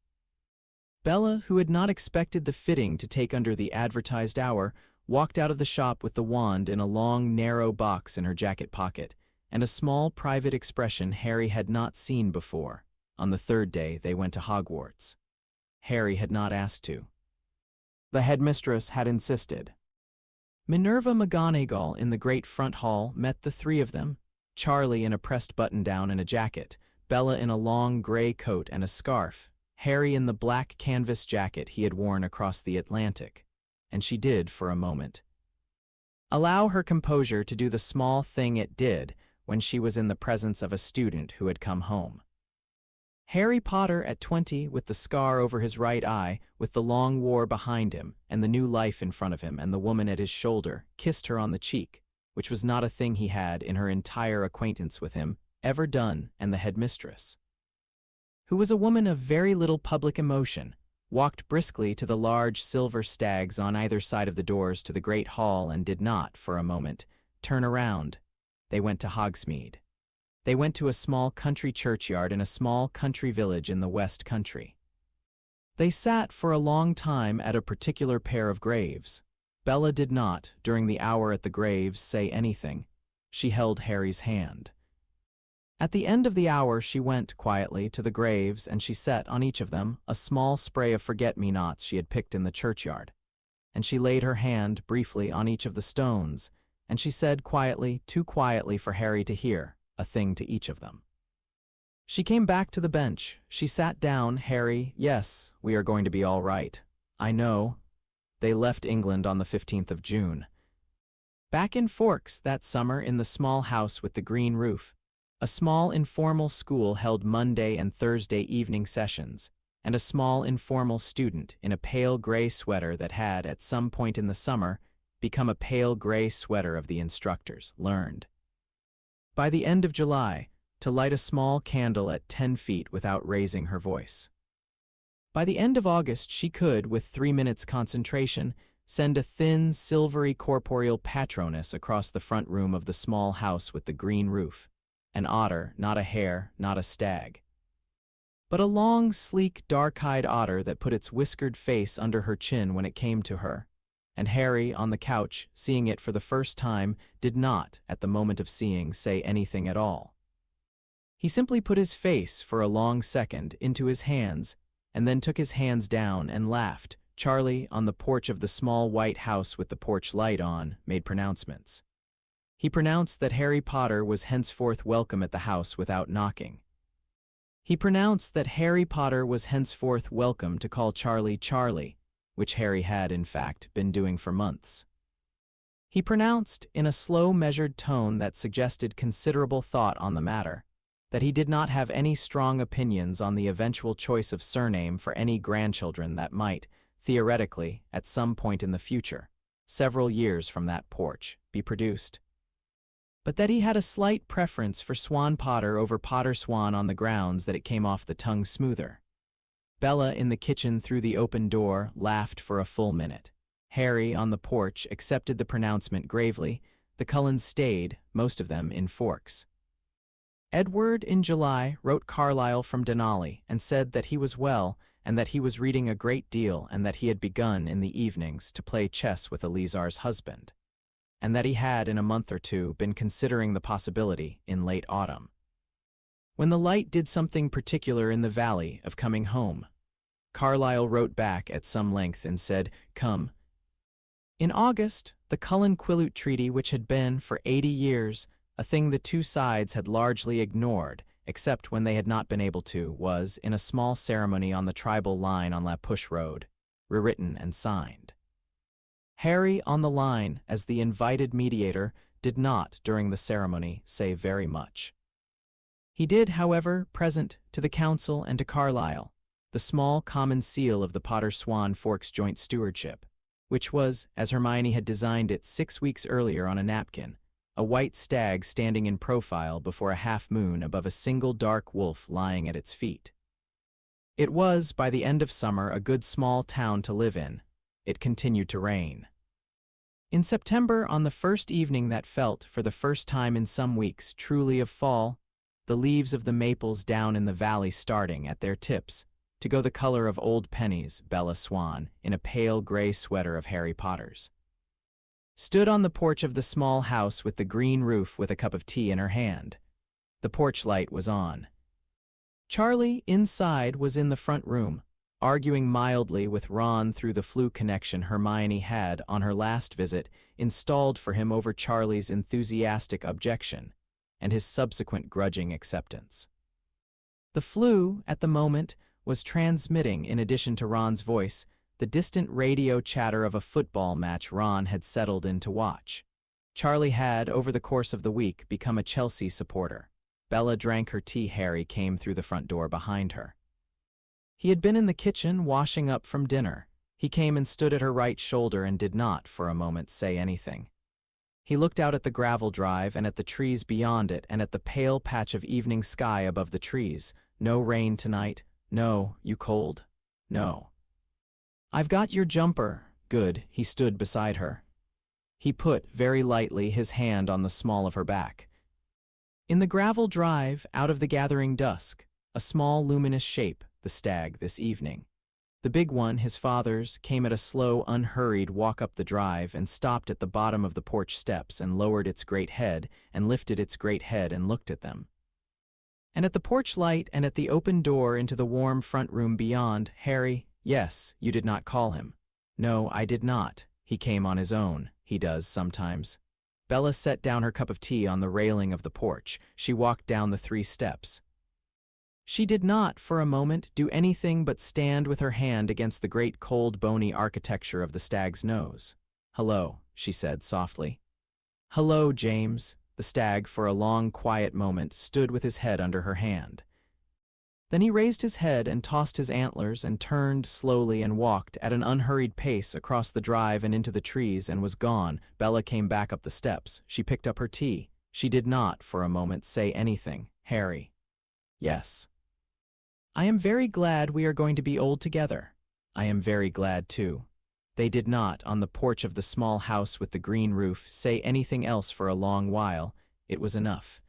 Bella, who had not expected the fitting to take under the advertised hour, walked out of the shop with the wand in a long, narrow box in her jacket pocket, and a small private expression Harry had not seen before. On the third day they went to Hogwarts. Harry had not asked to. The headmistress had insisted. Minerva McGonagall in the great front hall met the three of them, Charlie in a pressed button-down and a jacket, Bella in a long gray coat and a scarf, Harry in the black canvas jacket he had worn across the Atlantic. And she did, for a moment, allow her composure to do the small thing it did when she was in the presence of a student who had come home. Harry Potter at 20, with the scar over his right eye, with the long war behind him, and the new life in front of him, and the woman at his shoulder, kissed her on the cheek, which was not a thing he had, in her entire acquaintance with him, ever done, and the headmistress, who was a woman of very little public emotion, walked briskly to the large silver stags on either side of the doors to the great hall and did not, for a moment, turn around. They went to Hogsmeade. They went to a small country churchyard in a small country village in the West Country. They sat for a long time at a particular pair of graves. Bella did not, during the hour at the graves, say anything. She held Harry's hand. At the end of the hour she went quietly to the graves and she set on each of them a small spray of forget-me-nots she had picked in the churchyard. And she laid her hand briefly on each of the stones, and she said quietly, too quietly for Harry to hear, a thing to each of them. She came back to the bench. She sat down. Harry, yes, we are going to be all right. I know. They left England on the 15th of June. Back in Forks that summer in the small house with the green roof, a small informal school held Monday and Thursday evening sessions, and a small informal student in a pale gray sweater that had, at some point in the summer, become a pale gray sweater of the instructors, learned, by the end of July, to light a small candle at 10 feet without raising her voice. By the end of August she could, with 3 minutes' concentration, send a thin, silvery corporeal Patronus across the front room of the small house with the green roof. An otter, not a hare, not a stag, but a long, sleek, dark-eyed otter that put its whiskered face under her chin when it came to her. And Harry, on the couch, seeing it for the first time, did not, at the moment of seeing, say anything at all. He simply put his face, for a long second, into his hands, and then took his hands down and laughed. Charlie, on the porch of the small white house with the porch light on, made pronouncements. He pronounced that Harry Potter was henceforth welcome at the house without knocking. He pronounced that Harry Potter was henceforth welcome to call Charlie Charlie, which Harry had, in fact, been doing for months. He pronounced, in a slow, measured tone that suggested considerable thought on the matter, that he did not have any strong opinions on the eventual choice of surname for any grandchildren that might, theoretically, at some point in the future, several years from that porch, be produced. But that he had a slight preference for Swan Potter over Potter Swan on the grounds that it came off the tongue smoother. Bella, in the kitchen through the open door, laughed for a full minute. Harry, on the porch, accepted the pronouncement gravely. The Cullens stayed, most of them, in Forks. Edward, in July, wrote Carlisle from Denali and said that he was well and that he was reading a great deal and that he had begun in the evenings to play chess with Elizar's husband, and that he had, in a month or two, been considering the possibility, in late autumn, when the light did something particular in the valley, of coming home. Carlisle wrote back at some length and said, "Come." In August, the Cullen-Quileute Treaty, which had been, for 80 years, a thing the two sides had largely ignored, except when they had not been able to, was, in a small ceremony on the tribal line on La Push Road, rewritten and signed. Harry, on the line, as the invited mediator, did not, during the ceremony, say very much. He did, however, present, to the council and to Carlisle, the small common seal of the Potter-Swan Forks joint stewardship, which was, as Hermione had designed it 6 weeks earlier on a napkin, a white stag standing in profile before a half-moon above a single dark wolf lying at its feet. It was, by the end of summer, a good small town to live in. It continued to rain. In September, on the first evening that felt, for the first time in some weeks, truly of fall, the leaves of the maples down in the valley starting, at their tips, to go the color of old pennies, Bella Swan, in a pale gray sweater of Harry Potter's, stood on the porch of the small house with the green roof with a cup of tea in her hand. The porch light was on. Charlie, inside, was in the front room, arguing mildly with Ron through the flu connection Hermione had, on her last visit, installed for him over Charlie's enthusiastic objection and his subsequent grudging acceptance. The flu, at the moment, was transmitting, in addition to Ron's voice, the distant radio chatter of a football match Ron had settled in to watch. Charlie had, over the course of the week, become a Chelsea supporter. Bella drank her tea. Harry came through the front door behind her. He had been in the kitchen, washing up from dinner. He came and stood at her right shoulder and did not, for a moment, say anything. He looked out at the gravel drive and at the trees beyond it and at the pale patch of evening sky above the trees. No rain tonight. No, you cold? No. I've got your jumper. Good. He stood beside her. He put, very lightly, his hand on the small of her back. In the gravel drive, out of the gathering dusk, a small luminous shape, the stag this evening. The big one, his father's, came at a slow, unhurried walk up the drive and stopped at the bottom of the porch steps and lowered its great head and lifted its great head and looked at them. And at the porch light and at the open door into the warm front room beyond, Harry, yes, you did not call him. No, I did not. He came on his own. He does sometimes. Bella set down her cup of tea on the railing of the porch. She walked down the 3 steps. She did not, for a moment, do anything but stand with her hand against the great cold bony architecture of the stag's nose. "Hello," she said softly. "Hello, James." The stag, for a long, quiet moment, stood with his head under her hand. Then he raised his head and tossed his antlers and turned slowly and walked at an unhurried pace across the drive and into the trees and was gone. Bella came back up the steps. She picked up her tea. She did not, for a moment, say anything. Harry. Yes. I am very glad we are going to be old together. I am very glad, too. They did not, on the porch of the small house with the green roof, say anything else for a long while. It was enough.